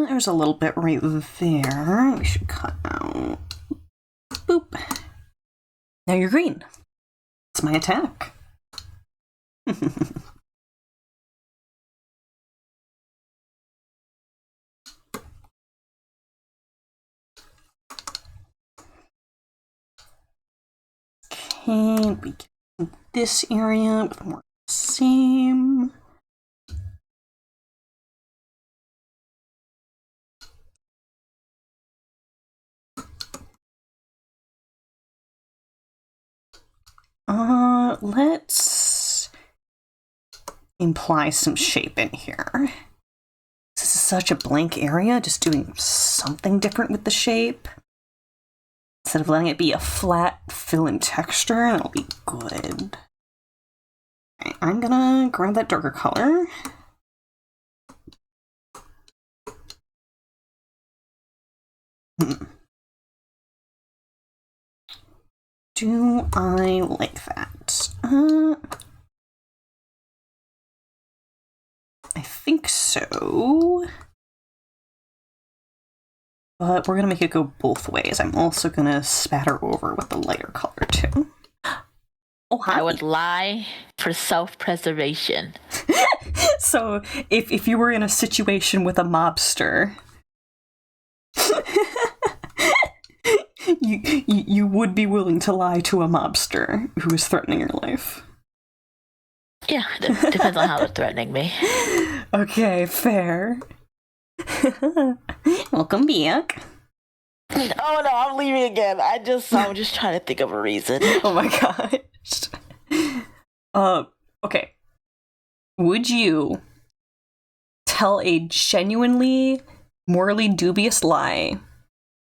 There's a little bit right there. We should cut out. Boop. Now you're green. It's my attack. Okay, we get this area with more same. Let's imply some shape in here. This is such a blank area, just doing something different with the shape. Instead of letting it be a flat fill-in texture, and it'll be good. Okay, I'm gonna grab that darker color. Do I like that? I think so. But we're gonna make it go both ways. I'm also gonna spatter over with the lighter color too. Oh, hi. I would lie for self-preservation. So if you were in a situation with a mobster, you would be willing to lie to a mobster who is threatening your life. Yeah, depends on how they're threatening me. Okay, fair. Welcome back. Oh no, I'm leaving again. I'm just trying to think of a reason. Oh my gosh. Okay. Would you tell a genuinely morally dubious lie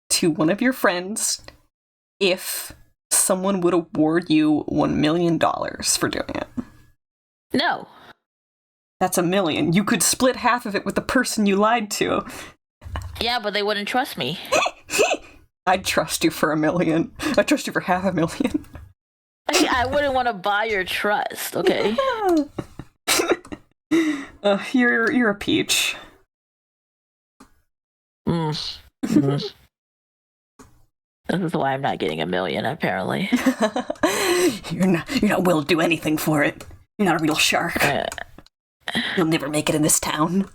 to one of your friends if someone would award you $1 million for doing it? No. That's $1 million. You could split half of it with the person you lied to. Yeah, but they wouldn't trust me. I'd trust you for $1 million. I'd trust you for $500,000. I wouldn't want to buy your trust, okay? You're a peach. Mm. This is why I'm not getting $1 million, apparently. You're not willing to do anything for it. You're not a real shark. You'll never make it in this town.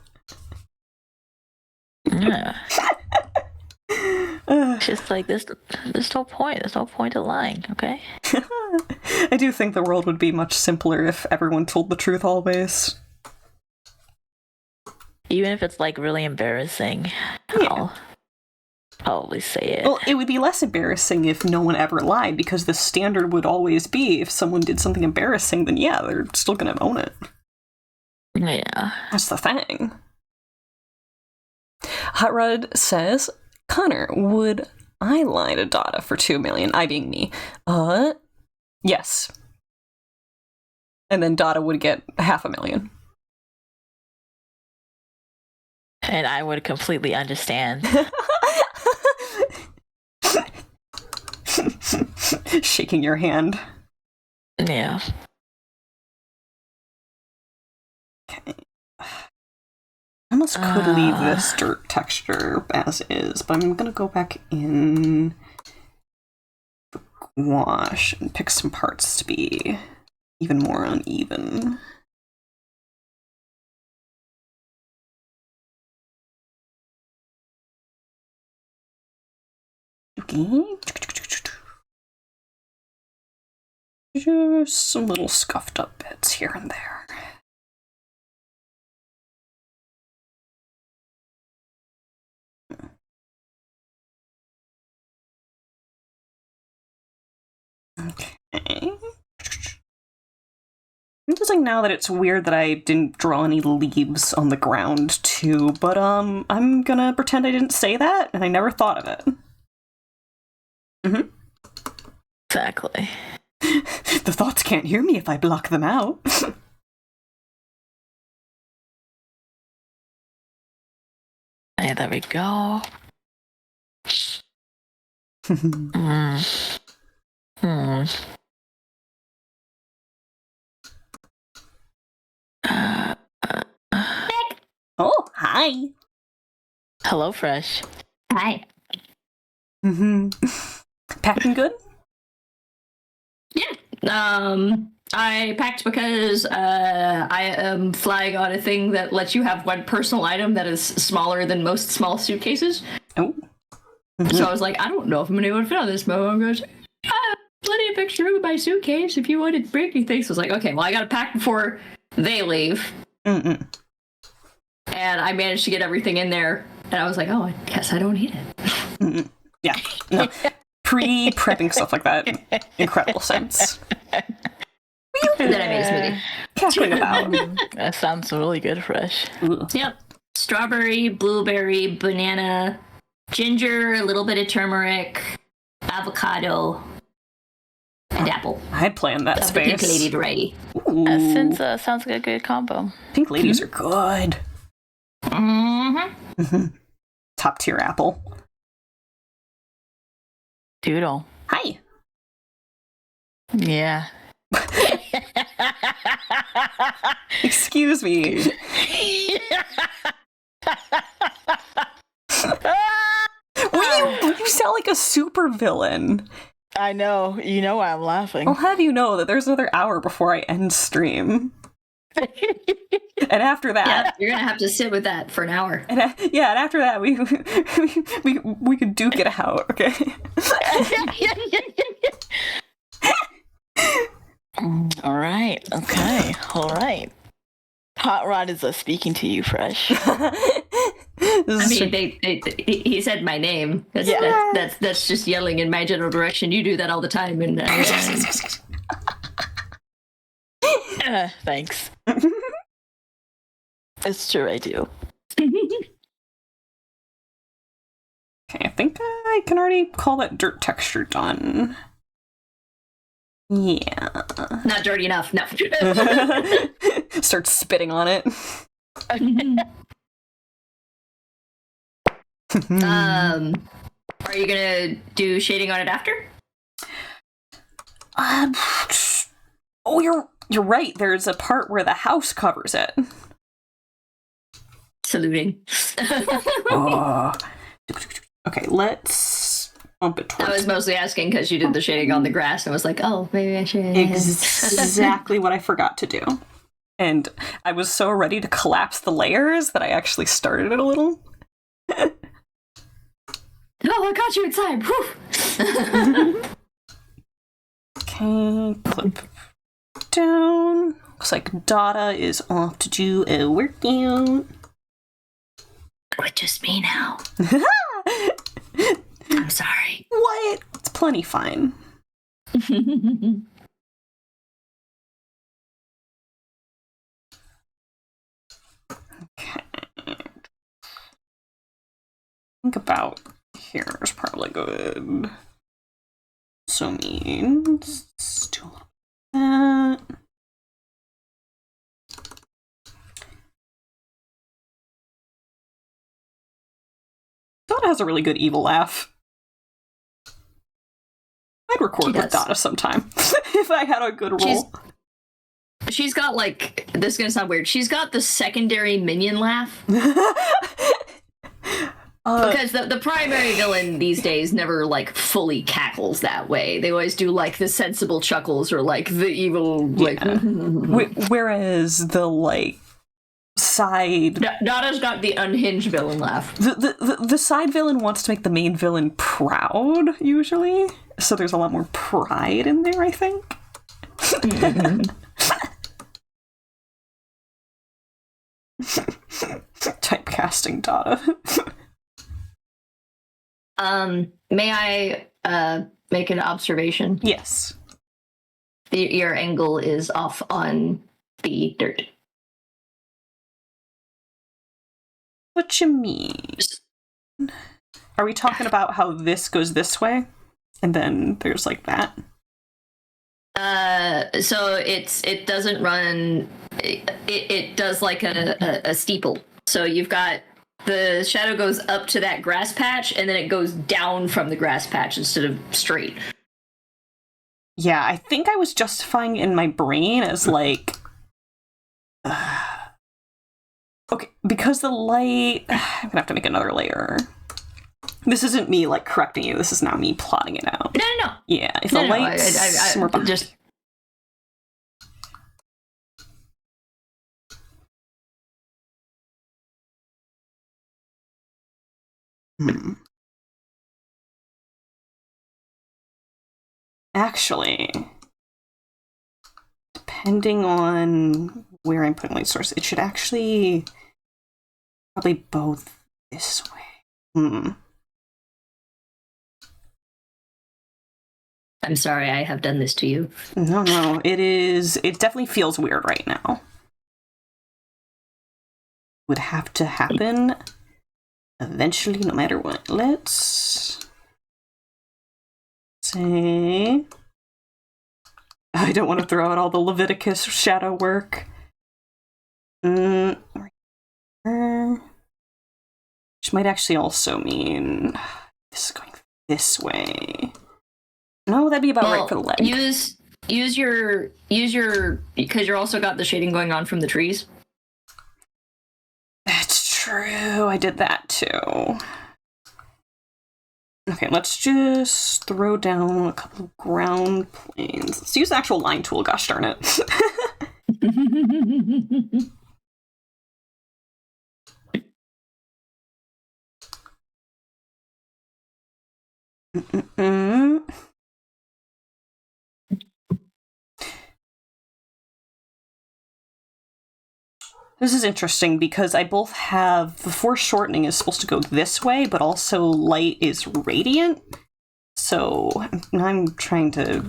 Yeah. It's just like this. There's no point. There's no point to lying. Okay. I do think the world would be much simpler if everyone told the truth always. Even if it's like really embarrassing, I'll probably say it. Well, it would be less embarrassing if no one ever lied, because the standard would always be if someone did something embarrassing, then yeah, they're still gonna own it. Yeah. That's the thing. Hot Rod says, Connor, would I lie to Dada for 2 million? I being me. Yes. And then Dada would get 500,000. And I would completely understand. Shaking your hand. Yeah. Okay. I almost could leave this dirt texture as is, but I'm gonna go back in gouache and pick some parts to be even more uneven. Okay. Just some little scuffed up bits here and there. Okay. I'm noticing now that it's weird that I didn't draw any leaves on the ground too, but I'm gonna pretend I didn't say that and I never thought of it. Mm-hmm. Exactly. The thoughts can't hear me if I block them out. Hey, there we go. Mm. Hmm. Oh, hi. Hello, Fresh. Hi. Mm-hmm. Packing good? Yeah. I packed because I am flying on a thing that lets you have one personal item that is smaller than most small suitcases. Oh. So I was like, I don't know if I'm going to be able to fit on this, but I'm going to plenty of extra room in my suitcase if you wanted to bring anything. So I was like, okay, well, I got to pack before they leave. Mm-mm. And I managed to get everything in there. And I was like, oh, I guess I don't need it. Mm-mm. Yeah. No. Pre-prepping stuff like that. Incredible sense. And then I made a smoothie. Cackling about. That sounds really good, Fresh. Ooh. Yep. Strawberry, blueberry, banana, ginger, a little bit of turmeric, avocado, and apple. I'd play in that Of the pink space. lady variety. Ooh. Since sounds like a good combo. Pink ladies are good. Mm-hmm. Mm-hmm. Top tier apple. Doodle. Hi. Yeah. Excuse me. You sound like a super villain. I know. You know why I'm laughing. I'll have you know that there's another hour before I end stream. And after Yeah, that, you're gonna have to sit with that for an hour. and after that, we could duke it out, okay? All right. Okay. All right. Hot Rod is speaking to you, Fresh. I mean, he said my name. That's just yelling in my general direction. You do that all the time, and Thanks. It's true, I do. Okay, I think I can already call that dirt texture done. Yeah. not dirty enough. No. Start spitting on it. Are you gonna do shading on it after? Oh, you're right. There's a part where the house covers it. Saluting. Oh. Okay, let's bump it towards. I was mostly asking because you did the shading on the grass, and I was like, oh, maybe I should. Exactly what I forgot to do. And I was so ready to collapse the layers that I actually started it a little. Oh, I got you inside. Whew. Okay, clip down. Looks like Dada is off to do a workout. With just me now. I'm sorry. What? It's plenty fine. Okay. Think about here is probably good. So means do a little that. Dada has a really good evil laugh. I'd record with Dada sometime if I had a good role. She's got like, this is gonna sound weird, she's got the secondary minion laugh. Because the primary villain these days never like fully cackles that way. They always do like the sensible chuckles or like the evil like. Whereas the like side Dada's got the unhinged villain laugh. The side villain wants to make the main villain proud usually, so there's a lot more pride in there, I think. Typecasting Dada. May I make an observation? Yes. Your angle is off on the dirt. What you mean? Are we talking about how this goes this way? And then there's like that? So it doesn't run, it does like a steeple. So you've got, the shadow goes up to that grass patch, and then it goes down from the grass patch instead of straight. Yeah, I think I was justifying in my brain as like... okay, because the light... I'm gonna have to make another layer. This isn't me, like, correcting you. This is now me plotting it out. No. Yeah, if the light's more behind. Just... Actually, depending on where I'm putting light source, it should actually probably both this way. I'm sorry I have done this to you. No, it definitely feels weird right now. Would have to happen eventually, no matter what. Let's say... I don't want to throw out all the Leviticus shadow work. Which might actually also mean this is going this way. No, that'd be about right for the leg. Use your because you're also got the shading going on from the trees. That's true. I did that too. Okay, let's just throw down a couple of ground planes. Let's use the actual line tool, gosh darn it. This is interesting because I both have the foreshortening is supposed to go this way, but also light is radiant. So I'm trying to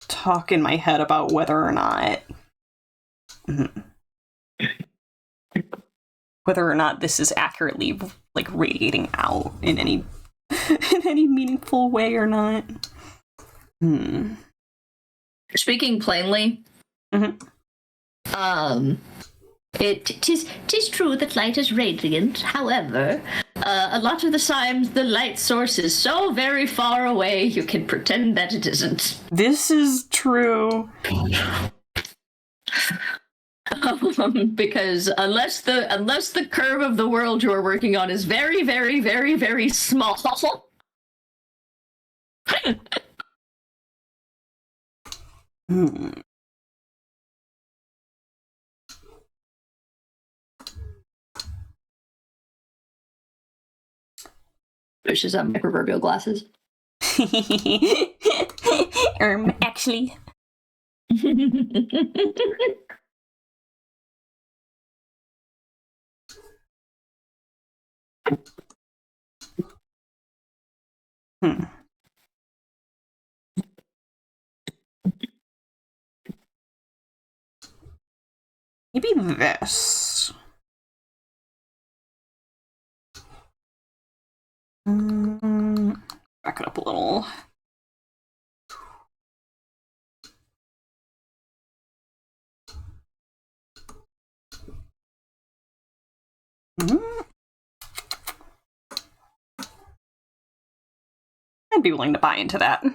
talk in my head about whether or not this is accurately like radiating out in any meaningful way or not. Speaking plainly, Tis true that light is radiant. However, a lot of the times the light source is so very far away you can pretend that it isn't. This is true. Because unless the curve of the world you're working on is very, very, very, very small. Pushes up my proverbial glasses. Actually. Maybe this. Back it up a little. I'd be willing to buy into that.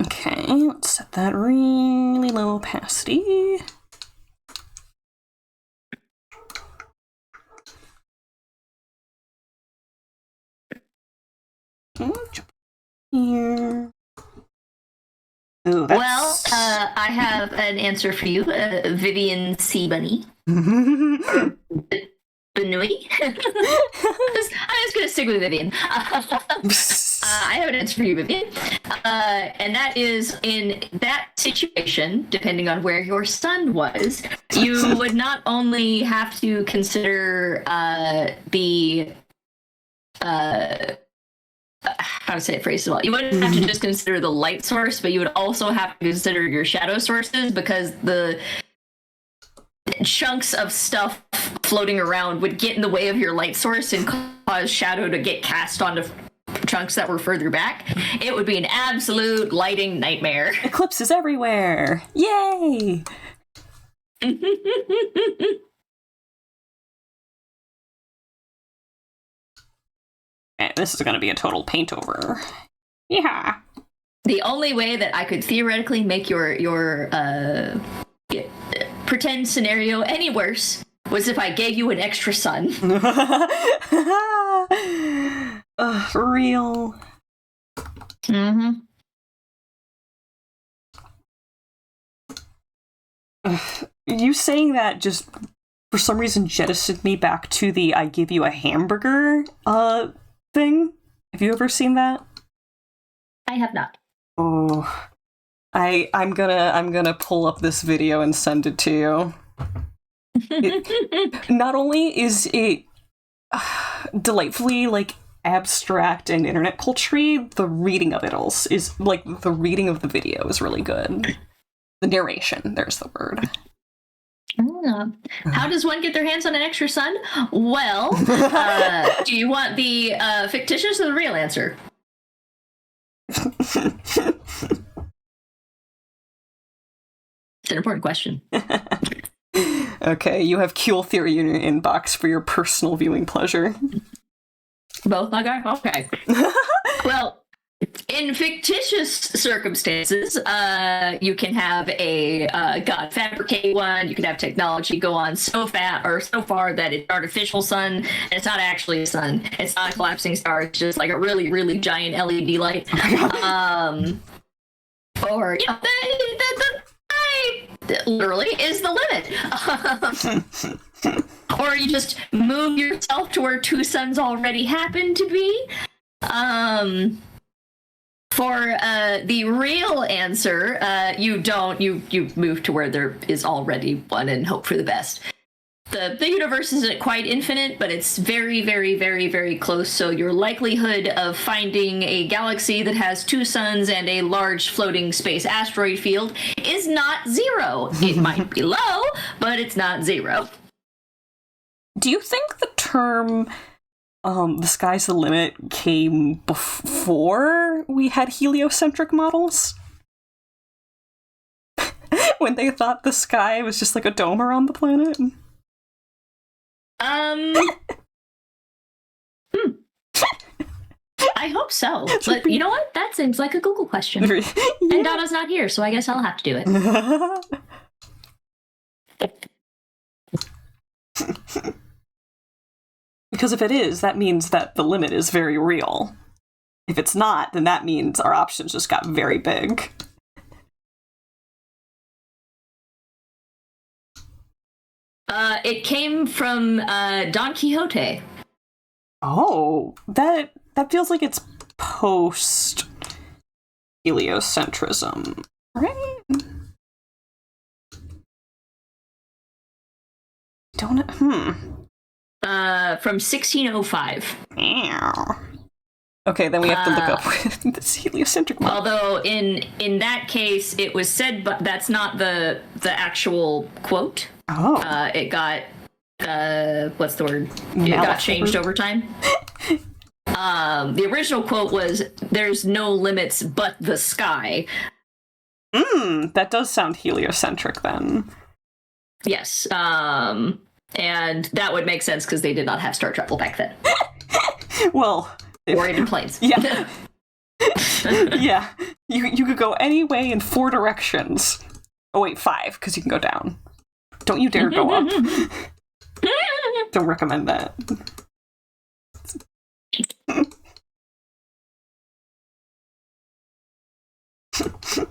Okay, let's set that really low opacity. Jump here. Ooh, well, I have an answer for you, Vivian C. Bunny. Benui. I'm just going to stick with Vivian. I have an answer for you, Vivian. And that is, in that situation, depending on where your son was, you would not only have to consider the how to say it phrased well. You wouldn't have to just consider the light source, but you would also have to consider your shadow sources, because the chunks of stuff floating around would get in the way of your light source and cause shadow to get cast onto chunks that were further back. It would be an absolute lighting nightmare. Eclipses everywhere! Yay! Okay, this is going to be a total paint over. Yeah. The only way that I could theoretically make your pretend scenario any worse was if I gave you an extra sun. For real. Mm-hmm. You saying that just for some reason jettisoned me back to the I give you a hamburger thing. Have you ever seen that? I have not. Oh, I'm gonna pull up this video and send it to you. Not only is it delightfully like abstract and internet culture, the reading of it is like the reading of the video is really good. The narration, there's the word. How does one get their hands on an extra sun? Well, do you want the fictitious or the real answer? It's an important question. Okay, you have Kuehl Theory in your inbox for your personal viewing pleasure. Both, okay. Well, in fictitious circumstances, you can have a god fabricate one. You can have technology go on so fat or so far that it's artificial sun, and it's not actually a sun. It's not a collapsing star. It's just like a really, really giant LED light. Or you know, the literally is the limit. Or you just move yourself to where two suns already happen to be. For the real answer, you don't. You move to where there is already one and hope for the best. The universe isn't quite infinite, but it's very, very, very, very close. So your likelihood of finding a galaxy that has two suns and a large floating space asteroid field is not zero. It might be low, but it's not zero. Do you think the term the sky's the limit came before we had heliocentric models? when they thought the sky was just like a dome around the planet? I hope so. But you know what? That seems like a Google question. Yeah. And Donna's not here, so I guess I'll have to do it. Because if it is, that means that the limit is very real. If it's not, then that means our options just got very big. It came from Don Quixote. Oh, that feels like it's post heliocentrism, right? Don't From 1605. Okay, then we have to look up with this heliocentric model. Although in that case, it was said, but that's not the actual quote. Oh, It got what's the word? It got changed over time. The original quote was, "There's no limits but the sky." that does sound heliocentric then. Yes. And that would make sense because they did not have star travel back then, Well, or even planes. yeah, yeah. You could go any way in 4 directions. Oh wait, 5 because you can go down. Don't you dare go up. Don't recommend that.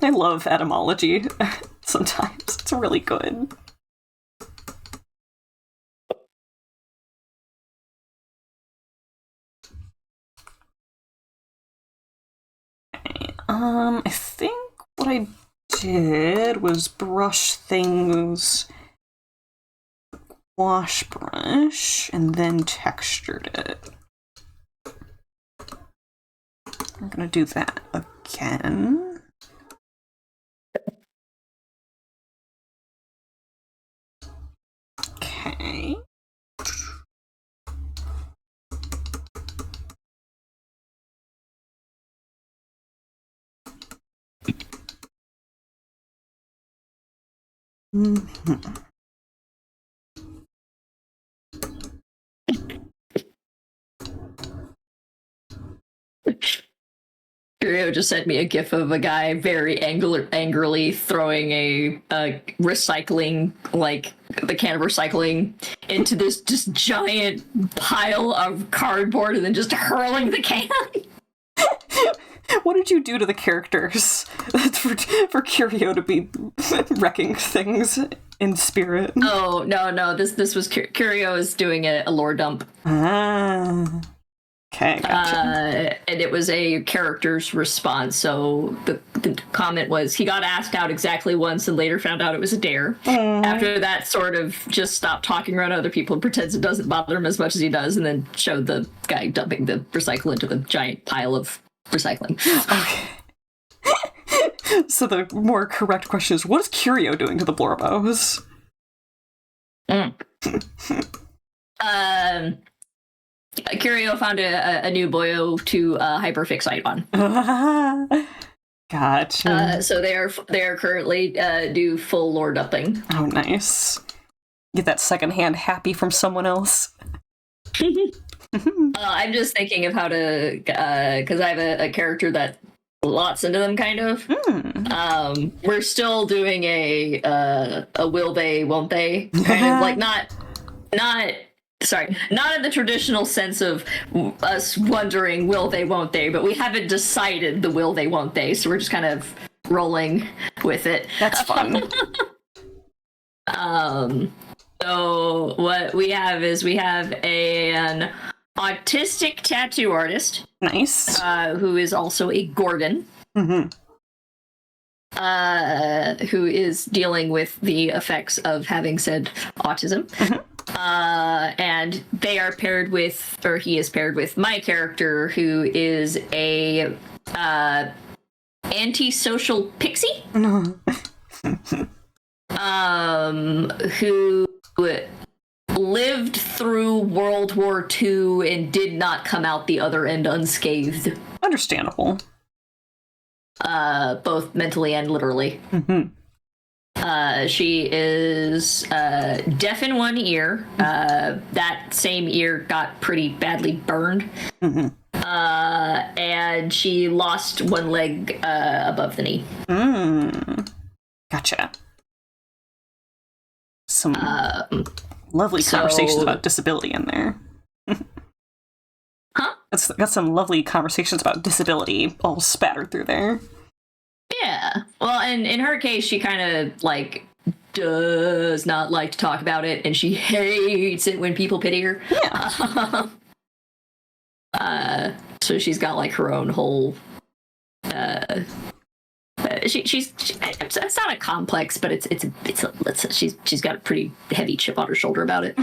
I love etymology. Sometimes it's really good. I think what I did was brush things, wash brush, and then textured it. I'm gonna do that again. Okay. Curio just sent me a gif of a guy very angrily throwing a recycling, like the can of recycling, into this just giant pile of cardboard and then just hurling the can. What did you do to the characters for Curio to be wrecking things in spirit? Oh, no, this was Curio is doing a lore dump. Ah. Okay, gotcha. And it was a character's response. So the comment was, he got asked out exactly once and later found out it was a dare. After that, sort of just stopped talking around other people and pretends it doesn't bother him as much as he does, and then showed the guy dumping the recycle into the giant pile of recycling. Okay. So the more correct question is, what is Curio doing to the Blorbos? Curio found a new boyo to hyperfixate on. Gotcha. So they are currently do full lore dumping. Oh, nice. Get that secondhand happy from someone else. I'm just thinking of how to, because I have a character that lots into them, kind of. We're still doing a will they, won't they, kind of like not in the traditional sense of us wondering will they, won't they, but we haven't decided the will they, won't they, so we're just kind of rolling with it. That's fun. So what we have is an autistic tattoo artist. Nice. Who is also a Gorgon. Who is dealing with the effects of having said autism. And they are paired with, or he is paired with, my character, who is a antisocial pixie. Who lived through World War II and did not come out the other end unscathed. Understandable. Both mentally and literally. She is deaf in one ear. That same ear got pretty badly burned. And she lost one leg above the knee. Gotcha. Some lovely conversations about disability in there. Huh? Got some lovely conversations about disability all spattered through there. Yeah. Well, and in her case, she kind of like does not like to talk about it, and she hates it when people pity her. Yeah. So she's got like her own whole. She's it's not a complex, but she's got a pretty heavy chip on her shoulder about it.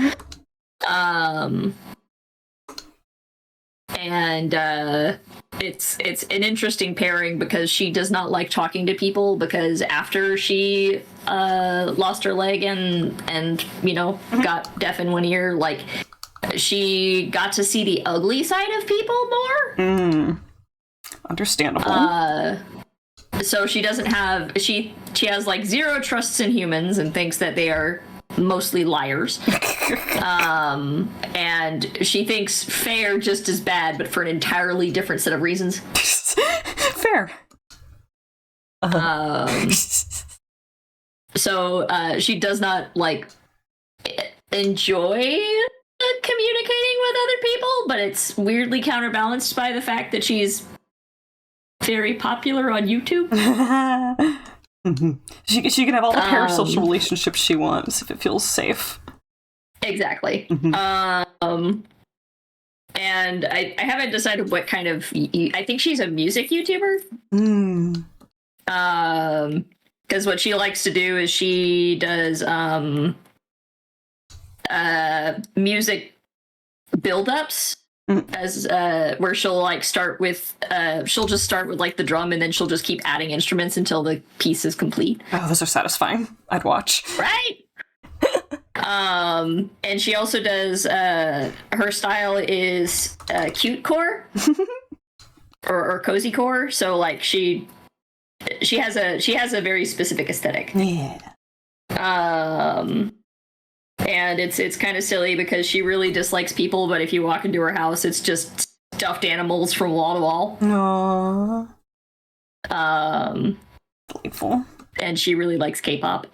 And it's an interesting pairing because she does not like talking to people, because after she lost her leg and got deaf in one ear, like she got to see the ugly side of people more. Understandable. So she doesn't have she has like zero trusts in humans and thinks that they are mostly liars. And she thinks Fae are just as bad, but for an entirely different set of reasons. Fair. So she does not like enjoy communicating with other people, but it's weirdly counterbalanced by the fact that she's very popular on YouTube. She can have all the parasocial relationships she wants if it feels safe. Exactly. And I haven't decided what kind of. I think she's a music YouTuber. Because what she likes to do is she does music build-ups. As where she'll like start with she'll just start with like the drum, and then she'll just keep adding instruments until the piece is complete. Oh, those are satisfying. I'd watch. Right. And she also does her style is cute core or cozy core. So like she has a very specific aesthetic. Yeah. And it's kind of silly because she really dislikes people, but if you walk into her house, it's just stuffed animals from wall to wall. Aww. Delightful. And she really likes K-pop.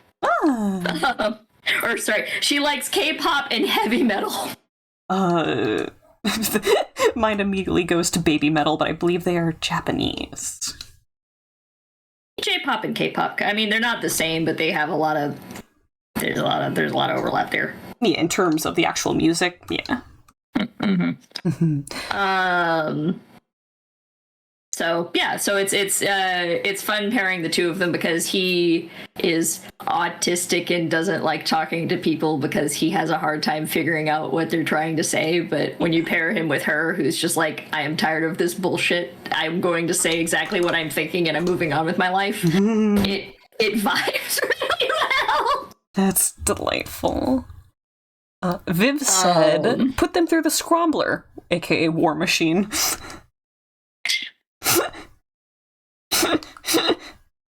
Or sorry, she likes K-pop and heavy metal. Mine immediately goes to baby metal, but I believe they are Japanese. J-pop and K-pop. I mean, they're not the same, but they have a lot of. There's a lot of overlap there. Yeah, in terms of the actual music, yeah. So it's fun pairing the two of them because he is autistic and doesn't like talking to people because he has a hard time figuring out what they're trying to say. But when you pair him with her, who's just like, I am tired of this bullshit, I'm going to say exactly what I'm thinking and I'm moving on with my life. It vibes really well. That's delightful. Viv said, put them through the Scrambler, aka War Machine.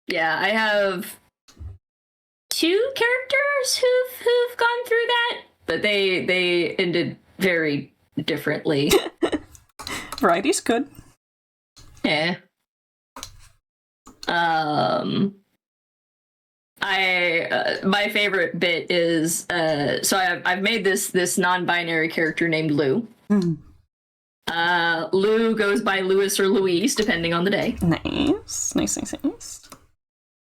Yeah, I have 2 characters who've gone through that, but they ended very differently. Variety's good. Yeah. My favorite bit is so I've made this non-binary character named Lou. Lou goes by Louis or Louise depending on the day. Nice.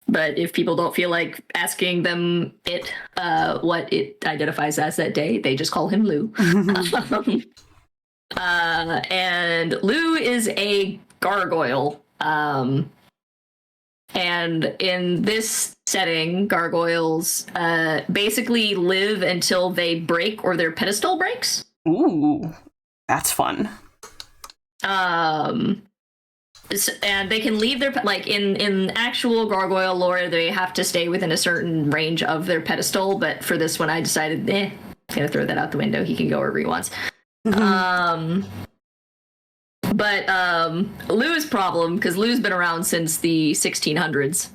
But if people don't feel like asking them what it identifies as that day, they just call him Lou. And Lou is a gargoyle. And in this setting, gargoyles basically live until they break or their pedestal breaks. Ooh, that's fun. And they can leave their, like, in actual gargoyle lore, they have to stay within a certain range of their pedestal, but for this one, I decided, gonna throw that out the window. He can go wherever he wants. But Lou's problem, because Lou's been around since the 1600s,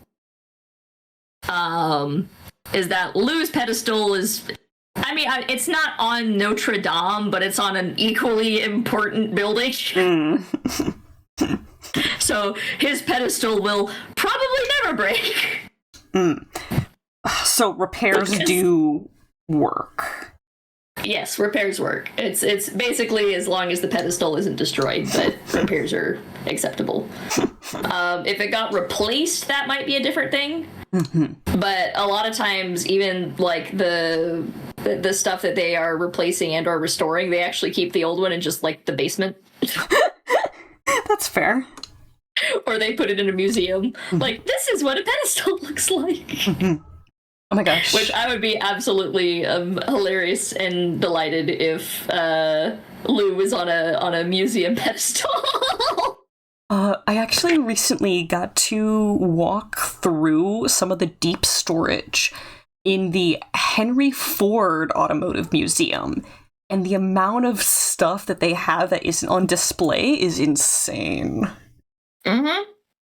is that Lou's pedestal is, I mean, it's not on Notre Dame, but it's on an equally important building. So his pedestal will probably never break. So repairs do work. Yes, repairs work. It's basically as long as the pedestal isn't destroyed, but repairs are acceptable. If it got replaced, that might be a different thing. But a lot of times, even like the stuff that they are replacing and or restoring, they actually keep the old one in just like the basement. That's fair. Or they put it in a museum. Like, this is what a pedestal looks like. Oh my gosh. Which I would be absolutely hilarious and delighted if Lou was on a museum pedestal. I actually recently got to walk through some of the deep storage in the Henry Ford Automotive Museum, and the amount of stuff that they have that isn't on display is insane.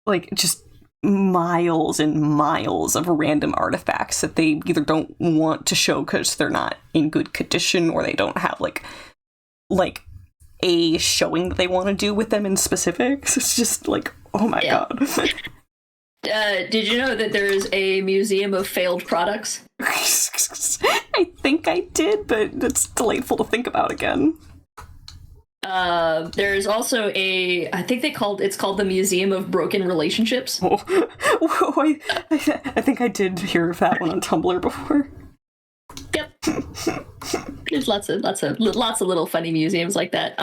Like, just miles and miles of random artifacts that they either don't want to show because they're not in good condition, or they don't have like a showing that they want to do with them in specifics. It's just like, oh my god. Did you know that there is a museum of failed products? I think I did, but it's delightful to think about again. There's also it's called the Museum of Broken Relationships. I think I did hear of that one on Tumblr before. Yep. There's lots of little funny museums like that.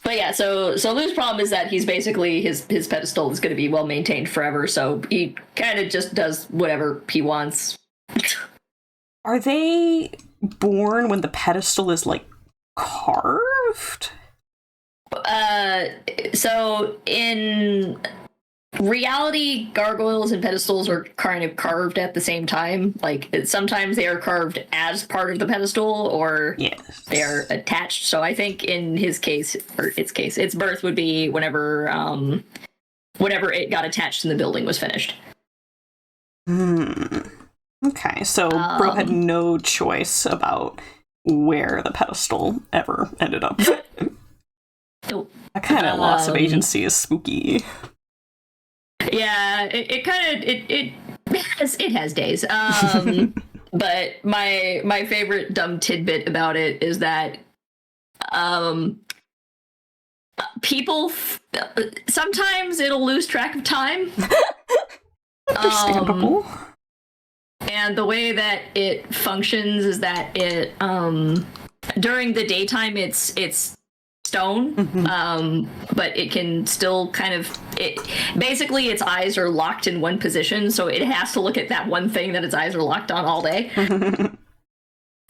But yeah, so Lou's problem is that he's basically his pedestal is going to be well maintained forever, so he kind of just does whatever he wants. Are they born when the pedestal is like carved? So in reality, gargoyles and pedestals are kind of carved at the same time. Like, sometimes they are carved as part of the pedestal, or they are attached. So I think in his case, or its birth would be whenever it got attached and the building was finished. Okay, so Bro had no choice about where the pedestal ever ended up. Nope. That kind of loss of agency is spooky. Yeah, it has days. But my favorite dumb tidbit about it is that people sometimes it'll lose track of time. Understandable. And the way that it functions is that it during the daytime it's stone, but it can still kind of basically its eyes are locked in one position, so it has to look at that one thing that its eyes are locked on all day.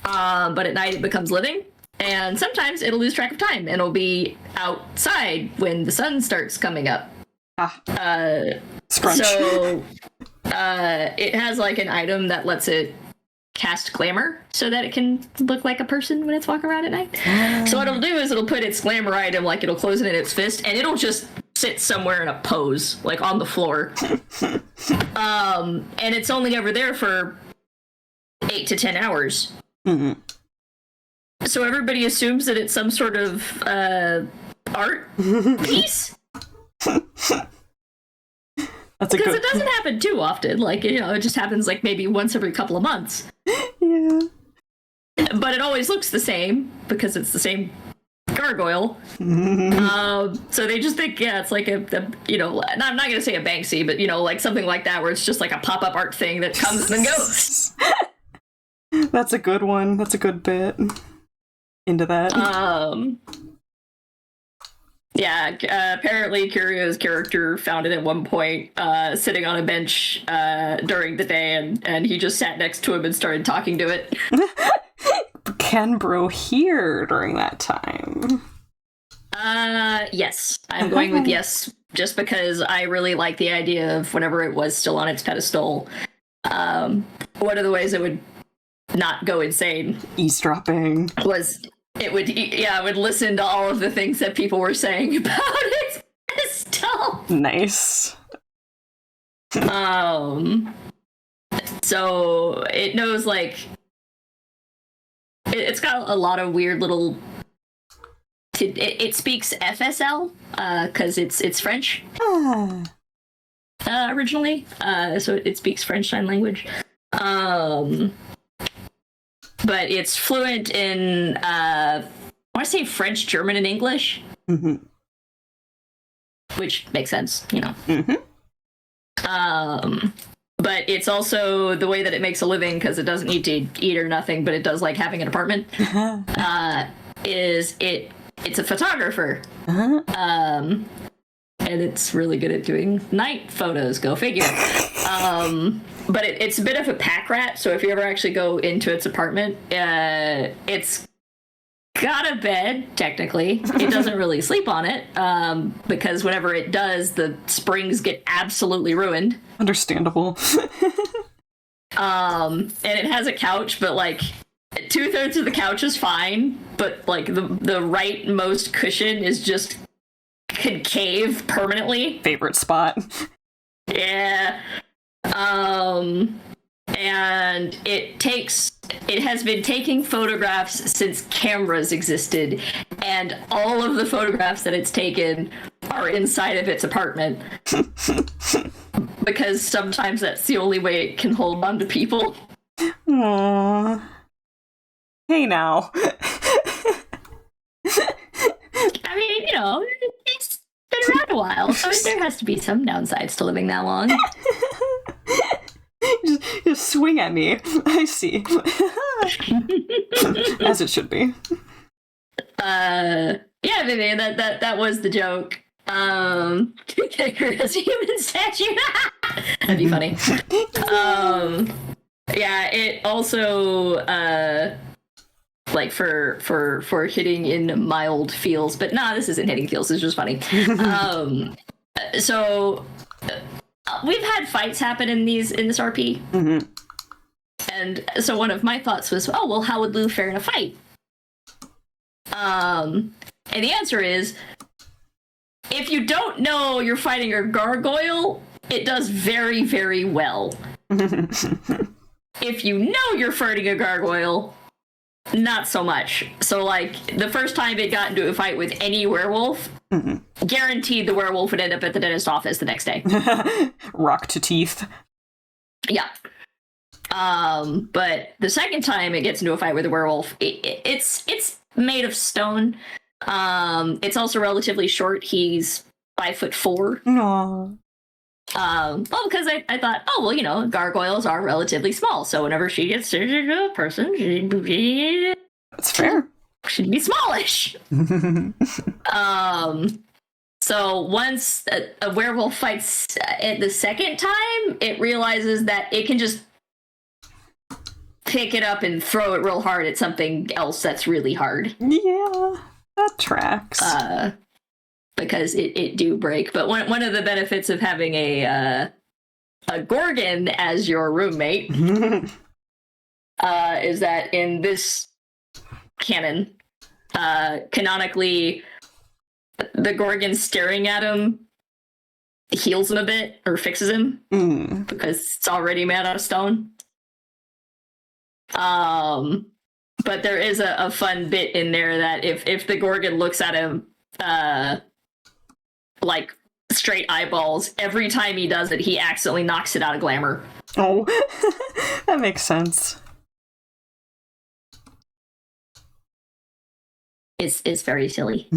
But at night it becomes living, and sometimes it'll lose track of time and it'll be outside when the sun starts coming up. Scrunch. So it has like an item that lets it cast glamour so that it can look like a person when it's walking around at night. So what it'll do is it'll put its glamour item, like it'll close it in its fist, and it'll just sit somewhere in a pose, like on the floor. And it's only ever there for 8 to 10 hours. So everybody assumes that it's some sort of art piece. Because it doesn't happen too often. Like, you know, it just happens like maybe once every couple of months. Yeah. But it always looks the same because it's the same gargoyle. So they just think, yeah, it's like a you know, I'm not going to say a Banksy, but, you know, like something like that where it's just like a pop-up art thing that comes and goes. That's a good one. That's a good bit. Into that. Yeah, apparently Curio's character found it at one point sitting on a bench during the day, and he just sat next to him and started talking to it. Can Bro hear during that time? Yes. I'm going with yes, just because I really like the idea of whenever it was still on its pedestal, one of the ways it would not go insane Eavesdropping. Was... It would listen to all of the things that people were saying about its pedestal. Nice. So it knows like it's got a lot of weird little. It speaks FSL because it's French originally, so it speaks French Sign Language. But it's fluent in I want to say French, German, and English, which makes sense, you know. But it's also the way that it makes a living, because it doesn't need to eat or nothing, but it does like having an apartment. It's a photographer, and it's really good at doing night photos. Go figure. But it's a bit of a pack rat. So if you ever actually go into its apartment, it's got a bed. Technically, it doesn't really sleep on it because whenever it does, the springs get absolutely ruined. Understandable. And it has a couch, but like 2/3 of the couch is fine, but like the rightmost cushion is just concave permanently. Favorite spot. Yeah. And it has been taking photographs since cameras existed, and all of the photographs that it's taken are inside of its apartment. Because sometimes that's the only way it can hold on to people. Aww. Hey now. I mean, you know, it's been around a while, so there has to be some downsides to living that long. just swing at me. I see. As it should be. Yeah, maybe that was the joke. Take her as a human statue. That'd be funny. Yeah, it also like for hitting in mild feels, but nah, this isn't hitting feels. It's just funny. So we've had fights happen in this RP, and so one of my thoughts was, oh well, how would Lou fare in a fight? And the answer is, if you don't know you're fighting a gargoyle, it does very, very well. If you know you're fighting a gargoyle, not so much. So, like, the first time it got into a fight with any werewolf, guaranteed the werewolf would end up at the dentist office the next day. Rock to teeth. Yeah. But the second time it gets into a fight with a werewolf, it's made of stone. It's also relatively short. He's 5'4". Aww. Well, because I thought, oh, well, you know, gargoyles are relatively small, so whenever she gets to a person, That's fair. She'd be smallish. So once a werewolf fights it the second time, it realizes that it can just pick it up and throw it real hard at something else that's really hard. Yeah, that tracks. Because it do break. But one of the benefits of having a Gorgon as your roommate is that in this canon, canonically, the Gorgon staring at him heals him a bit or fixes him because it's already made out of stone. But there is a fun bit in there that if the Gorgon looks at him like straight eyeballs, every time he does it, he accidentally knocks it out of glamour. Oh, that makes sense. It's very silly.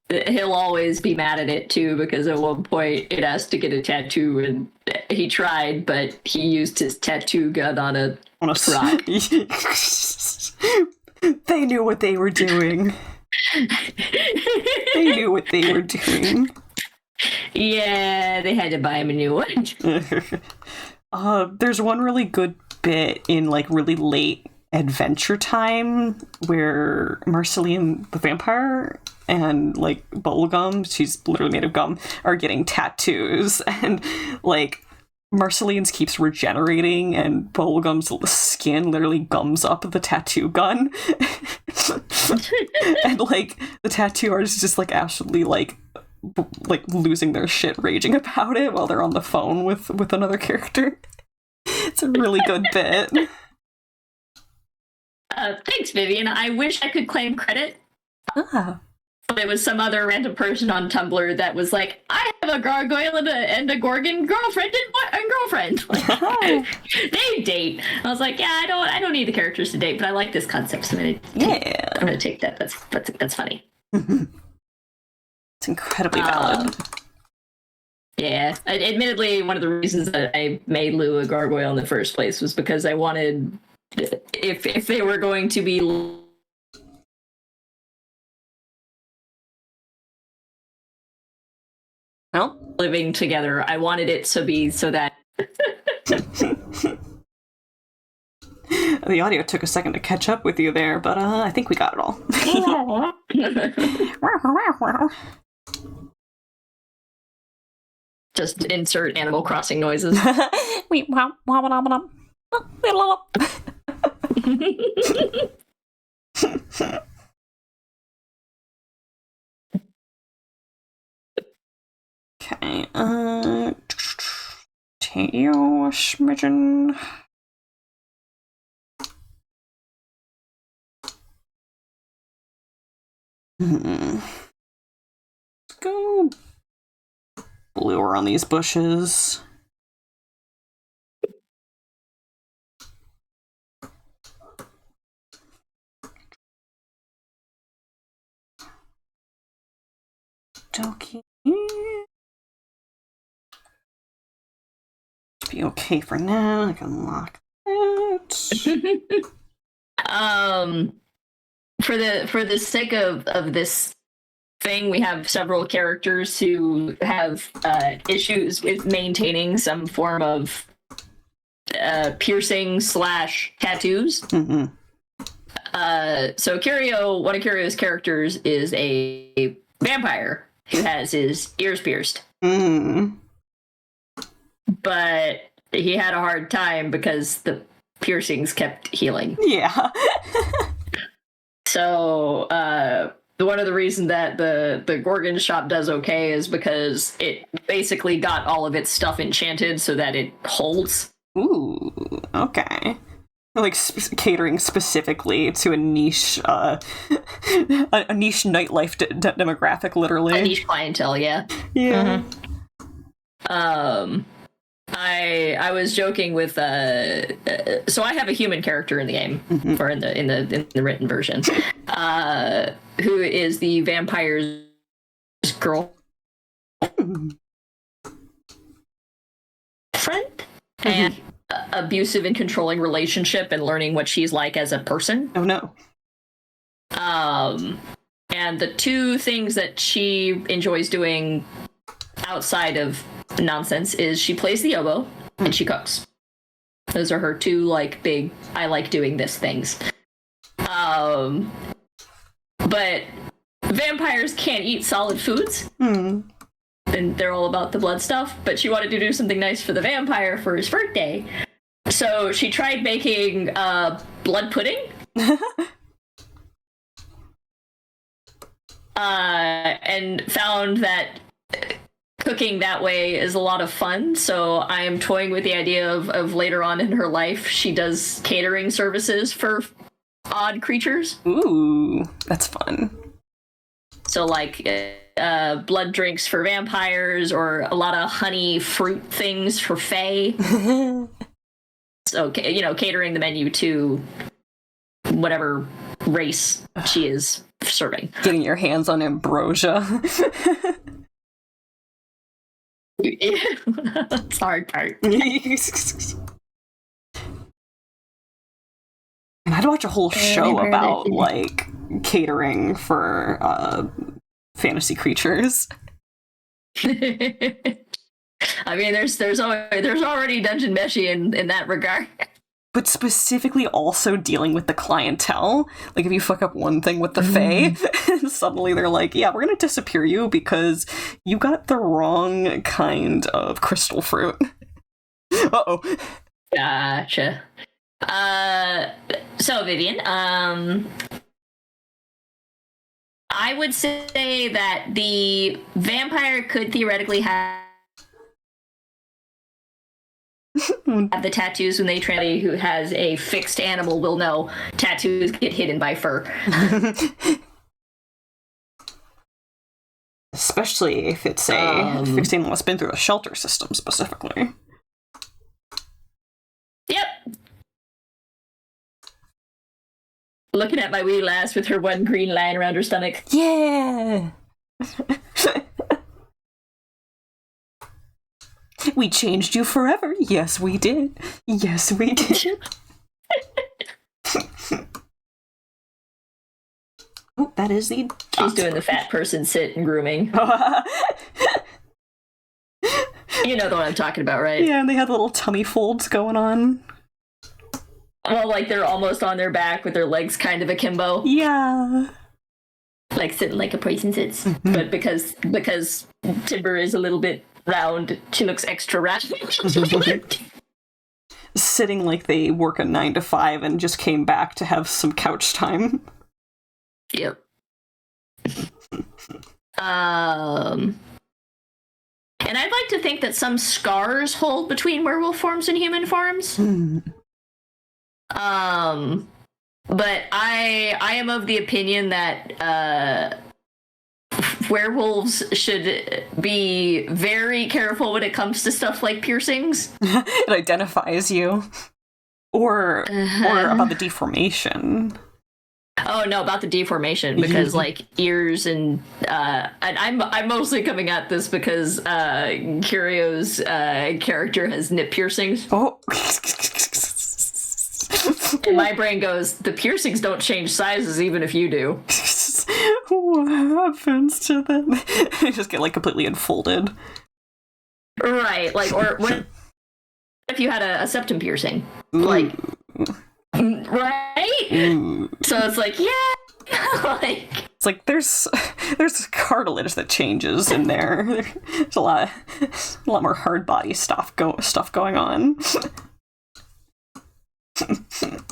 He'll always be mad at it too, because at one point it has to get a tattoo, and he tried, but he used his tattoo gun on a rock. They knew what they were doing. They knew what they were doing. Yeah, they had to buy him a new one. There's one really good bit in like really late Adventure Time where Marceline the vampire and like Bubblegum, she's literally made of gum, are getting tattoos, and like Marceline's keeps regenerating and Bubblegum's skin literally gums up the tattoo gun. And like the tattoo artist is just like absolutely like like losing their shit, raging about it while they're on the phone with another character. It's a really good bit. Thanks, Vivian. I wish I could claim credit. Ah. But it was some other random person on Tumblr that was like, I have a gargoyle and a gorgon girlfriend and girlfriend. Like, they date. I was like, yeah, I don't need the characters to date, but I like this concept. So I'm gonna take that. That's funny. It's incredibly valid. Yeah. Admittedly, one of the reasons that I made Lou a gargoyle in the first place was because I wanted, if they were going to be living together, I wanted it to be so that the audio took a second to catch up with you there, but I think we got it all. just insert Animal Crossing noises. Okay, Teo Schmidgen. Let's go bluer on these bushes. Dokie. Be okay for now. I can lock that. For the sake of this thing, we have several characters who have issues with maintaining some form of piercing / tattoos. Mm-hmm. So Curio, one of Curio's characters, is a vampire who has his ears pierced. Mm. But he had a hard time because the piercings kept healing. Yeah. So one of the reasons that the Gorgon shop does okay is because it basically got all of its stuff enchanted so that it holds. Ooh, okay. Like catering specifically to a niche, a niche nightlife demographic, literally. A niche clientele, yeah. Yeah. Mm-hmm. I was joking with so I have a human character in the game, Mm-hmm. or in the written version, who is the vampire's girl friend, and abusive and controlling relationship, and learning what she's like as a person. Oh no. And the two things that she enjoys doing outside of nonsense is she plays the oboe and she cooks. Those are her two like big I like doing this things. But vampires can't eat solid foods. And they're all about the blood stuff, but she wanted to do something nice for the vampire for his birthday. So she tried making blood pudding. And found that cooking that way is a lot of fun. So I am toying with the idea of later on in her life, she does catering services for odd creatures. Ooh, that's fun. So like blood drinks for vampires, or a lot of honey fruit things for fae. So, catering the menu to whatever race she is serving. Getting your hands on ambrosia. That's the hard part. And I'd watch a whole show about like catering for fantasy creatures. I mean, there's already Dungeon Meshi in that regard. But specifically also dealing with the clientele. Like, if you fuck up one thing with the Fae, suddenly they're like, yeah, we're gonna disappear you because you got the wrong kind of crystal fruit. Uh-oh. Gotcha. So, Vivian, I I would say that the vampire could theoretically have the tattoos when they try. Who has a fixed animal will know tattoos get hidden by fur. Especially if it's a fixed animal that's been through a shelter system specifically. Yep. Looking at my wee lass with her one green line around her stomach. Yeah! We changed you forever. Yes, we did. Yes, we did. Oh, that is the... She's doing the fat person sit and grooming. You know the one I'm talking about, right? Yeah, and they had little tummy folds going on. Well, like they're almost on their back with their legs kind of akimbo. Yeah. Like sitting like a person sits. But because Timber is a little bit round, she looks extra round. Sitting like they work a 9 to 5 and just came back to have some couch time. Yep. And I'd like to think that some scars hold between werewolf forms and human forms. But I am of the opinion that werewolves should be very careful when it comes to stuff like piercings. It identifies you. Or about the deformation. Oh no, about the deformation, because like ears and I'm mostly coming at this because Curio's character has nip piercings. Oh. And my brain goes, the piercings don't change sizes even if you do. What happens to them? They just get like completely enfolded. Right, like, or what if you had a septum piercing? Like, right? So it's like, yeah, like it's like there's cartilage that changes in there. There's a lot more hard body stuff going on.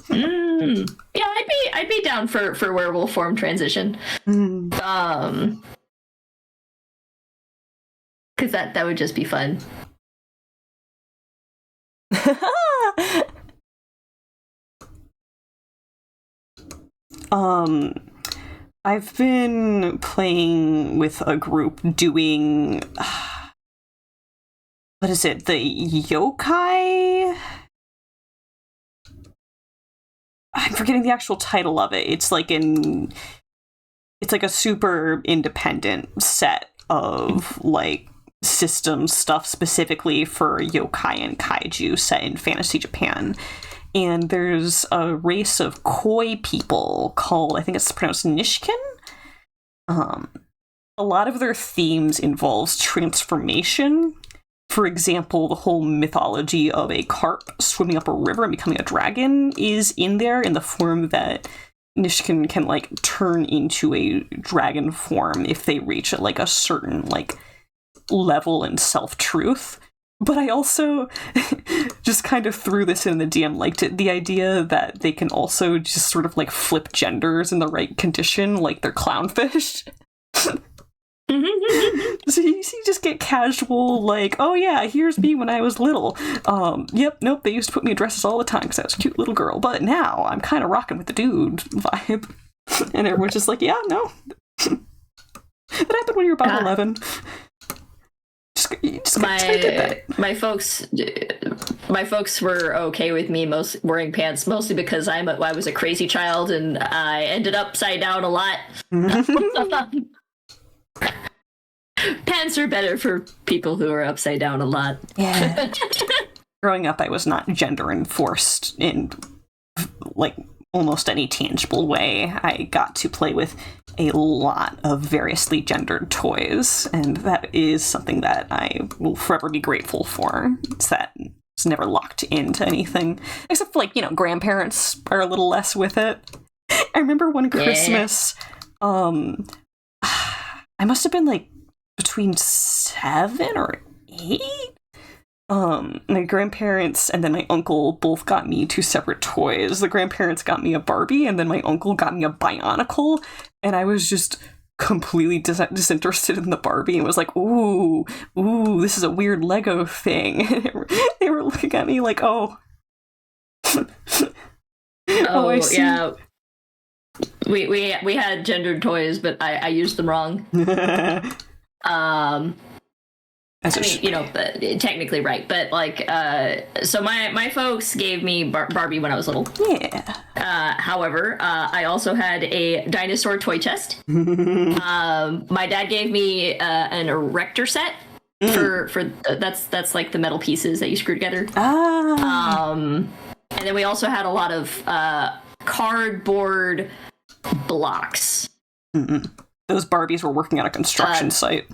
Yeah, I'd be down for werewolf form transition. Because that would just be fun. I've been playing with a group doing what is it? The yokai? I'm forgetting the actual title of it. It's like a super independent set of like system stuff specifically for yokai and kaiju set in fantasy Japan. And there's a race of koi people called, I think it's pronounced Nishkin. A lot of their themes involves transformation. For example, the whole mythology of a carp swimming up a river and becoming a dragon is in there in the form that Nishkin can like turn into a dragon form if they reach like a certain like level in self-truth. But I also just kind of threw this in the DM, liked it. The idea that they can also just sort of like flip genders in the right condition, like they're clownfish. So you just get casual, like, oh yeah, here's me when I was little. Yep, nope, they used to put me in dresses all the time because I was a cute little girl. But now I'm kind of rocking with the dude vibe. And everyone's just like, yeah, no. That happened when you were about 11. My folks were okay with me wearing pants mostly because I was a crazy child and I ended upside down a lot. Pants are better for people who are upside down a lot. Yeah. Growing up, I was not gender enforced in like almost any tangible way. I got to play with a lot of variously gendered toys, and that is something that I will forever be grateful for. It's that it's never locked into anything, except for, like, you know, grandparents are a little less with it. I remember one Christmas, I must have been like between 7 or 8. My grandparents and then my uncle both got me 2 separate toys. The grandparents got me a Barbie, and then my uncle got me a Bionicle, and I was just completely disinterested in the Barbie and was like, ooh, this is a weird Lego thing. They were looking at me like, oh. Oh, I see. yeah. We had gendered toys, but I used them wrong. I mean, you know, technically right, but like, so my folks gave me Barbie when I was little. Yeah. However, I also had a dinosaur toy chest. My dad gave me an erector set for that's like the metal pieces that you screw together. And then we also had a lot of cardboard blocks. Those Barbies were working on a construction site.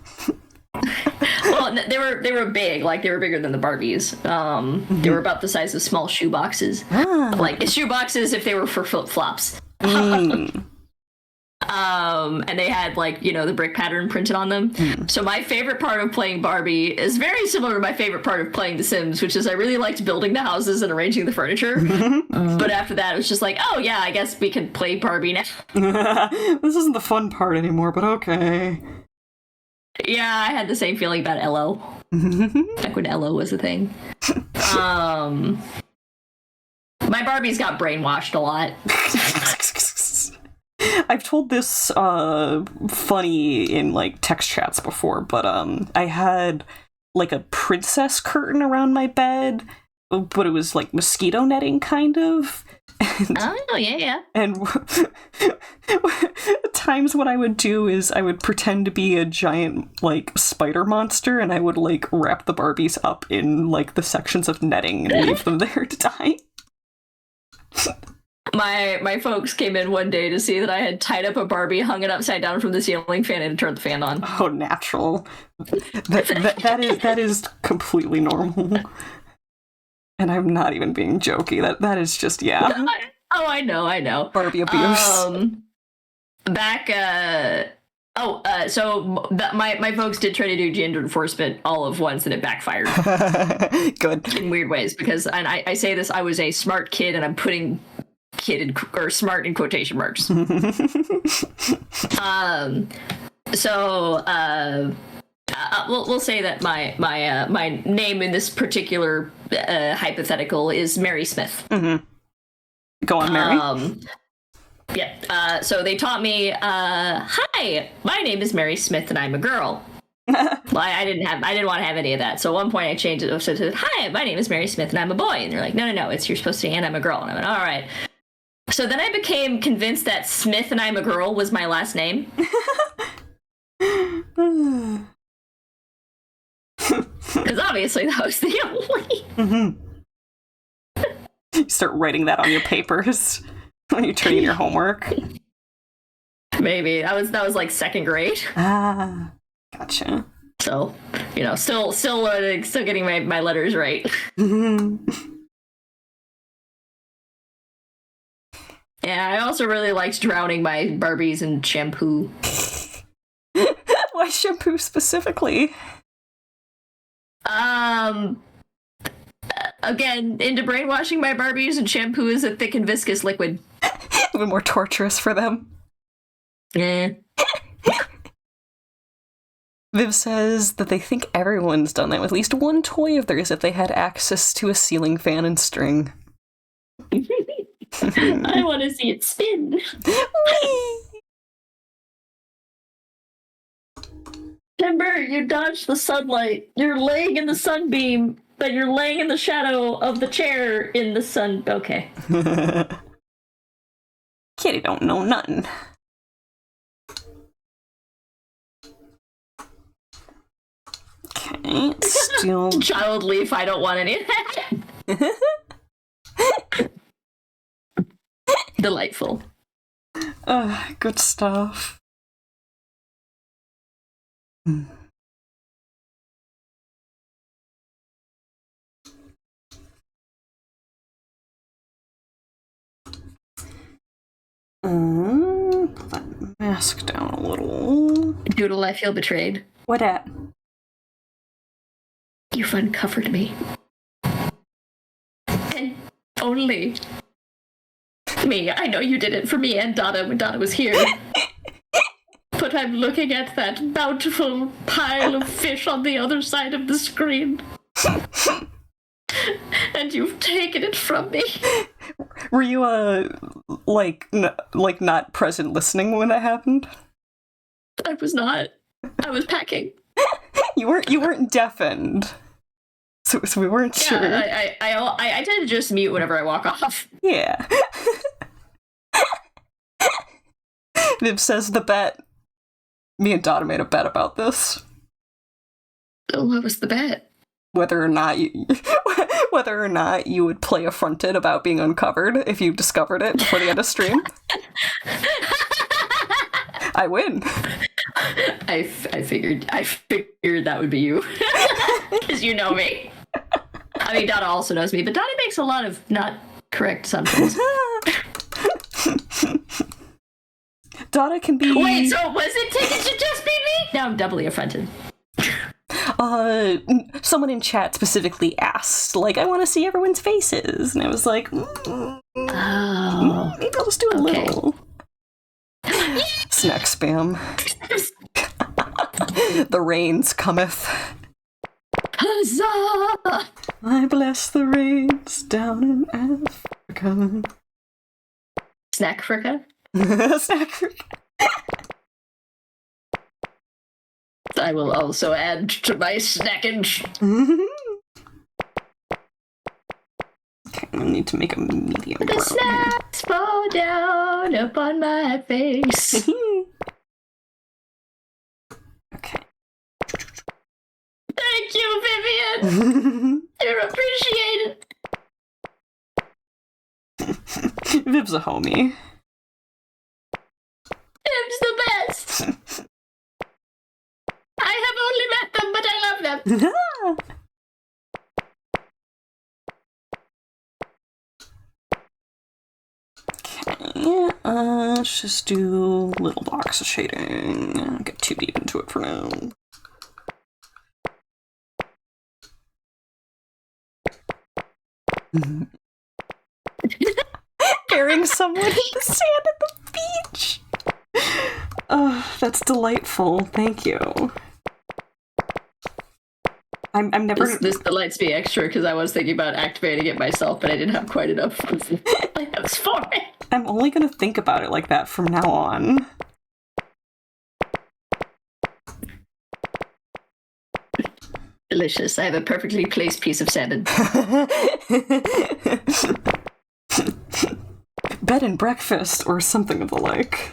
Well, they were big, like they were bigger than the Barbies. They were about the size of small shoe boxes, like shoe boxes if they were for flip flops. And they had like, you know, the brick pattern printed on them. So my favorite part of playing Barbie is very similar to my favorite part of playing The Sims, which is I really liked building the houses and arranging the furniture. But after that, it was just like, oh yeah, I guess we can play Barbie now. This isn't the fun part anymore, but okay. Yeah, I had the same feeling about LO. Back when LO was a thing. My Barbies got brainwashed a lot. I've told this funny in like text chats before, but I had like a princess curtain around my bed, but it was like mosquito netting kind of. And, oh yeah. And times what I would do is I would pretend to be a giant like spider monster, and I would like wrap the Barbies up in like the sections of netting and leave them there to die. My folks came in one day to see that I had tied up a Barbie, hung it upside down from the ceiling fan, and turned the fan on. Oh, natural. That is completely normal. And I'm not even being jokey. That is just, yeah. I know. Barbie abuse. My folks did try to do gender enforcement all of once, and it backfired. Good. In weird ways, because, and I say this, I was a smart kid, and I'm putting kid or smart in quotation marks. We'll say that my name in this particular hypothetical is Mary Smith. Go on, Mary. Yeah. So they taught me, hi, my name is Mary Smith and I'm a girl. Well, I didn't want to have any of that. So at one point I changed it. So I said, hi, my name is Mary Smith and I'm a boy. And they're like, no, you're supposed to say, and I'm a girl. And I went, all right. So then I became convinced that Smith and I'm a girl was my last name. Because obviously that was the only. You start writing that on your papers when you're turning your homework. Maybe that was like second grade. Gotcha. So, you know, still learning, still getting my letters right. Yeah, I also really liked drowning my Barbies in shampoo. Why shampoo specifically? Again, into brainwashing my Barbies, and shampoo is a thick and viscous liquid. Even more torturous for them. Yeah. Viv says that they think everyone's done that with at least one toy of theirs if they had access to a ceiling fan and string. I want to see it spin. Timber, you dodged the sunlight. You're laying in the sunbeam, but you're laying in the shadow of the chair in the sun. Okay. Kitty don't know nothing. Okay, it's still... Child leaf, I don't want any of that. Delightful. Good stuff. Put that mask down a little. Doodle, I feel betrayed. What at? You've uncovered me. And only me. I know you did it for me and Donna when Donna was here. Put but I'm looking at that bountiful pile of fish on the other side of the screen. And you've taken it from me. Were you, not present listening when that happened? I was not. I was packing. You weren't deafened. So we weren't sure. I tend to just mute whenever I walk off. Yeah. Viv says the bet. Me and Dada made a bet about this. Oh, what was the bet? Whether or not you would play affronted about being uncovered if you discovered it before the end of stream. I win. I figured that would be you. Because you know me. I mean, Dada also knows me, but Dada makes a lot of not correct assumptions. Dada can be... Wait, so was it tickets to just be me? Now I'm doubly affronted. Someone in chat specifically asked, like, I want to see everyone's faces. And I was like, maybe I'll just do a little. Snack spam. The rains cometh. Huzzah! I bless the rains down in Africa. Snack Africa? Snack Africa. I will also add to my snackage. Okay, I need to make a medium The brown. snacks fall down upon my face. Okay. Thank you, Vivian. You're appreciated. Viv's a homie. Tim's the best. I have only met them, but I love them. Okay, let's just do little blocks of shading. I'll get too deep into it for now. Burying someone in the sand at the beach. Oh, that's delightful. Thank you. I'm never. This delights me extra because I was thinking about activating it myself, but I didn't have quite enough layouts for it. I'm only gonna think about it like that from now on. Delicious. I have a perfectly placed piece of salmon. Bed and breakfast, or something of the like.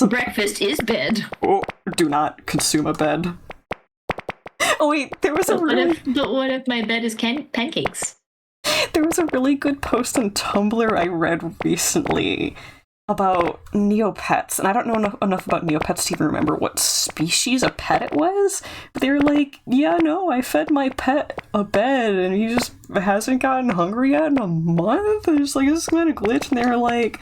Breakfast is bed. Oh, do not consume a bed. Oh wait, there was a really... But what if my bed is pancakes? There was a really good post on Tumblr I read recently about Neopets, and I don't know enough about Neopets to even remember what species of pet it was, but they were like, yeah, no, I fed my pet a bed, and he just hasn't gotten hungry yet in a month, and it's like, this kind of glitch, and they were like,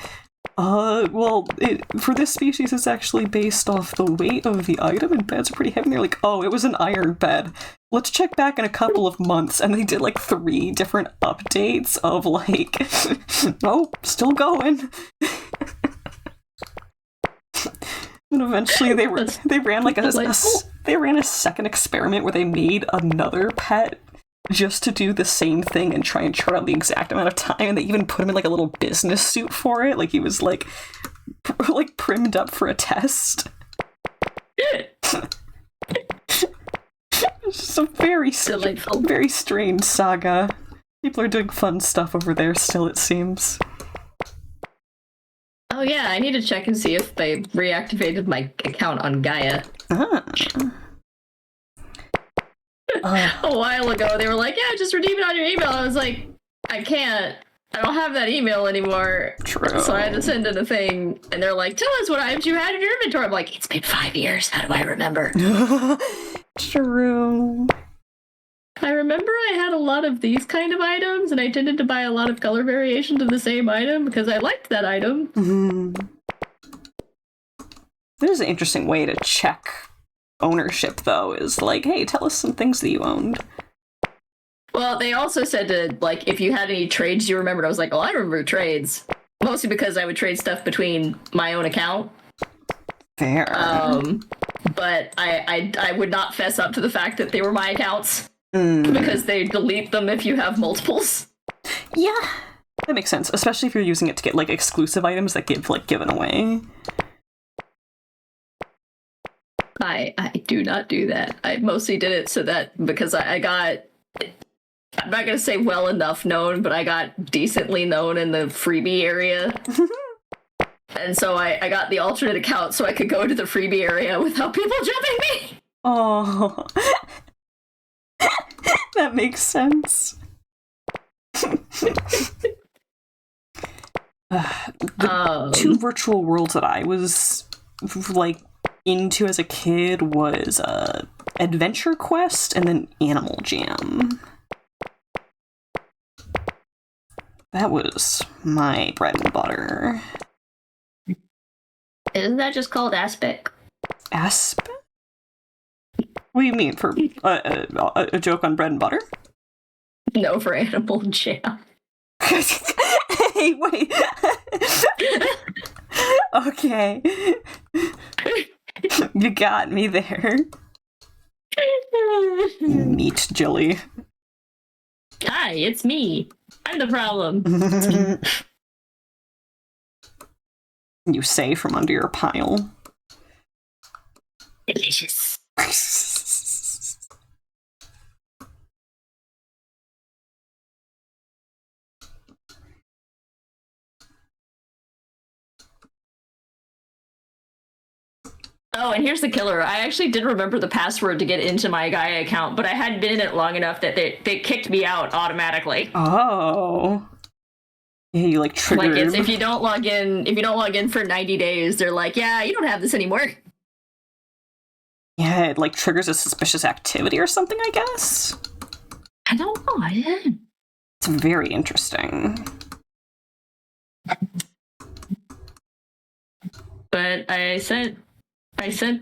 for this species, it's actually based off the weight of the item, and beds are pretty heavy. And they're like, oh, it was an iron bed. Let's check back in a couple of months. And they did like 3 different updates of like, nope, still going. And eventually they ran like they ran a second experiment where they made another pet just to do the same thing and try and chart out the exact amount of time, and they even put him in like a little business suit for it, like he was like primed up for a test. It's just a very strange saga. People are doing fun stuff over there still, it seems. Oh yeah, I need to check and see if they reactivated my account on Gaia. A while ago, they were like, yeah, just redeem it on your email. I was like, I can't. I don't have that email anymore. True. So I had to send in a thing, and they're like, tell us what items you had in your inventory. I'm like, it's been 5 years. How do I remember? True. I remember I had a lot of these kind of items, and I tended to buy a lot of color variations of the same item because I liked that item. Mm-hmm. There's an interesting way to check ownership, though, is like, hey, tell us some things that you owned. Well, they also said to, like, if you had any trades you remembered. I was like, oh, I remember trades. Mostly because I would trade stuff between my own account. Fair. But I would not fess up to the fact that they were my accounts Mm. because they delete them if you have multiples. Yeah, that makes sense, especially if you're using it to get like exclusive items that get like given away. I do not do that. I mostly did it so that because I got, I'm not gonna say well enough known, but I got decently known in the freebie area. And so I got the alternate account so I could go to the freebie area without people jumping me. Oh, that makes sense. The two virtual worlds that I was like into as a kid was Adventure Quest and then Animal Jam. That was my bread and butter. Isn't that just called Aspect? Aspect? What do you mean? For a joke on bread and butter? No, for Animal Jam. Hey, wait. Okay. You got me there. Meat jelly. Hi, it's me. I'm the problem. You say from under your pile. Delicious. Oh, and here's the killer. I actually did remember the password to get into my Gaia account, but I hadn't been in it long enough that they kicked me out automatically. Oh. Yeah, you like triggered. Like, it's, if you don't log in for 90 days, they're like, yeah, you don't have this anymore. Yeah, it like triggers a suspicious activity or something, I guess. I don't know. I didn't. It's very interesting. But I sent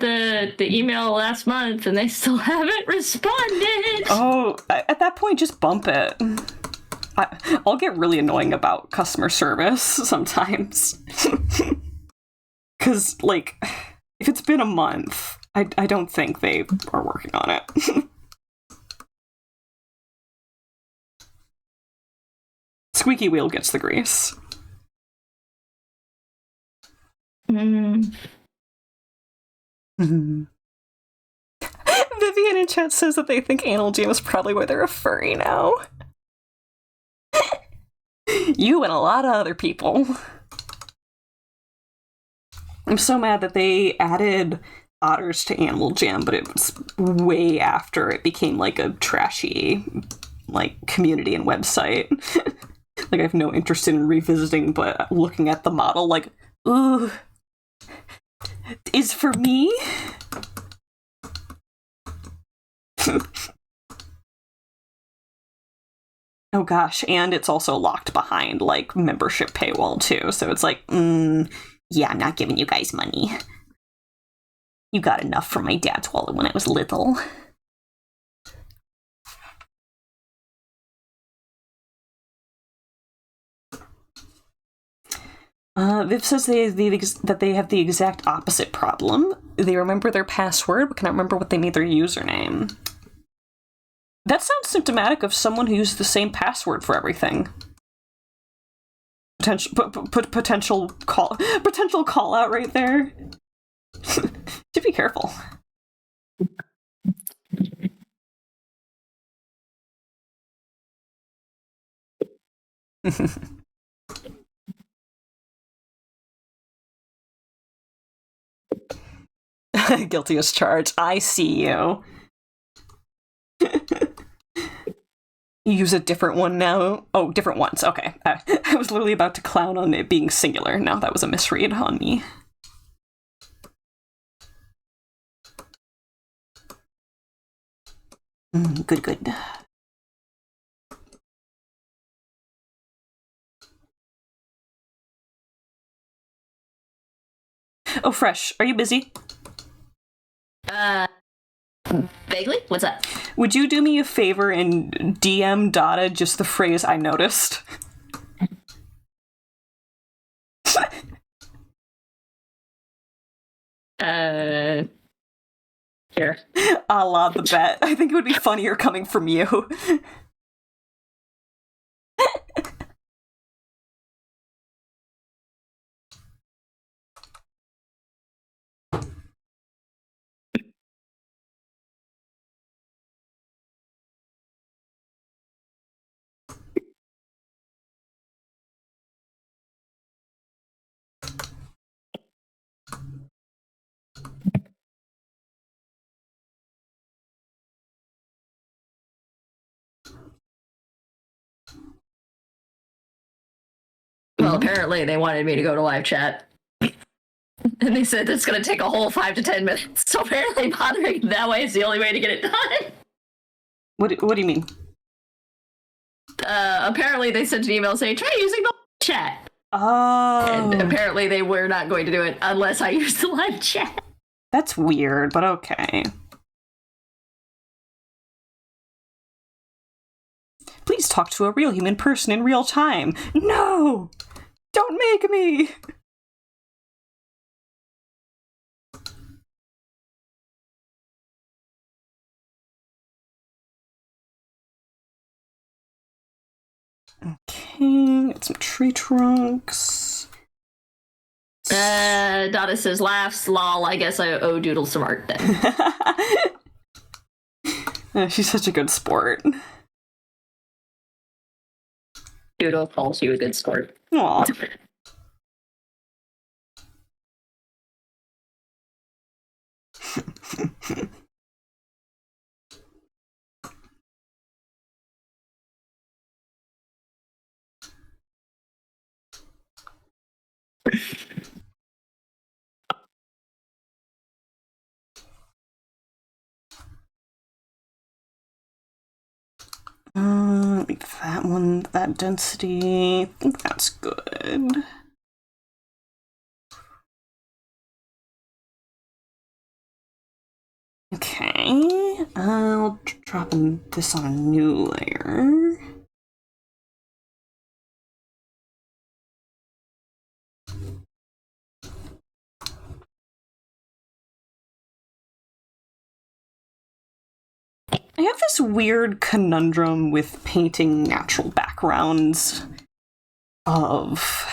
the email last month and they still haven't responded. Oh, at that point, just bump it. I'll get really annoying about customer service sometimes. Because, like, if it's been a month, I don't think they are working on it. Squeaky wheel gets the grease. Vivian in chat says that they think Animal Jam is probably where they're a furry now. You and a lot of other people. I'm so mad that they added otters to Animal Jam, but it was way after it became like a trashy like community and website. Like I have no interest in revisiting, but looking at the model like, ooh, is for me? Oh gosh, and it's also locked behind, like, membership paywall, too, so it's like, yeah, I'm not giving you guys money. You got enough from my dad's wallet when I was little. Viv says that they have the exact opposite problem. They remember their password, but cannot remember what they made their username. That sounds symptomatic of someone who used the same password for everything. Potential call out right there. Should be careful. Guilty as charged. I see you. You use a different one now? Oh, different ones. Okay. I was literally about to clown on it being singular. No, that was a misread on me. Good. Oh, Fresh, are you busy? Vaguely? What's up? Would you do me a favor and DM Dada just the phrase I noticed? Here. A la the bet. I think it would be funnier coming from you. Well, apparently they wanted me to go to live chat. And they said it's going to take a whole 5 to 10 minutes. So apparently bothering that way is the only way to get it done. What do you mean? Apparently they sent an email saying, try using the chat. Oh. And apparently they were not going to do it unless I used the live chat. That's weird, but okay. Please talk to a real human person in real time. No! Don't make me! Okay, got some tree trunks. Donna says, laughs, lol, I guess I owe Doodle some art then. She's such a good sport. Doodle calls you a good sport. Aw. Make that one, that density. I think that's good. Okay, I'll drop this on a new layer. I have this weird conundrum with painting natural backgrounds of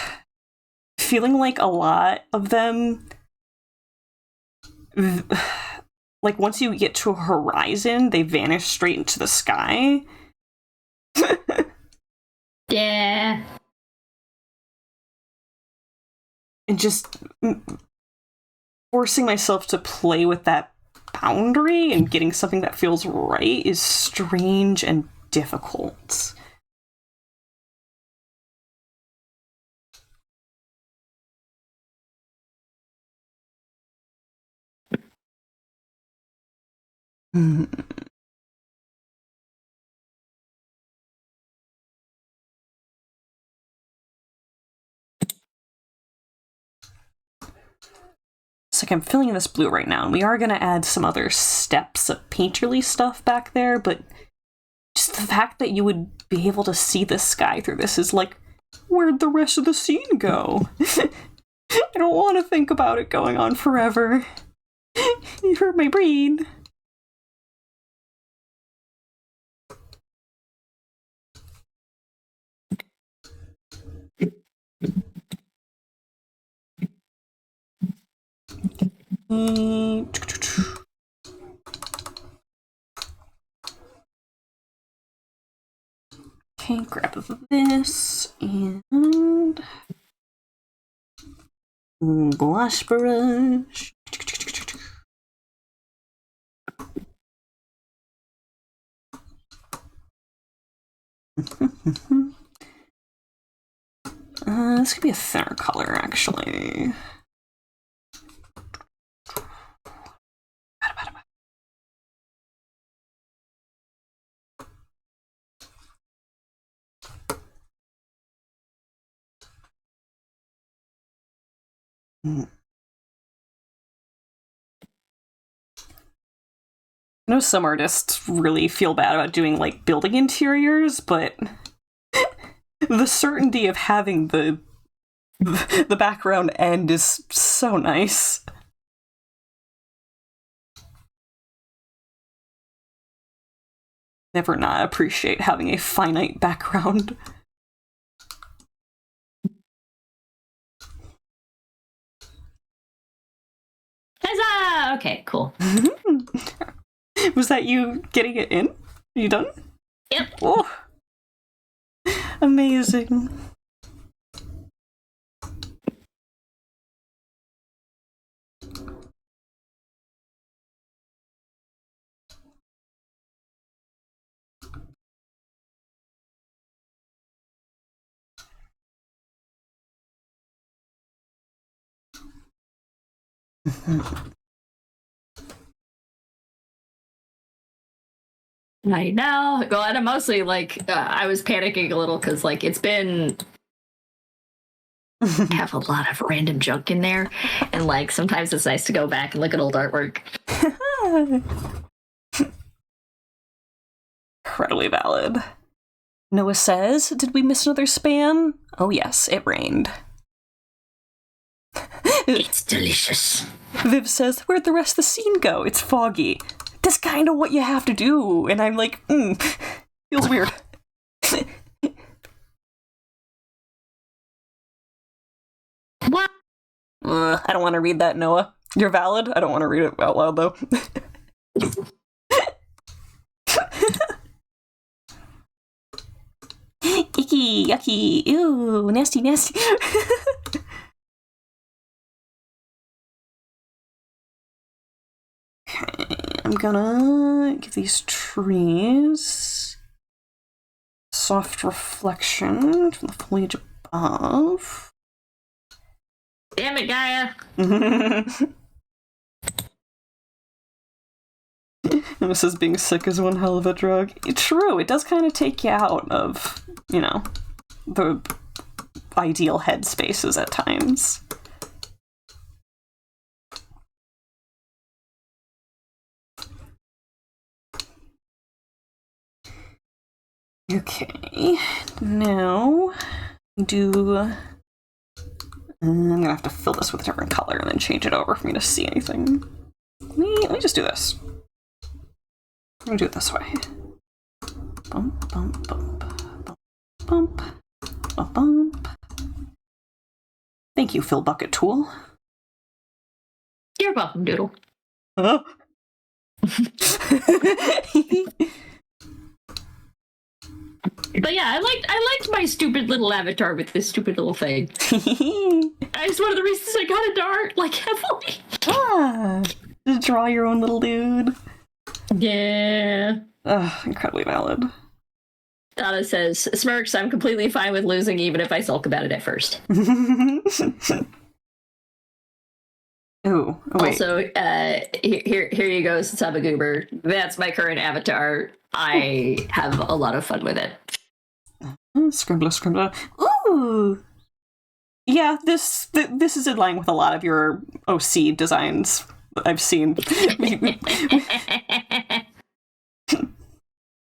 feeling like a lot of them, like once you get to a horizon, they vanish straight into the sky. Yeah. And just forcing myself to play with that boundary and getting something that feels right is strange and difficult. It's like I'm filling in this blue right now, and we are going to add some other steps of painterly stuff back there, but just the fact that you would be able to see the sky through this is like, where'd the rest of the scene go? I don't want to think about it going on forever. You hurt my brain. Okay, grab this and blush brush. This could be a thinner color, actually. I know some artists really feel bad about doing like building interiors, but the certainty of having the background end is so nice. Never not appreciate having a finite background. Huzzah! Okay, cool. Was that you getting it in? Are you done? Yep. Oh, amazing. I know. Well, and I'm mostly like, I was panicking a little because, like, it's been. I have a lot of random junk in there, and like sometimes it's nice to go back and look at old artwork. Incredibly valid. Noah says, did we miss another spam? Oh yes, it rained. It's delicious. Viv says, where'd the rest of the scene go? It's foggy. That's kind of what you have to do. And I'm like, feels weird. What? I don't want to read that, Noah. You're valid. I don't want to read it out loud, though. Icky, yucky, ew, nasty, nasty. Okay, I'm gonna give these trees soft reflection from the foliage above. Damn it, Gaia. This is being sick is one hell of a drug. True, it does kind of take you out of, the ideal headspaces at times. Okay, now I'm gonna have to fill this with a different color and then change it over for me to see anything. Let me just do this. I'm gonna do it this way. Bump, bump, bump, bump, bump, bump, bump. Thank you, Fill Bucket Tool. You're welcome, Doodle. Huh? But yeah, I liked my stupid little avatar with this stupid little thing. It's one of the reasons I got into art, like, heavily. To draw your own little dude. Yeah. Incredibly valid. Donna says, Smirks, I'm completely fine with losing even if I sulk about it at first. Ooh, wait. Also, here you go, Sabagoober. That's my current avatar. I have a lot of fun with it. Scribbler. Ooh! Yeah, this is in line with a lot of your OC designs that I've seen.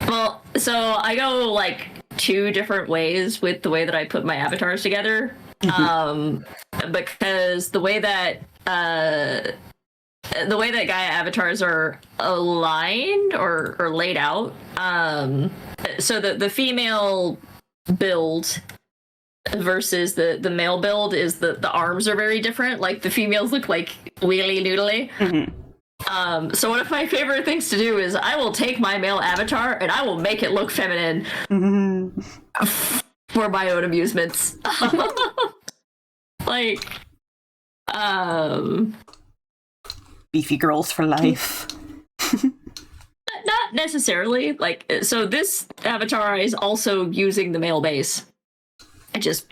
Well, so I go like two different ways with the way that I put my avatars together. Because the way that Gaia avatars are aligned or laid out, so the female build versus the male build is the arms are very different. Like the females look like wheelie doodly. So one of my favorite things to do is I will take my male avatar and I will make it look feminine for my own amusements. Like, beefy girls for life. Not necessarily. Like, so this avatar is also using the male base. I just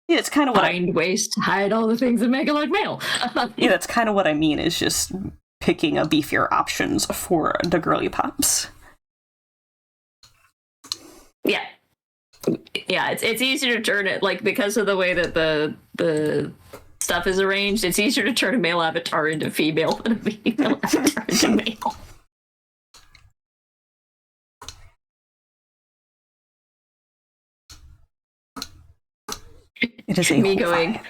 it's kind of what find ways to hide all the things that make it look male. Yeah, that's kind of what I mean, is just picking a beefier options for the girly pops. Yeah. Yeah, it's easier to turn it, like, because of the way that the stuff is arranged, it's easier to turn a male avatar into female than a female avatar into male. It is a me whole going, vibe.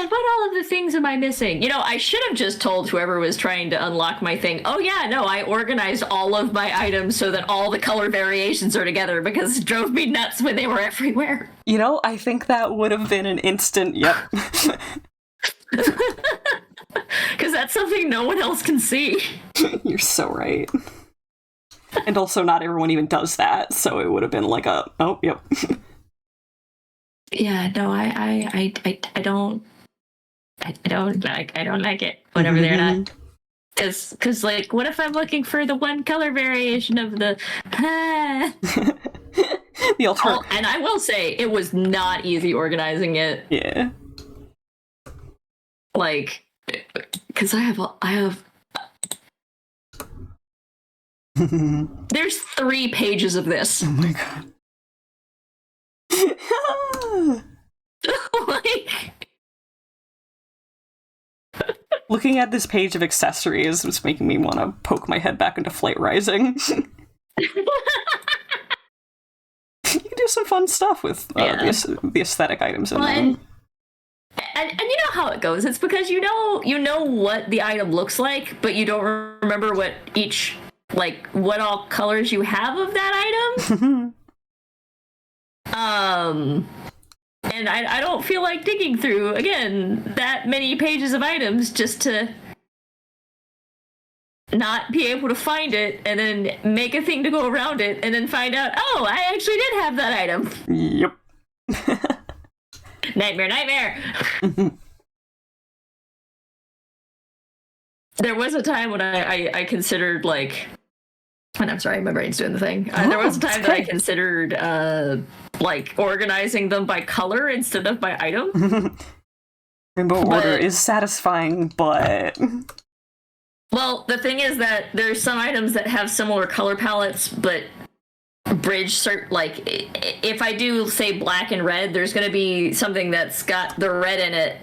man, what all of the things am I missing? You know, I should have just told whoever was trying to unlock my thing, oh yeah, no, I organized all of my items so that all the color variations are together, because it drove me nuts when they were everywhere. You know, I think that would have been an instant yep. Because that's something no one else can see. You're so right. And also not everyone even does that, so it would have been like a, oh, yep. Yeah, no, I don't like it whenever they're not. Because like, what if I'm looking for the one color variation of the The alternative. and I will say, it was not easy organizing it. Yeah. Like, because I have there's 3 pages of this. Oh my god. Like, Looking at this page of accessories was making me want to poke my head back into Flight Rising. You can do some fun stuff with the aesthetic items in well, them. and you know how it goes. It's because you know what the item looks like, but you don't remember what each, like, what all colors you have of that item. And I don't feel like digging through, again, that many pages of items just to not be able to find it and then make a thing to go around it and then find out, oh, I actually did have that item. Yep. Nightmare. There was a time when I considered, like, and I'm sorry, my brain's doing the thing. There was a time that I considered like organizing them by color instead of by item. Rainbow Order is satisfying, but well, the thing is that there's some items that have similar color palettes, but bridge like, if I do say black and red, there's going to be something that's got the red in it,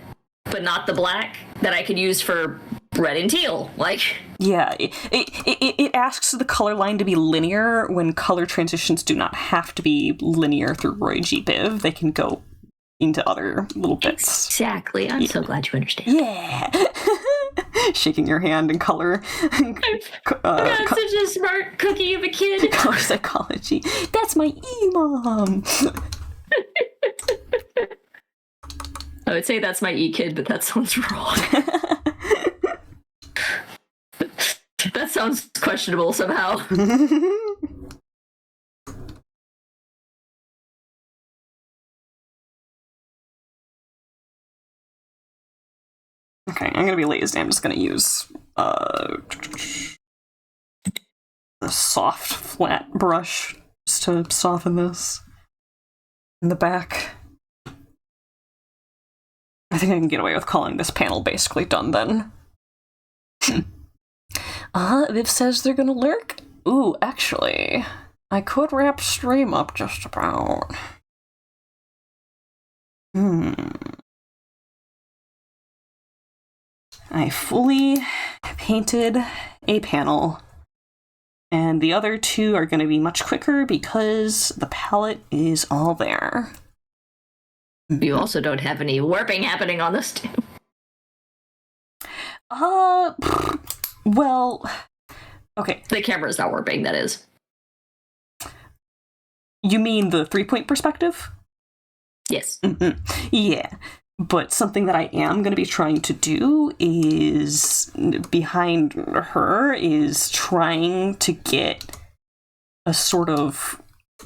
but not the black, that I could use for red and teal. Like, yeah, it asks the color line to be linear when color transitions do not have to be linear through Roy G. Biv. They can go into other little bits. Exactly. I'm so glad you understand. Yeah. Shaking your hand in color. I'm such a smart cookie of a kid. Color psychology. That's my e-mom. I would say that's my e-kid, but that sounds wrong. That sounds questionable somehow. Okay, I'm gonna be lazy. I'm just gonna use the soft flat brush just to soften this in the back. I think I can get away with calling this panel basically done then. Viv says they're gonna lurk. Ooh, actually, I could wrap stream up just about. I fully painted a panel, and the other 2 are going to be much quicker because the palette is all there. You also don't have any warping happening on this too. Well, okay. The camera's not warping, that is. You mean the 3-point perspective? Yes. Mm-hmm. Yeah. But something that I am going to be trying to do is, behind her, is trying to get a sort of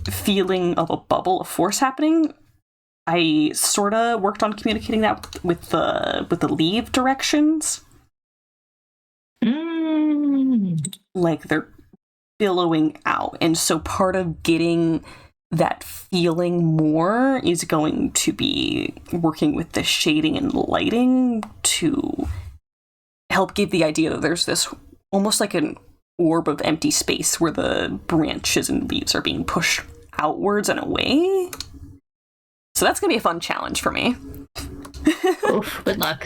feeling of a bubble of force happening. I sort of worked on communicating that with the leave directions. Like, they're billowing out. And so part of getting that feeling more is going to be working with the shading and lighting to help give the idea that there's this almost like an orb of empty space where the branches and leaves are being pushed outwards and away. So that's going to be a fun challenge for me. Oof, good luck.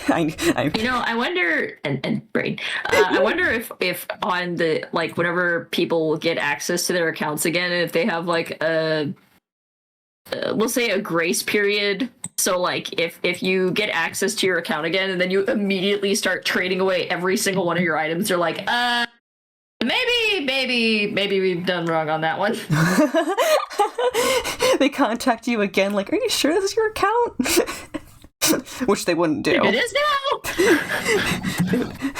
I wonder, and brain, I wonder if on the, like, whenever people will get access to their accounts again, if they have like a we'll say a grace period. So like if you get access to your account again and then you immediately start trading away every single one of your items, they're like, maybe we've done wrong on that one. They contact you again, like, are you sure this is your account? Which they wouldn't do. It is now.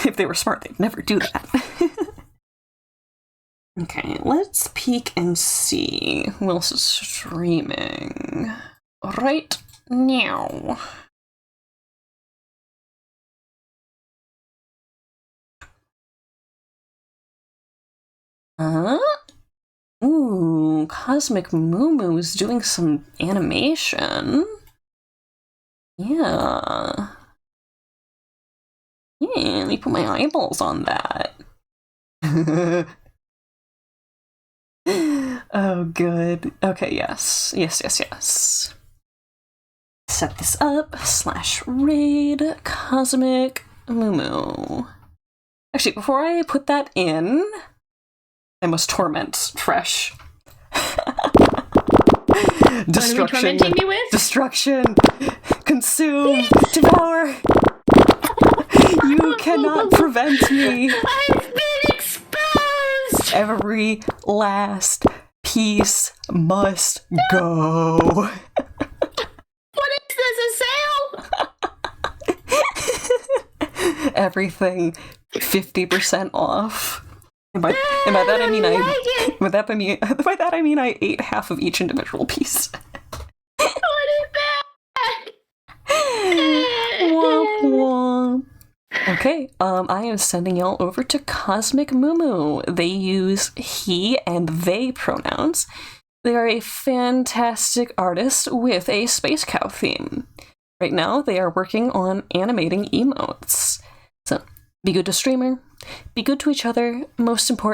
If they were smart, they'd never do that. Okay, let's peek and see who else is streaming right now. Ooh, Cosmic Moo-Moo's doing some animation. Yeah. Yeah, let me put my eyeballs on that. Oh, good. Okay, yes. Yes. Set this up. /raid Cosmic Moo-Moo. Actually, before I put that in, I must torment Fresh. What are you tormenting me with? Destruction! Consume! Devour! You cannot prevent me! I've been exposed! Every last piece must go. What is this, a sale? Everything 50% off. And by that I mean I ate half of each individual piece. What is that? Womp womp. Okay, I am sending y'all over to Cosmic Moo-Moo. They use he and they pronouns. They are a fantastic artist with a space cow theme. Right now, they are working on animating emotes. So, be good to streamer, be good to each other, most important.